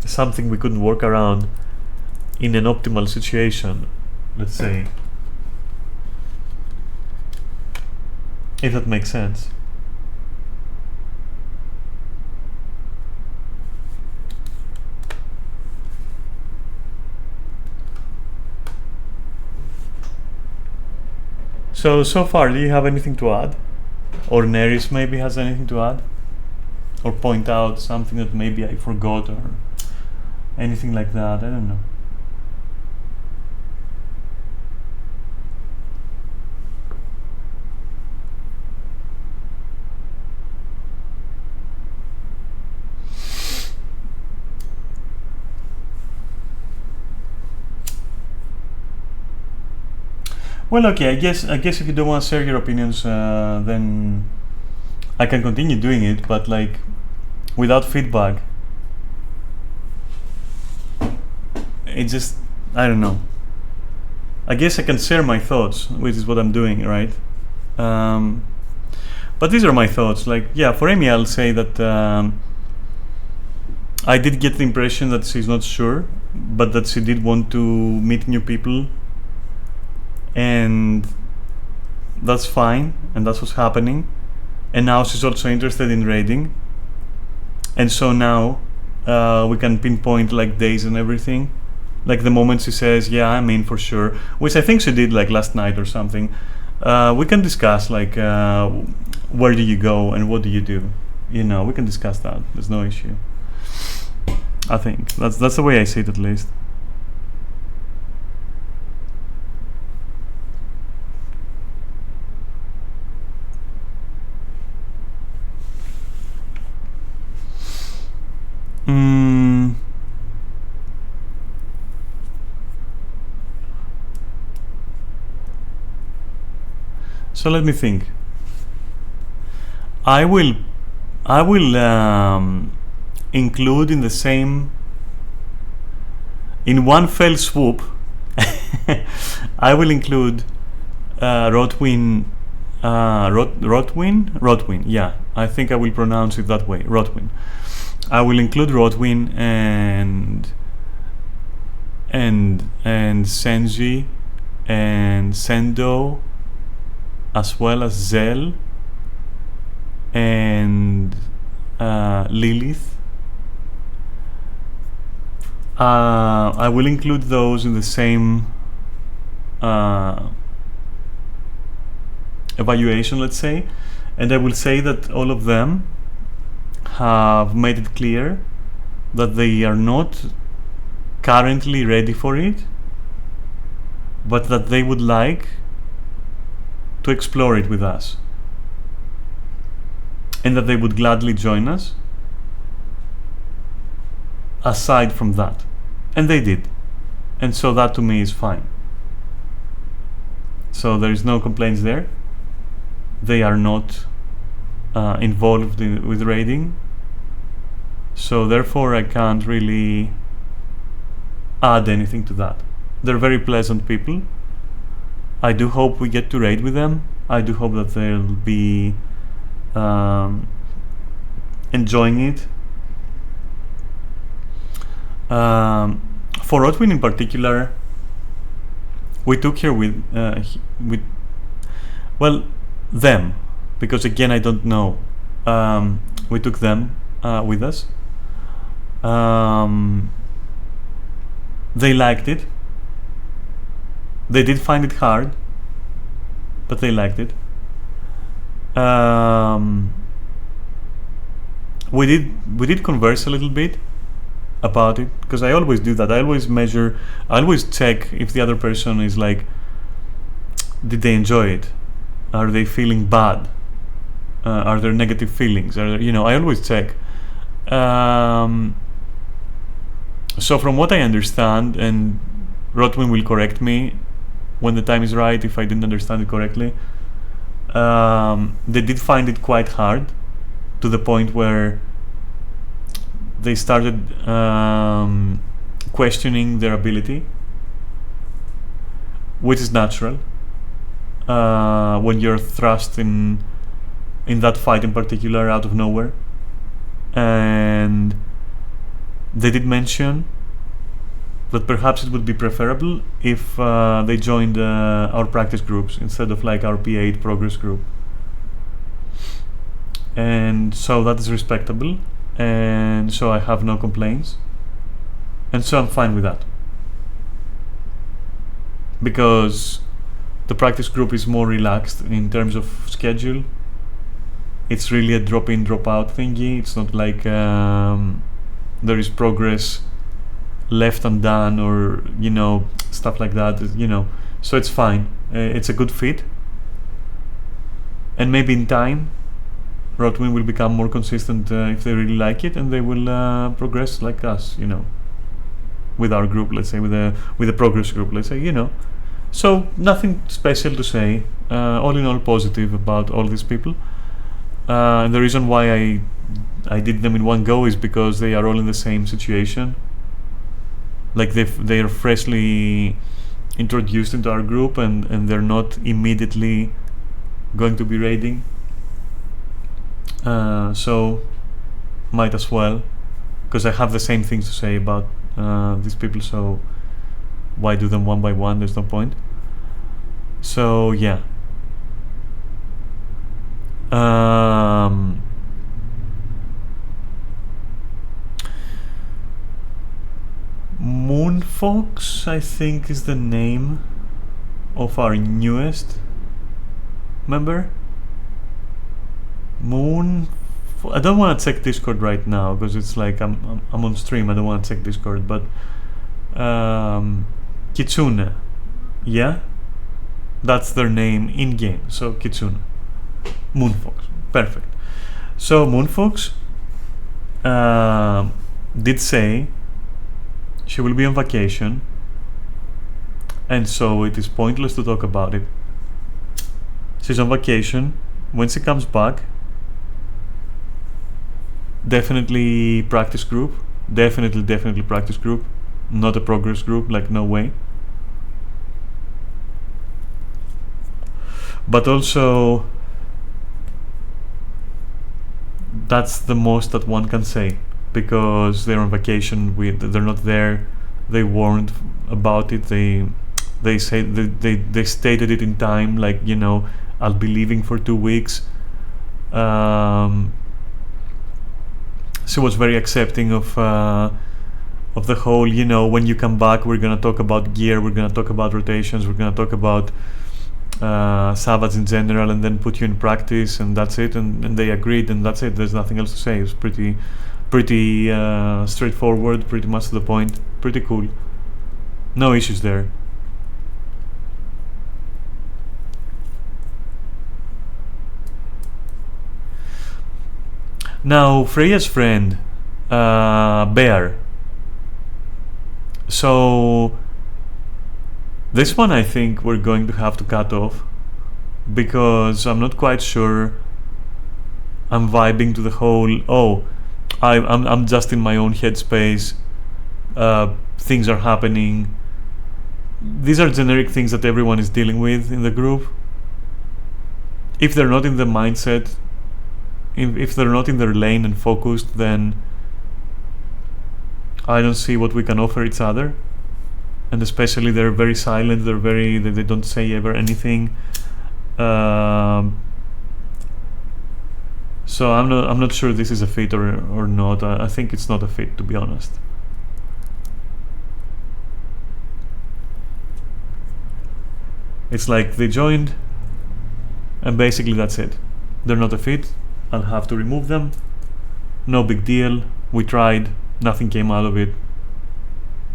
something we couldn't work around in an optimal situation, let's say, if that makes sense. So far, do you have anything to add? Or Neris maybe has anything to add? Or point out something that maybe I forgot, or anything like that? I don't know. Well, okay, I guess if you don't want to share your opinions, then I can continue doing it, but like without feedback. It just, I don't know. I guess I can share my thoughts, which is what I'm doing, right? But these are my thoughts. Like, yeah, for Amy, I'll say that I did get the impression that she's not sure, but that she did want to meet new people. And that's fine, and that's what's happening. And now she's also interested in raiding, and so now we can pinpoint like days and everything, like the moment she says, yeah, I'm in for sure, which I think she did like last night or something. We can discuss like where do you go and what do you do. You know, we can discuss that. There's no issue. I think that's the way I see it, at least. So let me think. I will include in the same, in one fell swoop. I will include Rotwin. Rotwin. Yeah, I think I will pronounce it that way. Rotwin. I will include Rotwin and Senji and Sendo, as well as Zell and Lilith. I will include those in the same evaluation, let's say, and I will say that all of them have made it clear that they are not currently ready for it, but that they would like to explore it with us, and that they would gladly join us aside from that. And they did, and so that to me is fine. So there is no complaints there. They are not involved with raiding, so therefore I can't really add anything to that. They're very pleasant people. I do hope we get to raid with them. I do hope that they'll be enjoying it. For Rotwin in particular, we took her with well, them, because again I don't know. We took them with us. They liked it. They did find it hard, but they liked it. We did converse a little bit about it, because I always do that. I always check if the other person is like, did they enjoy it? Are they feeling bad? Are there negative feelings? I always check. So from what I understand, and Rotwin will correct me when the time is right if I didn't understand it correctly, they did find it quite hard, to the point where they started questioning their ability, which is natural when you're thrust in that fight in particular out of nowhere. And they did mention that perhaps it would be preferable if they joined our practice groups instead of like our P8 progress group. And so that is respectable, and so I have no complaints, and so I'm fine with that, because the practice group is more relaxed in terms of schedule. It's really a drop-in, drop-out thingy. It's not like there is progress left undone, or stuff like that. So it's fine. It's a good fit, and maybe in time Rotwin will become more consistent if they really like it, and they will progress like us, with our group, let's say, with a progress group, let's say, So nothing special to say. All in all, positive about all these people. And the reason why I did them in one go is because they are all in the same situation. Like they are freshly introduced into our group, and they're not immediately going to be raiding. So might as well, because I have the same things to say about these people, so why do them one by one? There's no point. So yeah. Moonfox, I think, is the name of our newest member. Moon. I don't want to check Discord right now because it's like I'm on stream. I don't want to check Discord, but Kitsune, yeah, that's their name in game. So Kitsune, Moonfox, perfect. So Moonfox did say she will be on vacation, and so it is pointless to talk about it. She's on vacation. When she comes back, definitely practice group. Definitely practice group. Not a progress group, like no way. But also, that's the most that one can say, because they're on vacation. They're not there. They warned about it. They said they stated it in time, like, you know, I'll be leaving for 2 weeks. She was very accepting of the whole, you know, when you come back, we're gonna talk about gear, we're gonna talk about rotations, we're gonna talk about Savage in general, and then put you in practice, and that's it. And they agreed, and that's it. There's nothing else to say. It was pretty straightforward, pretty much to the point, pretty cool. No issues there. Now, Freya's friend, Bear. So, this one I think we're going to have to cut off, because I'm not quite sure I'm vibing to the whole, oh, I'm just in my own headspace, things are happening. These are generic things that everyone is dealing with in the group. If they're not in the mindset, if they're not in their lane and focused, then I don't see what we can offer each other. And especially they're very silent, they don't say ever anything. So I'm not sure this is a fit or not. I think it's not a fit, to be honest. It's like they joined, and basically that's it. They're not a fit. I'll have to remove them. No big deal. We tried. Nothing came out of it.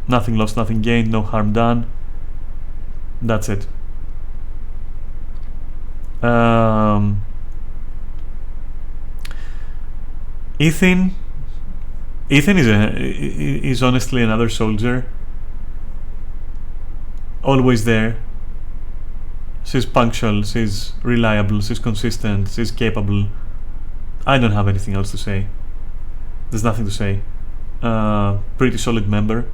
Nothing lost, nothing gained. No harm done. That's it. Ethan is honestly another soldier. Always there. She's punctual. She's reliable. She's consistent. She's capable. I don't have anything else to say. There's nothing to say. Pretty solid member.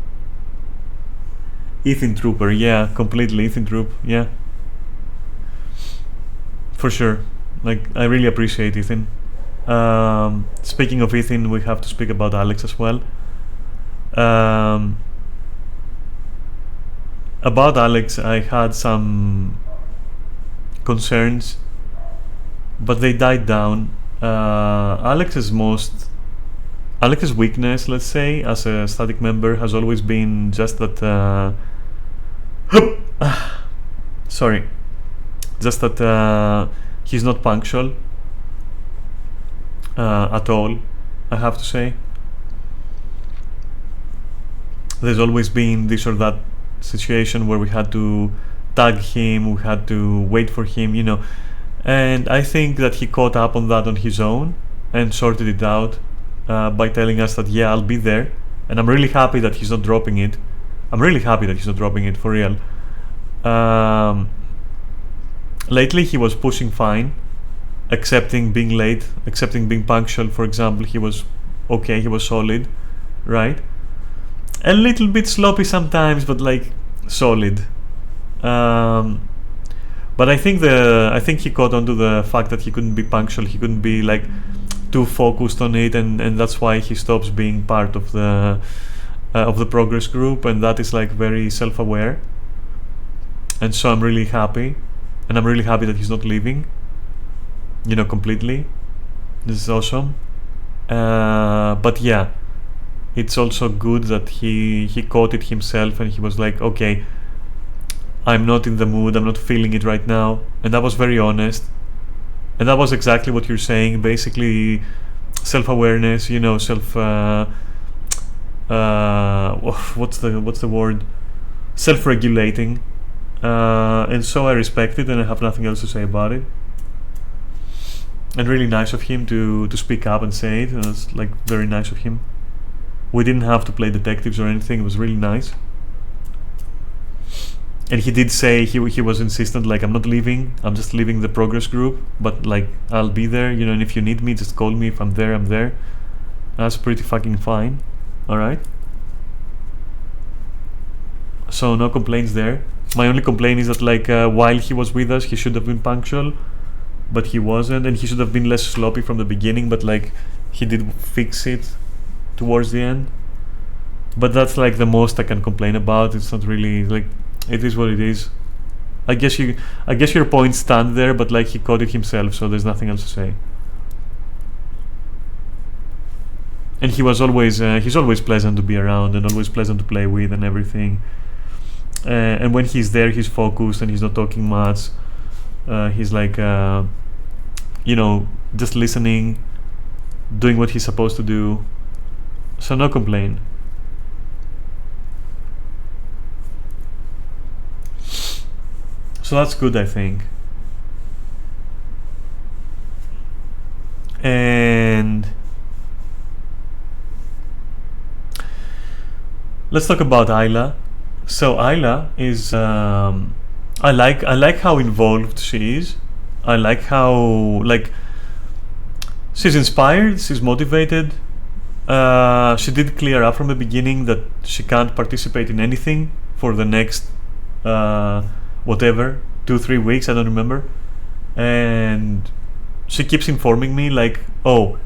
Ethan Trooper, yeah, completely Ethan Troop, yeah. For sure. Like, I really appreciate Ethan. Speaking of Ethan, we have to speak about Alex as well. About Alex, I had some concerns, but they died down. Alex's weakness, let's say, as a static member has always been just that sorry, just that he's not punctual at all, I have to say. There's always been this or that situation where we had to tag him, we had to wait for him, you know. And I think that he caught up on that on his own and sorted it out by telling us that, yeah, I'll be there. And I'm really happy that he's not dropping it. I'm really happy that he's not dropping it, for real. Lately he was pushing fine, accepting being late, accepting being punctual, for example. He was okay, he was solid, right? A little bit sloppy sometimes, but like solid. But I think he caught on to the fact that he couldn't be punctual, he couldn't be like too focused on it, and that's why he stops being part of the progress group, and that is like very self-aware. And so I'm really happy, and I'm really happy that he's not leaving, you know, completely. This is awesome. But yeah, it's also good that he caught it himself, and he was like, okay, I'm not in the mood, I'm not feeling it right now. And that was very honest. And that was exactly what you're saying. Basically, self-awareness. You know, what's the word? Self-regulating. And so I respect it, and I have nothing else to say about it. And really nice of him to speak up and say it. It was like very nice of him. We didn't have to play detectives or anything. It was really nice. And he did say he was insistent, like, I'm not leaving, I'm just leaving the progress group, but like I'll be there, you know, and if you need me, just call me. If I'm there, I'm there. That's pretty fucking fine. Alright. So no complaints there. My only complaint is that, like, while he was with us, he should have been punctual, but he wasn't, and he should have been less sloppy from the beginning, but like he did fix it towards the end. But that's like the most I can complain about. It's not really, like, it is what it is. I guess your points stand there, but like he caught it himself, so there's nothing else to say. And he was always he's always pleasant to be around and always pleasant to play with and everything. And when he's there, he's focused and he's not talking much. He's like, you know, just listening, doing what he's supposed to do. So no complaint. So that's good, I think. And let's talk about Ayla. So Ayla is I like how involved she is. I like how, like, she's inspired, she's motivated. She did clear up from the beginning that she can't participate in anything for the next whatever, 2-3 weeks, I don't remember. And she keeps informing me, like, oh,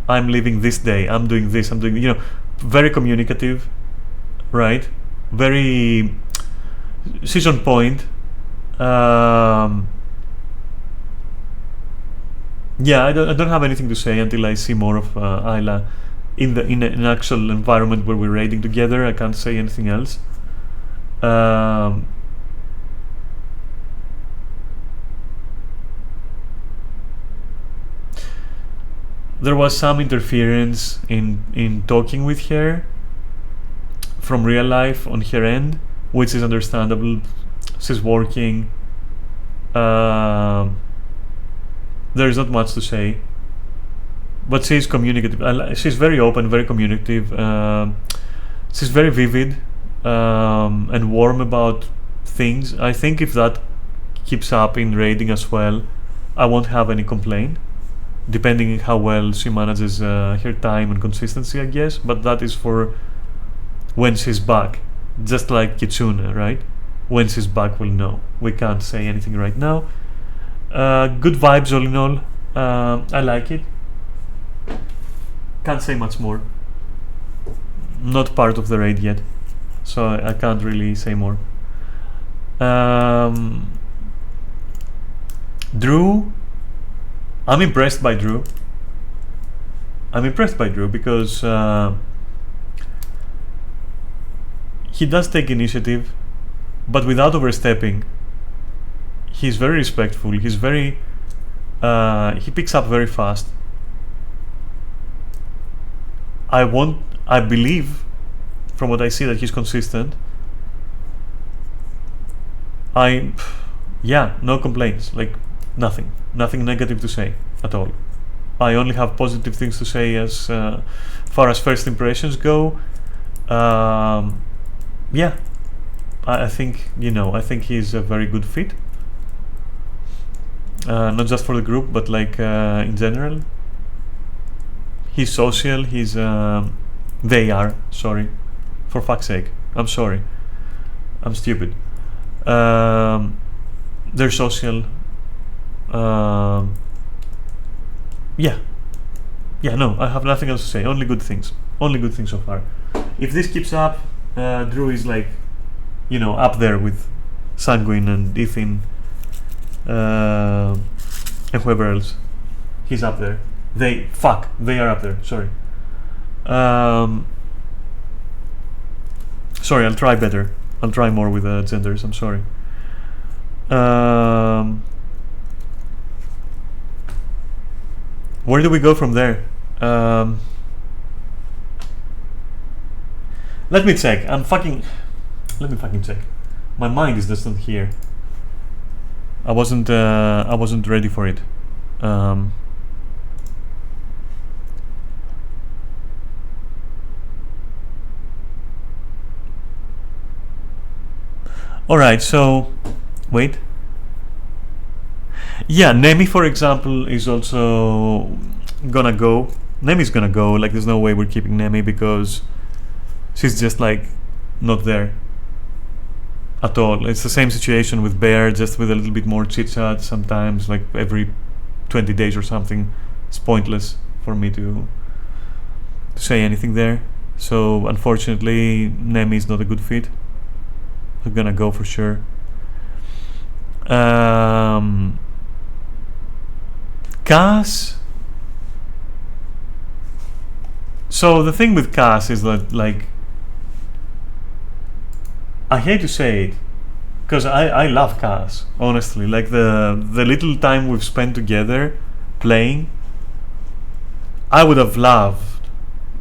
I'm leaving this day, I'm doing this, I'm doing, you know, very communicative, right? Very, she's on point. Yeah, I don't have anything to say until I see more of Ayla in an actual environment where we're raiding together. I can't say anything else. There was some interference in talking with her from real life on her end, which is understandable. She's working. There is not much to say, but she's communicative. She's very open, very communicative. She's very vivid and warm about things. I think if that keeps up in raiding as well, I won't have any complaint, depending on how well she manages her time and consistency, I guess. But that is for when she's back, just like Kitsune, right? When she's back, we'll know. We can't say anything right now. Good vibes all in all. I like it. Can't say much more. Not part of the raid yet, so I can't really say more. Drew, I'm impressed by Drew. Because he does take initiative, but without overstepping. He's very respectful. He's very he picks up very fast. I believe, from what I see, that he's consistent. Yeah, no complaints, like nothing negative to say at all. I only have positive things to say as far as first impressions go. Yeah, I think, you know, I think he's a very good fit. Not just for the group, but like in general. He's social, they are, sorry. For fuck's sake, I'm sorry. I'm stupid. They're social. Yeah, no, I have nothing else to say. Only good things so far. If this keeps up, Drew is, like, you know, up there with Sanguine and Ethan, and whoever else. He's up there. They are up there, sorry. Sorry, I'll try better. I'll try more with genders, I'm sorry. Where do we go from there? Let me check. Let me fucking check. My mind is just not here. I wasn't ready for it. All right. So, wait. Yeah, Nemi, for example, is also gonna go. Nemi's gonna go. Like, there's no way we're keeping Nemi because she's just like not there at all. It's the same situation with Bear, just with a little bit more chit chat. Sometimes, like every 20 days or something. It's pointless for me to say anything there. So unfortunately, Nemi is not a good fit. We're gonna go for sure. Cass. So the thing with Cass is that, like, I hate to say it, because I love Cass, honestly. Like, the little time we've spent together playing, I would have loved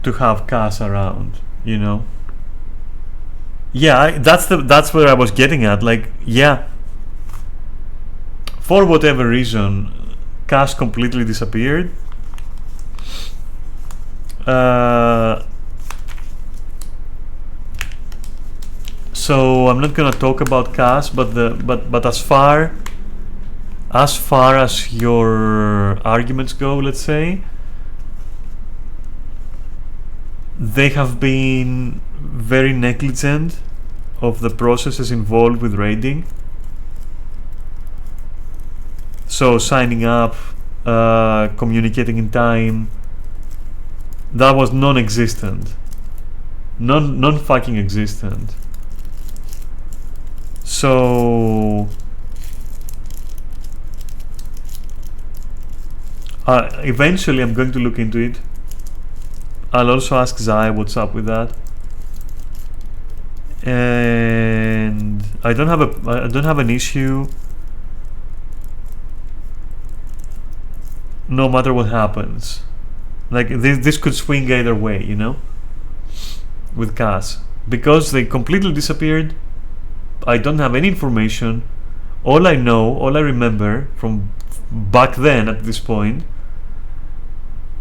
to have Cass around, you know? Yeah, that's where I was getting at. Like, yeah, for whatever reason, Cass completely disappeared. So I'm not gonna talk about Cass, but as far as your arguments go, let's say, they have been very negligent of the processes involved with raiding. So signing up, communicating in time, that was non-existent, non-fucking existent. So eventually I'm going to look into it. I'll also ask Zai what's up with that. And I don't have an issue no matter what happens. Like, this could swing either way, you know, with Cass, because they completely disappeared. I don't have any information. All I remember from back then at this point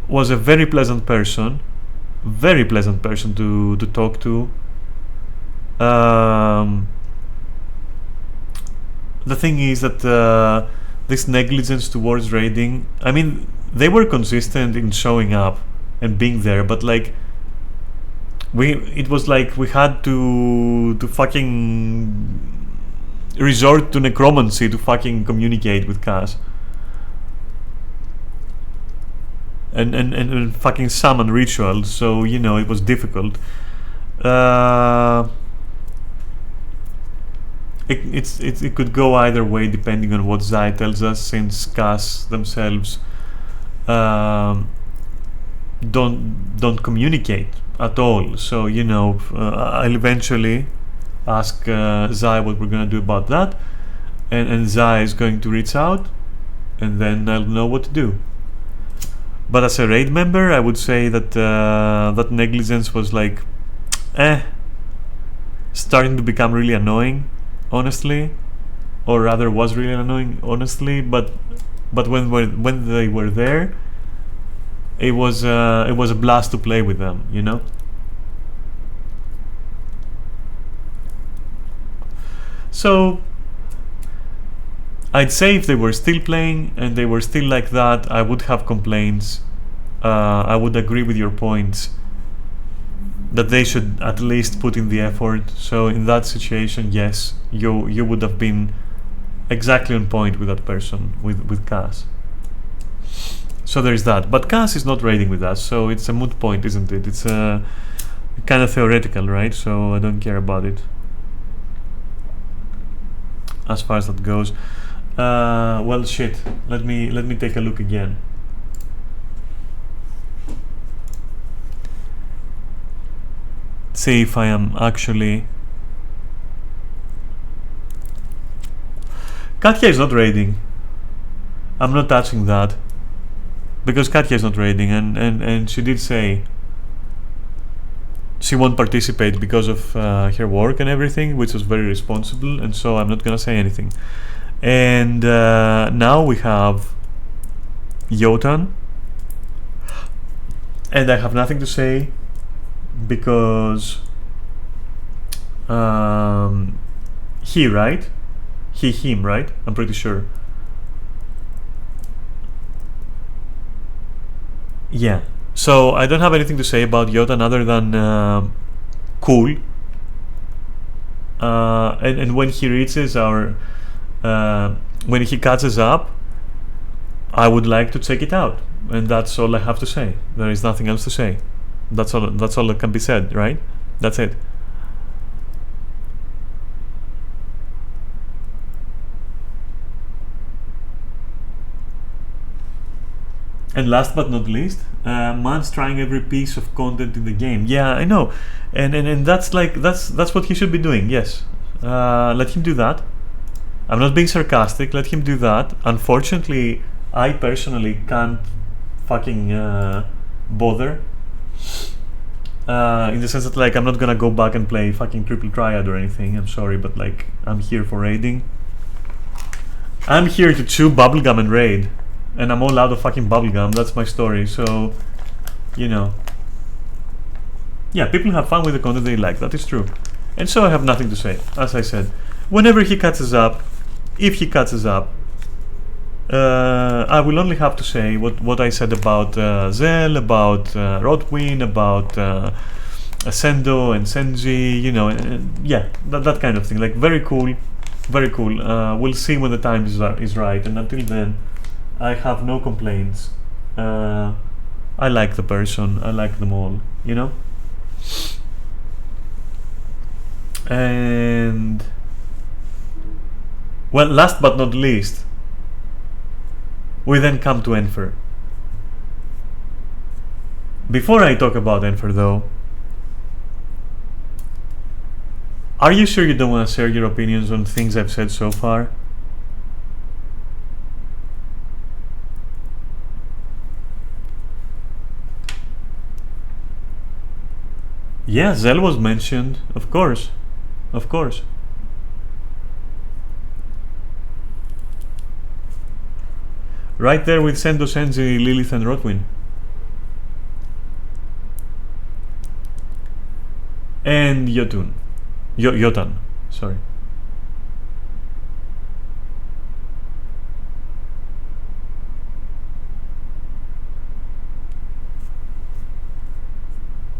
was a very pleasant person to talk to. The thing is that this negligence towards raiding, I mean, they were consistent in showing up and being there, but like, it was like we had to fucking resort to necromancy to fucking communicate with Cass. And fucking summon rituals, so, you know, it was difficult. It could go either way depending on what Zai tells us, since Cass themselves don't communicate at all. So, you know, I'll eventually ask Zai what we're gonna do about that, and Zai is going to reach out, and then I'll know what to do. But as a raid member, I would say that that negligence was like, starting to become really annoying, honestly, or rather was really annoying, honestly. But when they were there, it was a blast to play with them, you know. So I'd say if they were still playing and they were still like that, I would have complaints. I would agree with your points that they should at least put in the effort. So in that situation, yes, you would have been exactly on point with that person, with Cass. So there's that. But Cass is not raiding with us, so it's a moot point, isn't it? It's kind of theoretical, right? So I don't care about it as far as that goes. Well, shit. Let me take a look again. See if I am actually. Katya is not raiding. I'm not touching that. because Katya is not raiding, and she did say she won't participate because of her work and everything, which was very responsible, and so I'm not gonna say anything. And now we have Yotan, and I have nothing to say because he, right? Him, right? I'm pretty sure. Yeah. So I don't have anything to say about Yotan other than cool. And when he reaches our, when he catches up, I would like to check it out, and that's all I have to say. There is nothing else to say. That's all. That's all that can be said, right? That's it. And last but not least, man's trying every piece of content in the game. Yeah, I know, and that's like that's what he should be doing. Yes, let him do that. I'm not being sarcastic. Let him do that. Unfortunately, I personally can't fucking bother. In the sense that like I'm not gonna go back and play fucking triple triad or anything. I'm sorry, but like I'm here for raiding. I'm here to chew bubblegum and raid. And I'm all out of fucking bubblegum, that's my story, so, you know. Yeah, people have fun with the content they like, that is true. And so I have nothing to say, as I said. Whenever he catches up, if he catches up, I will only have to say what I said about Zell, about Rotwin, about Ascendo and Senji, you know, yeah, that kind of thing. Like, very cool, very cool. We'll see when the time is right, and until then, I have no complaints. I like the person. I like them all. You know. And well, last but not least, we then come to Enfer. Before I talk about Enfer, though, are you sure you don't want to share your opinions on things I've said so far? Yeah, Zell was mentioned, of course. Of course. Right there with Sendo, Senji, Lilith and Rotwin. And Yotan, sorry.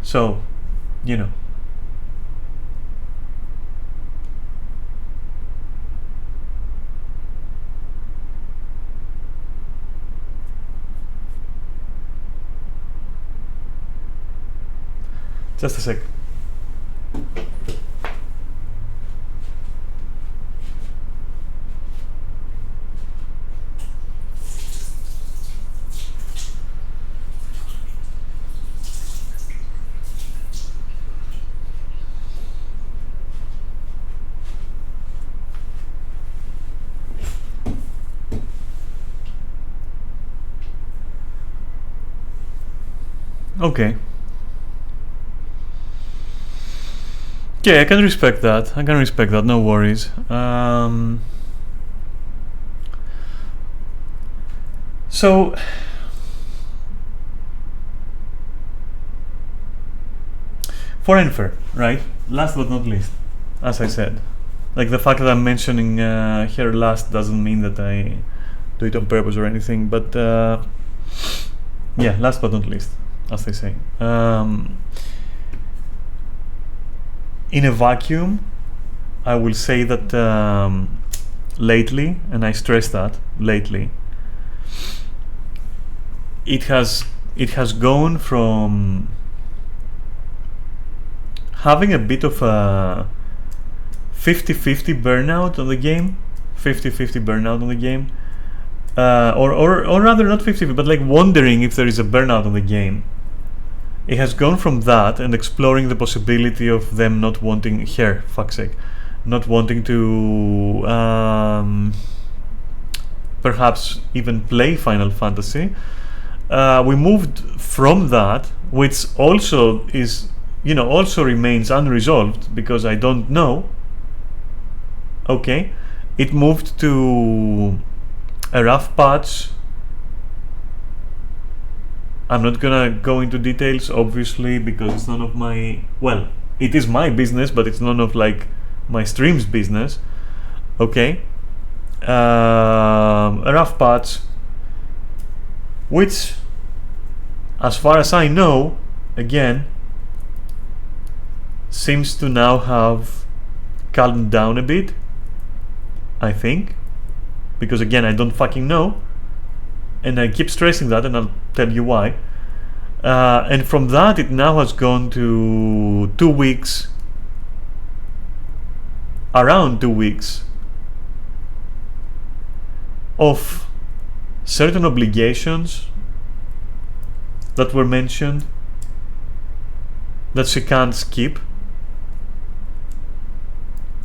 So, you know. Just a sec. Okay. Yeah, I can respect that. I can respect that. No worries. So, for Enfer, right? Last but not least, as I said, like the fact that I'm mentioning here last doesn't mean that I do it on purpose or anything. But yeah, last but not least, as they say. In a vacuum, I will say that lately, and I stress that lately, it has gone from having a bit of a 50-50 burnout on the game, 50-50 burnout on the game, or rather not 50, but like wondering if there is a burnout on the game. It has gone from that and exploring the possibility of them not wanting, fuck's sake, not wanting to perhaps even play Final Fantasy, we moved from that, which also is, also remains unresolved because I don't know. Okay, it moved to a rough patch. I'm not gonna go into details, obviously, because it's none of my, well, it is my business, but it's none of like my stream's business. Okay, a rough patch, which, as far as I know, again, seems to now have calmed down a bit, I think, because again, I don't fucking know, and I keep stressing that, and I'll tell you why. And from that, it now has gone to 2 weeks, around 2 weeks of certain obligations that were mentioned that she can't skip,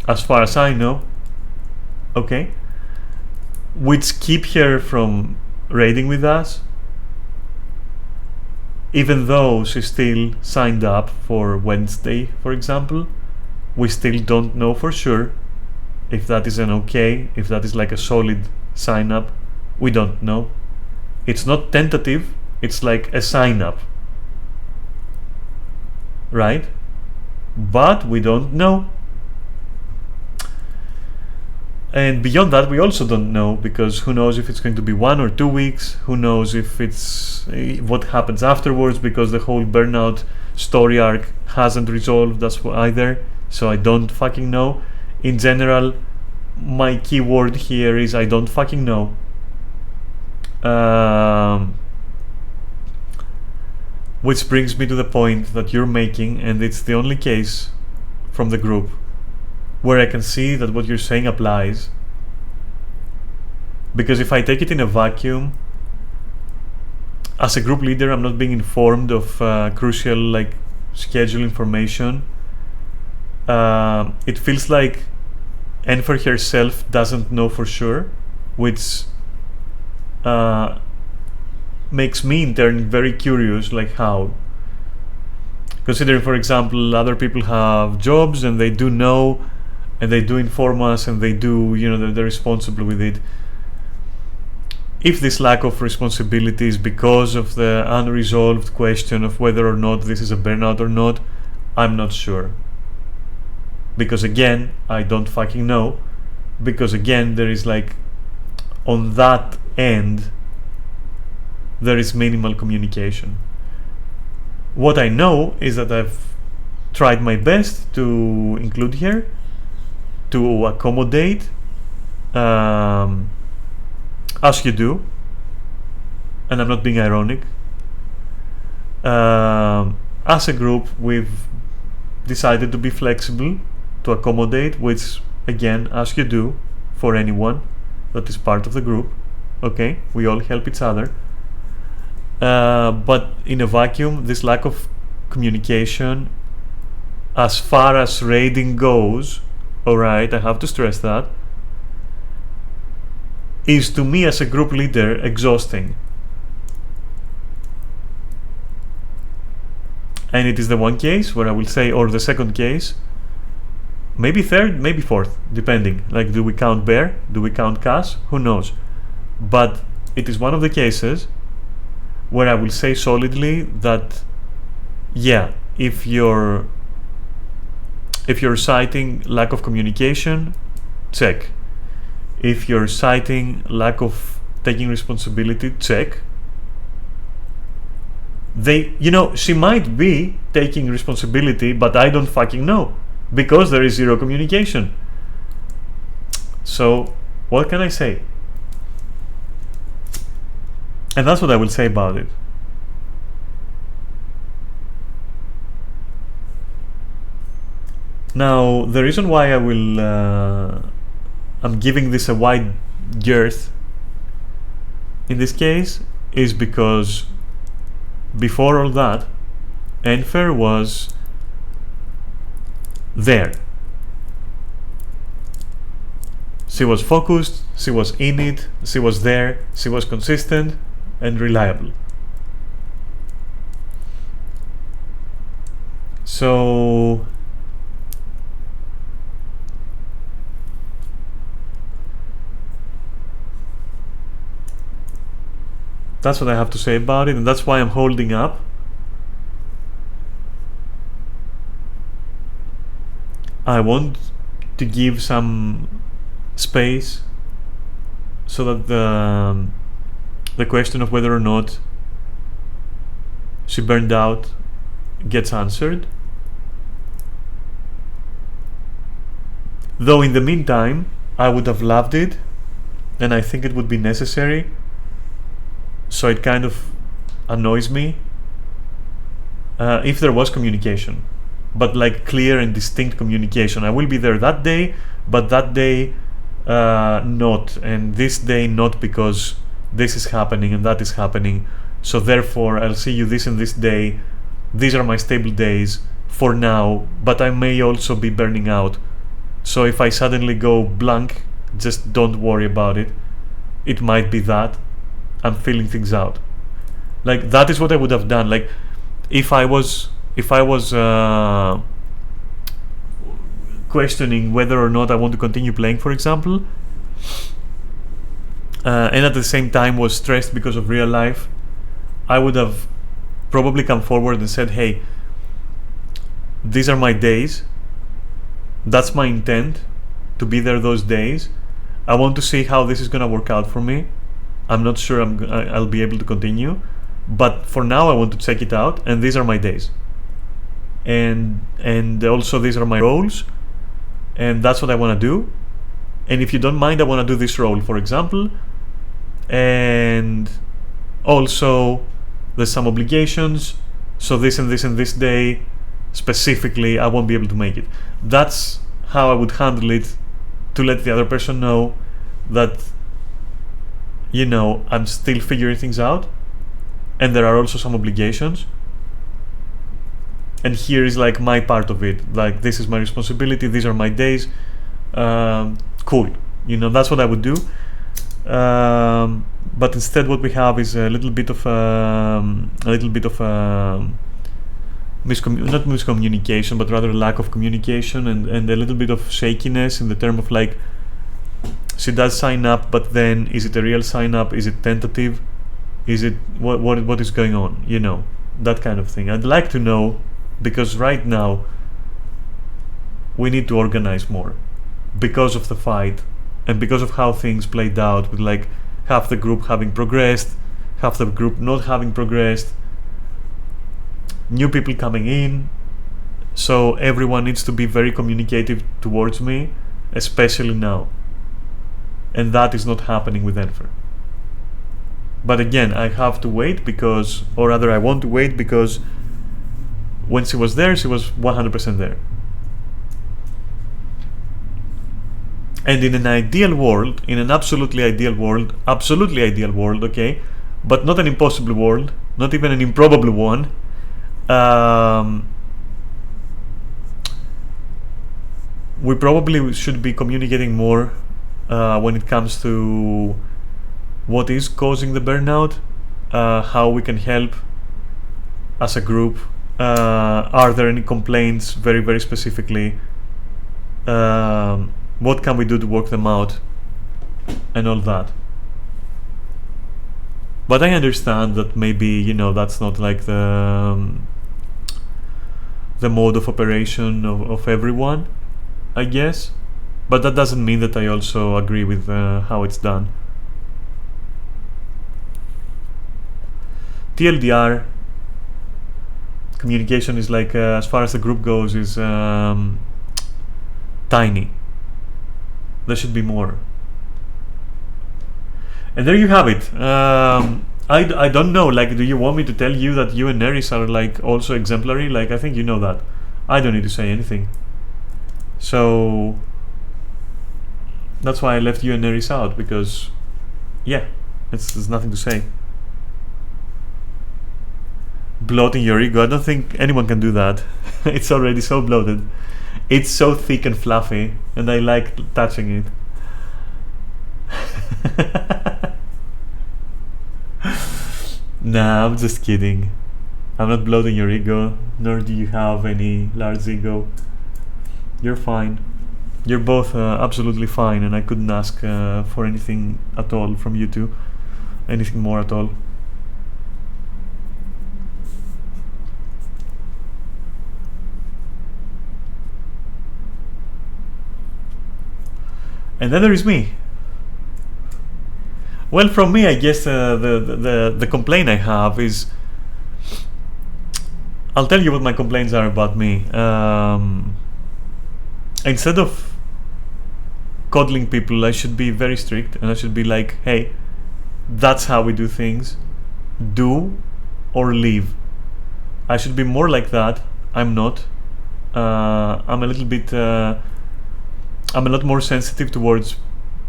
as far as I know, okay, which keep her from raiding with us, even though she still signed up for Wednesday, for example. We still don't know for sure if that is an okay, if that is like a solid sign up. We don't know. It's not tentative, it's like a sign up, right? But we don't know. And beyond that, we also don't know, because who knows if it's going to be 1 or 2 weeks, who knows if it's what happens afterwards, because the whole burnout story arc hasn't resolved as either, so I don't fucking know. In general, my key word here is I don't fucking know. Which brings me to the point that you're making, and it's the only case from the group where I can see that what you're saying applies. Because if I take it in a vacuum, as a group leader, I'm not being informed of crucial like schedule information. It feels like Enfer herself doesn't know for sure, which makes me in turn very curious, like how. Considering, for example, other people have jobs and they do know, and they do inform us, and they do, they're responsible with it. If this lack of responsibility is because of the unresolved question of whether or not this is a burnout or not, I'm not sure. Because again, I don't fucking know. Because again, there is like, on that end, there is minimal communication. What I know is that I've tried my best to include here, to accommodate, as you do, and I'm not being ironic. As a group, we've decided to be flexible, to accommodate, which again, as you do for anyone that is part of the group. Okay, we all help each other. But in a vacuum, this lack of communication, as far as raiding goes, alright, I have to stress that, is to me as a group leader exhausting. And it is the one case where I will say, or the second case, maybe third, maybe fourth, depending. Like, do we count Bear? Do we count Cass? Who knows? But it is one of the cases where I will say solidly that, yeah, if you're citing lack of communication, check. If you're citing lack of taking responsibility, check. She might be taking responsibility, but I don't fucking know, because there is zero communication. So what can I say? And that's what I will say about it. Now, the reason why I'm giving this a wide girth in this case is because before all that, Enfer was there. She was focused, she was in it, she was there, she was consistent and reliable. So that's what I have to say about it, and that's why I'm holding up. I want to give some space so that the question of whether or not she burned out gets answered. Though in the meantime, I would have loved it, and I think it would be necessary. So it kind of annoys me if there was communication, but like clear and distinct communication. I will be there that day, but that day not, and this day not, because this is happening and that is happening. So therefore, I'll see you this and this day. These are my stable days for now, but I may also be burning out. So if I suddenly go blank, just don't worry about it. It might be that I'm feeling things out. Like that is what I would have done. Like if I was questioning whether or not I want to continue playing, for example, and at the same time was stressed because of real life, I would have probably come forward and said, hey, these are my days. That's my intent, to be there those days. I want to see how this is going to work out for me. I'm not sure I'll be able to continue, but for now I want to check it out, and these are my days. And also these are my roles, and that's what I want to do. And if you don't mind, I want to do this role, for example. And also there's some obligations, so this and this and this day specifically I won't be able to make it. That's how I would handle it, to let the other person know that, you know, I'm still figuring things out and there are also some obligations, and here is like my part of it, like this is my responsibility, these are my days. Cool, you know, that's what I would do. But instead what we have is a little bit of not miscommunication, but rather lack of communication, and a little bit of shakiness in the term of like, she does sign up, but then is it a real sign up? Is it tentative? Is it what is going on? You know, that kind of thing. I'd like to know, because right now we need to organize more because of the fight and because of how things played out, with like half the group having progressed, half the group not having progressed, new people coming in. So everyone needs to be very communicative towards me, especially now. And that is not happening with Enfer. But again, I have to wait because, or rather I want to wait because when she was there, she was 100% there. And in an ideal world, in an absolutely ideal world, okay, but not an impossible world, not even an improbable one, we probably should be communicating more when it comes to what is causing the burnout, how we can help as a group. Are there any complaints, very, very specifically? What can we do to work them out, and all that. But I understand that maybe, you know, that's not like the mode of operation of everyone, I guess. But that doesn't mean that I also agree with how it's done. TLDR, communication is like, as far as the group goes, is tiny. There should be more. And there you have it. I don't know, like, do you want me to tell you that you and Neris are like also exemplary? Like, I think you know that. I don't need to say anything. So that's why I left you and Neris out, because yeah, there's nothing to say. Bloating your ego, I don't think anyone can do that. It's already so bloated. It's so thick and fluffy, and I like touching it. Nah, I'm just kidding. I'm not bloating your ego, nor do you have any large ego. You're fine. You're both absolutely fine, and I couldn't ask for anything at all from you two. Anything more at all. And then there is me. Well, from me, I guess the complaint I have is, I'll tell you what my complaints are about me. Instead of coddling people, I should be very strict, and I should be like, hey, that's how we do things. Do or leave. I should be more like that. I'm not. I'm a little bit. I'm a lot more sensitive towards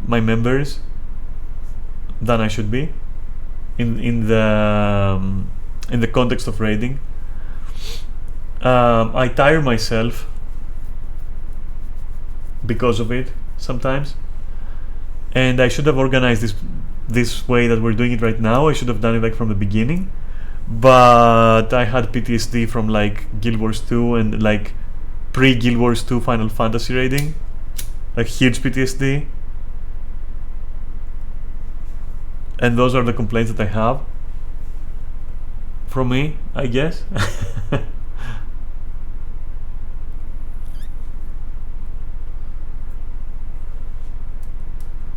my members than I should be in the context of raiding. I tire myself because of it sometimes, and I should have organized this way that we're doing it right now. I should have done it like from the beginning, but I had PTSD from like Guild Wars 2 and like pre-Guild Wars 2 Final Fantasy raiding, like huge PTSD, and those are the complaints that I have from me, I guess.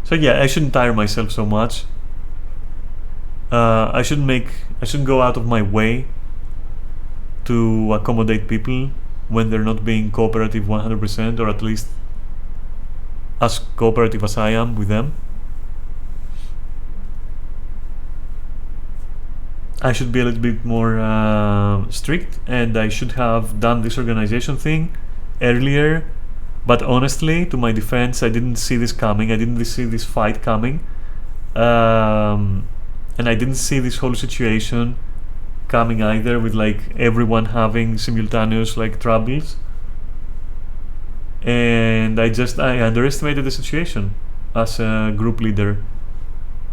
So yeah, I shouldn't tire myself so much. I shouldn't go out of my way to accommodate people when they're not being cooperative 100%, or at least as cooperative as I am with them. I should be a little bit more strict, and I should have done this organization thing earlier. But honestly, to my defense, I didn't see this coming. I didn't see this fight coming. And I didn't see this whole situation coming either, with like everyone having simultaneous like troubles. And I underestimated the situation as a group leader.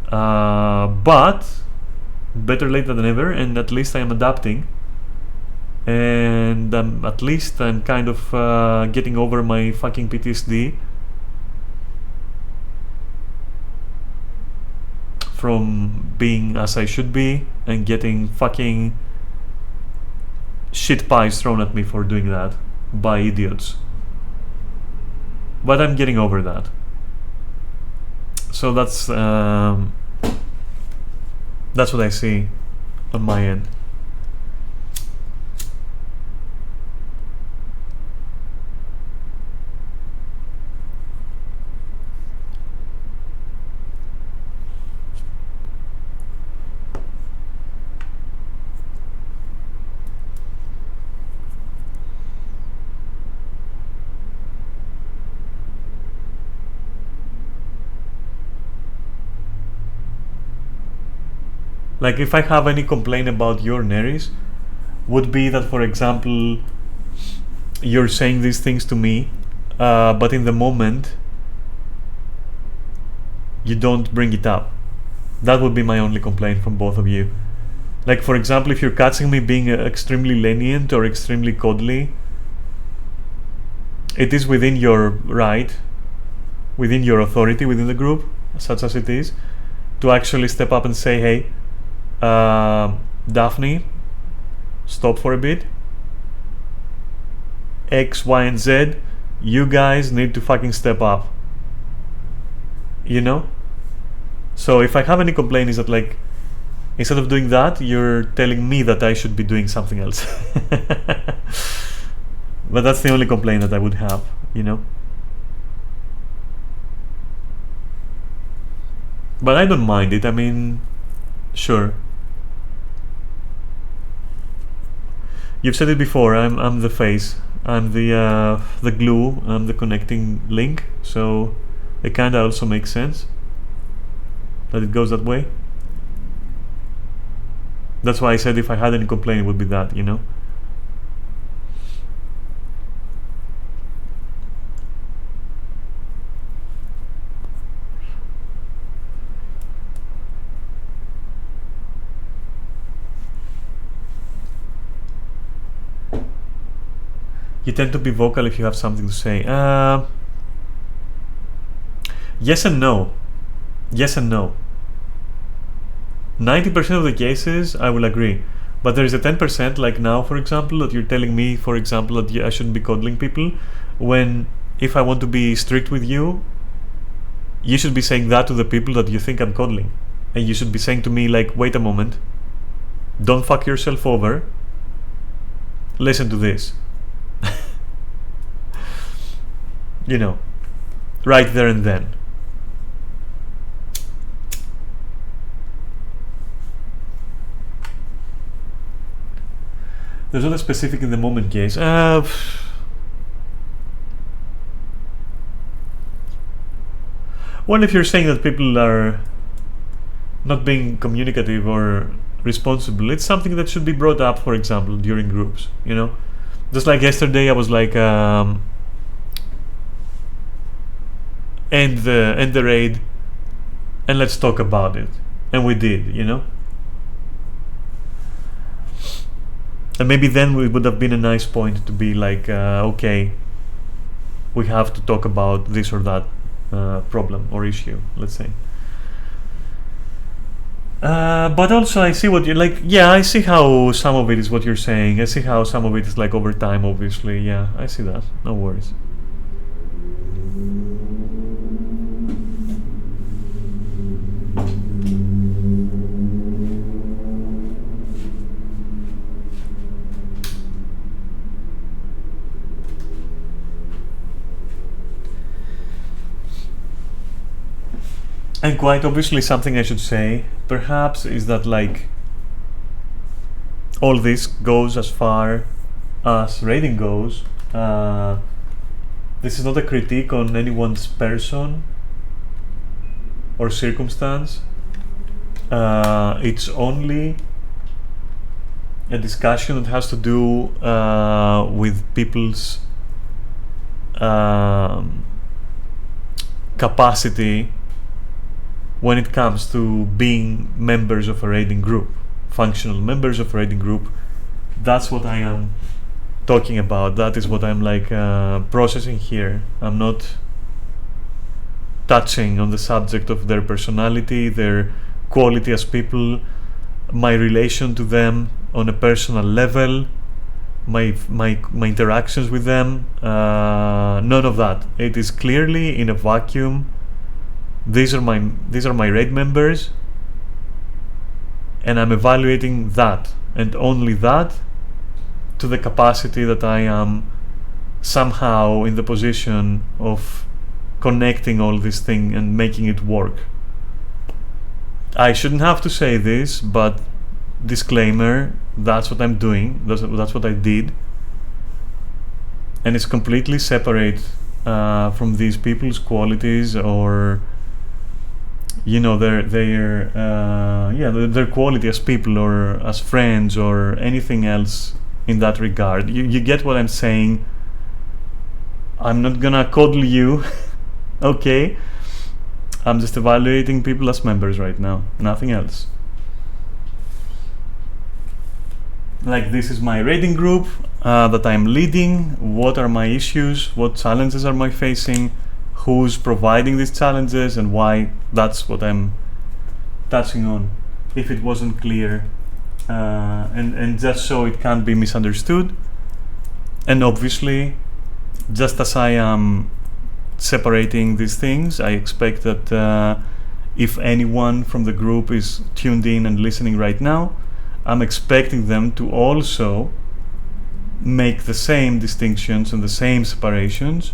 But better late than never, and at least I am adapting. And at least I'm kind of getting over my fucking PTSD from being as I should be and getting fucking shit pies thrown at me for doing that by idiots. But I'm getting over that. So that's what I see on my end. Like, if I have any complaint about your Neris, would be that, for example, you're saying these things to me, but in the moment you don't bring it up. That would be my only complaint from both of you. Like, for example, if you're catching me being extremely lenient or extremely coddly, it is within your right, within your authority within the group, such as it is, to actually step up and say, hey, Daphne, stop for a bit. X, Y, and Z, you guys need to fucking step up. You know? So if I have any complaint, is that like, instead of doing that, you're telling me that I should be doing something else. But that's the only complaint that I would have, you know? But I don't mind it. I mean, sure. You've said it before. I'm the face. I'm the glue. I'm the connecting link. So it kind of also makes sense that it goes that way. That's why I said if I had any complaint, it would be that, you know. You tend to be vocal if you have something to say. Yes and no. Yes and no. 90% of the cases, I will agree. But there is a 10%, like now, for example, that you're telling me, for example, that I shouldn't be coddling people, when if I want to be strict with you, you should be saying that to the people that you think I'm coddling. And you should be saying to me, like, wait a moment, don't fuck yourself over, listen to this. You know, right there and then. There's not a specific in the moment case. Well, if you're saying that people are not being communicative or responsible, it's something that should be brought up, for example, during groups, you know? Just like yesterday, I was like, end the raid and let's talk about it. And we did, you know? And maybe then it would have been a nice point to be like, okay, we have to talk about this or that problem or issue, let's say. But also I see what you're like, yeah, I see how some of it is what you're saying. I see how some of it is like over time, obviously. Yeah, I see that. No worries. And quite obviously something I should say, perhaps, is that like all this goes as far as raiding goes. This is not a critique on anyone's person or circumstance. It's only a discussion that has to do with people's capacity when it comes to being members of a raiding group, functional members of a raiding group. That's what I am talking about. That is what I'm like processing here. I'm not touching on the subject of their personality, their quality as people, my relation to them on a personal level, my interactions with them. None of that. It is clearly in a vacuum. These are my raid members, and I'm evaluating that and only that to the capacity that I am somehow in the position of connecting all this thing and making it work. I shouldn't have to say this, but disclaimer, that's what I'm doing, that's what I did, and it's completely separate from these people's qualities or their quality as people or as friends or anything else in that regard. You get what I'm saying. I'm not gonna coddle you. Okay, I'm just evaluating people as members right now, nothing else. Like, this is my raiding group that I'm leading. What are my issues? What challenges am I facing? Who's providing these challenges and why? That's what I'm touching on, if it wasn't clear, and just so it can't be misunderstood. And obviously, just as I am separating these things, I expect that if anyone from the group is tuned in and listening right now, I'm expecting them to also make the same distinctions and the same separations,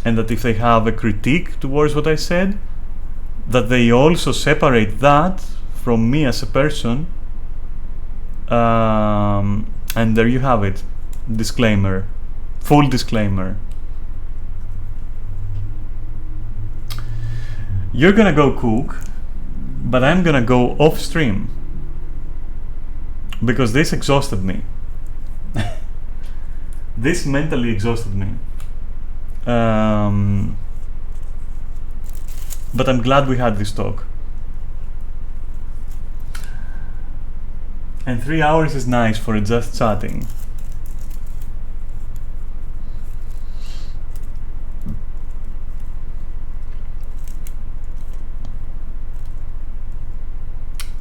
and that if they have a critique towards what I said, that they also separate that from me as a person. And there you have it. Disclaimer. Full disclaimer. You're gonna go cook, but I'm gonna go off stream, because this exhausted me. This mentally exhausted me. But I'm glad we had this talk. And 3 hours is nice for just chatting.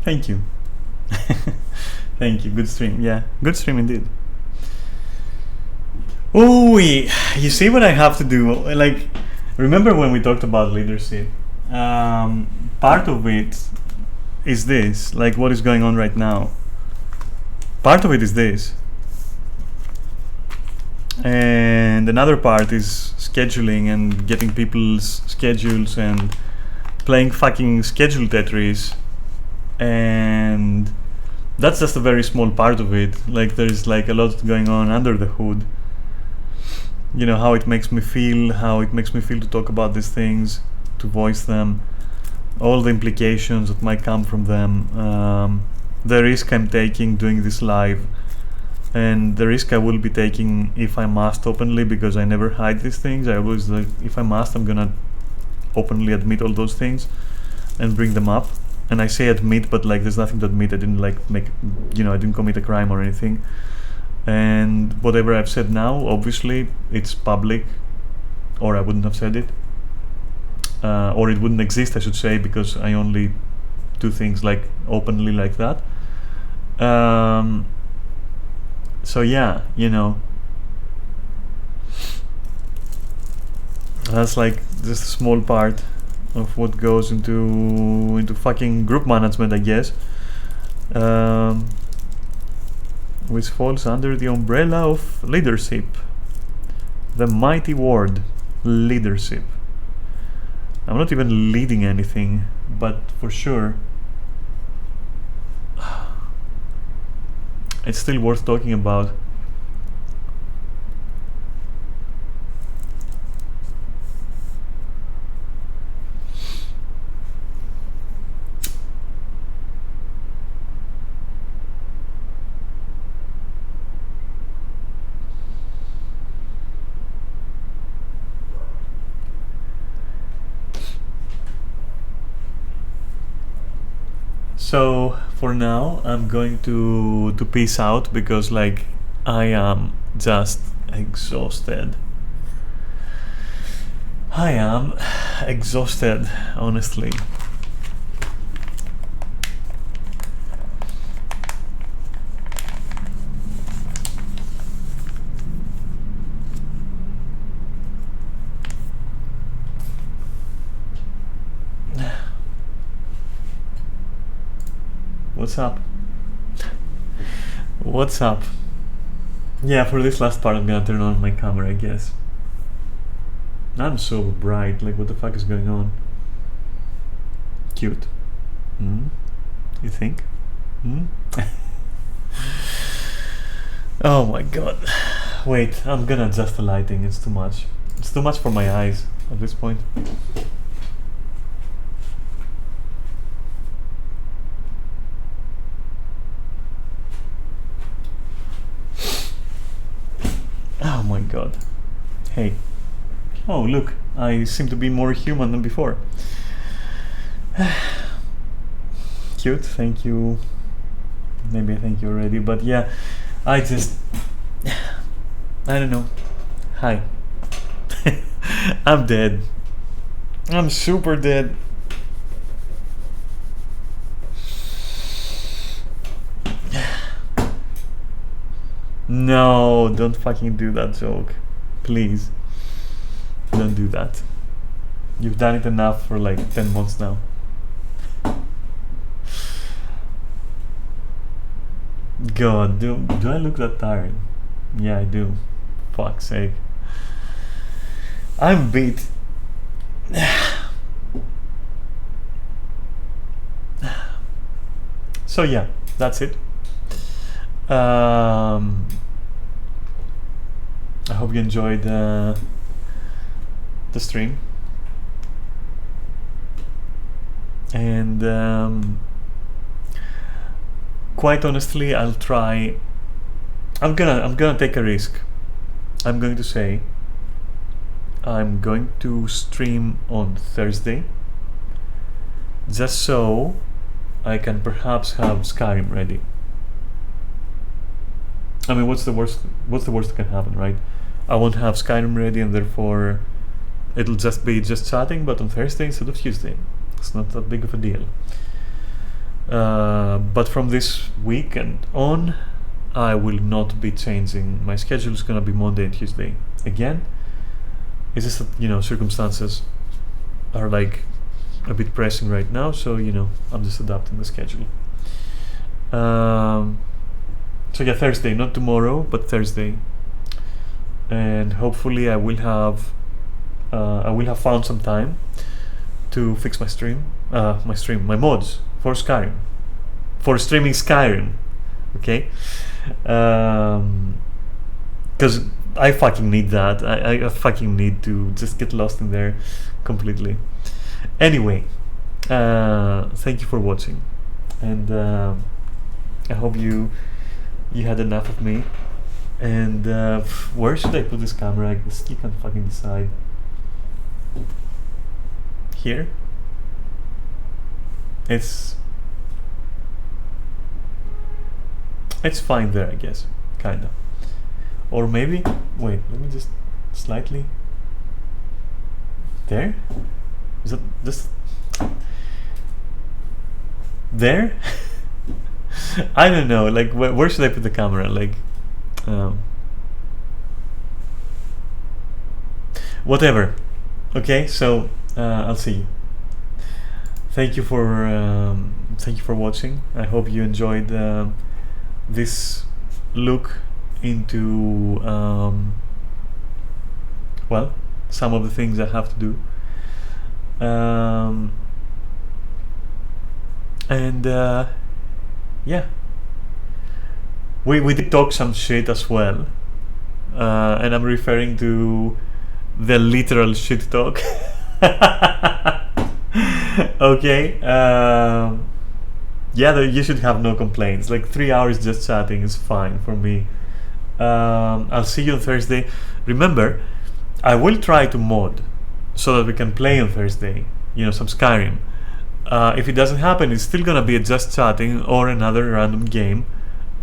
Thank you. Thank you. Good stream. Yeah, good stream indeed. Oh, you see what I have to do? Like, remember when we talked about leadership? Part of it is this, like what is going on right now. Part of it is this. And another part is scheduling and getting people's schedules and playing fucking schedule Tetris. And that's just a very small part of it. Like, there's like a lot going on under the hood. You know, how it makes me feel to talk about these things, to voice them, all the implications that might come from them, the risk I'm taking doing this live, and the risk I will be taking if I must openly, because I never hide these things. I always, like, if I must, I'm gonna openly admit all those things and bring them up. And I say admit, but like there's nothing to admit. I didn't like make, you know, I didn't commit a crime or anything. And whatever I've said now, obviously it's public, or I wouldn't have said it, or it wouldn't exist, I should say, because I only do things like openly like that. So yeah, you know, that's like just a small part of what goes into fucking group management, I guess. Which falls under the umbrella of leadership. The mighty word, leadership. I'm not even leading anything, but for sure, it's still worth talking about. So for now, I'm going to peace out, because like I am just exhausted. I am exhausted, honestly. What's up? What's up? Yeah, for this last part, I'm gonna turn on my camera, I guess. I'm so bright, like what the fuck is going on? Cute. You think? Oh my god. Wait, I'm gonna adjust the lighting, it's too much. It's too much for my eyes at this point. Oh my god. Hey. Oh, look, I seem to be more human than before. Cute, thank you. Maybe I thank you already, but yeah, I don't know. Hi. I'm dead. I'm super dead. No, don't fucking do that joke. Please. Don't do that. You've done it enough for like 10 months now. God, do I look that tired? Yeah, I do. Fuck's sake. I'm beat. So yeah, that's it. I hope you enjoyed the stream, and quite honestly, I'll try. I'm gonna take a risk. I'm going to say I'm going to stream on Thursday, just so I can perhaps have Skyrim ready. I mean, what's the worst that can happen, right? I won't have Skyrim ready, and therefore it'll just be chatting, but on Thursday instead of Tuesday. It's not that big of a deal. But from this weekend on, I will not be changing. My schedule is gonna be Monday and Tuesday again. It's just that, you know, circumstances are like a bit pressing right now, so you know, I'm just adapting the schedule. So yeah, Thursday, not tomorrow, but Thursday, and hopefully I will have found some time to fix my mods for Skyrim, for streaming Skyrim. Okay, because I fucking need that. I fucking need to just get lost in there completely. Anyway, thank you for watching, and I hope you had enough of me. And where should I put this camera? I still can't fucking decide. Here? It's fine there, I guess, kinda. Or maybe, wait, let me just slightly. There? Is that just there? I don't know. Like, where should I put the camera? Like, whatever. Okay, so I'll see you. Thank you for watching. I hope you enjoyed this look into well, some of the things I have to do. And yeah, we did talk some shit as well, and I'm referring to the literal shit talk. Okay, yeah, you should have no complaints. Like 3 hours just chatting is fine for me. I'll see you on Thursday. Remember, I will try to mod so that we can play on Thursday, you know, some Skyrim. If it doesn't happen, it's still gonna be a just chatting or another random game.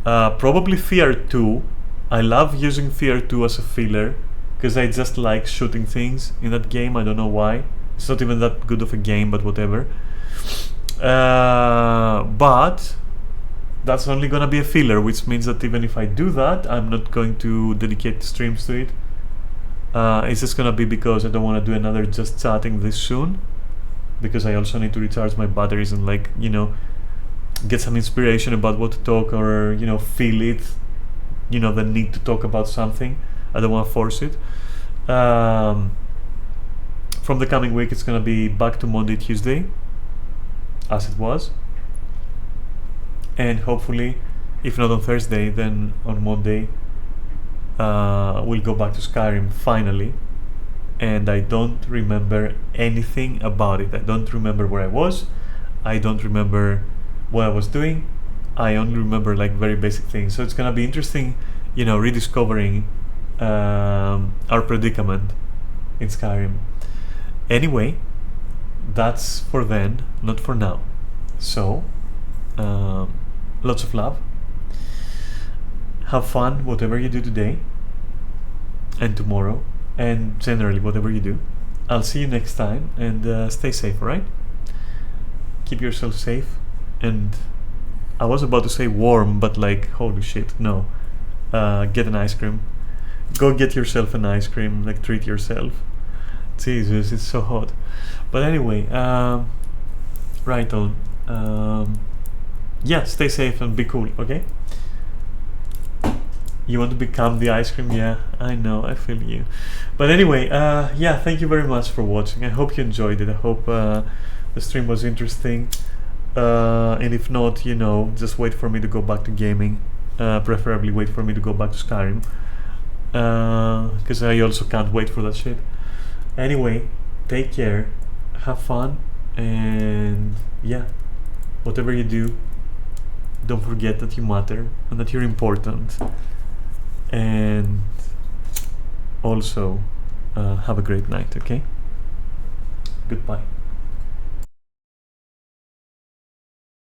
Probably Fear 2. I love using Fear 2 as a filler because I just like shooting things in that game. I don't know why. It's not even that good of a game, but whatever. But that's only gonna be a filler, which means that even if I do that, I'm not going to dedicate streams to it. It's just gonna be because I don't want to do another just chatting this soon, because I also need to recharge my batteries and, like, you know, get some inspiration about what to talk, or, you know, feel it, you know, the need to talk about something. I don't want to force it. From the coming week, it's gonna be back to Monday, Tuesday, as it was, and hopefully, if not on Thursday, then on Monday, we'll go back to Skyrim finally. And I don't remember anything about it. I don't remember where I was. I don't remember what I was doing. I only remember like very basic things. So it's gonna be interesting, you know, rediscovering our predicament in Skyrim. Anyway, that's for then, not for now. So, lots of love. Have fun, whatever you do today and tomorrow, and generally whatever you do. I'll see you next time, and stay safe, alright? Keep yourself safe, and I was about to say warm, but like, holy shit, no. Get an ice cream. Go get yourself an ice cream, like treat yourself. Jesus, it's so hot. But anyway, right on. Yeah, stay safe and be cool, okay? You want to become the ice cream? Yeah, I know, I feel you. But anyway, yeah, thank you very much for watching. I hope you enjoyed it. I hope the stream was interesting. And if not, you know, just wait for me to go back to gaming. Preferably wait for me to go back to Skyrim. Because I also can't wait for that shit. Anyway, take care, have fun, and yeah, whatever you do, don't forget that you matter and that you're important. And also, have a great night, okay? Goodbye.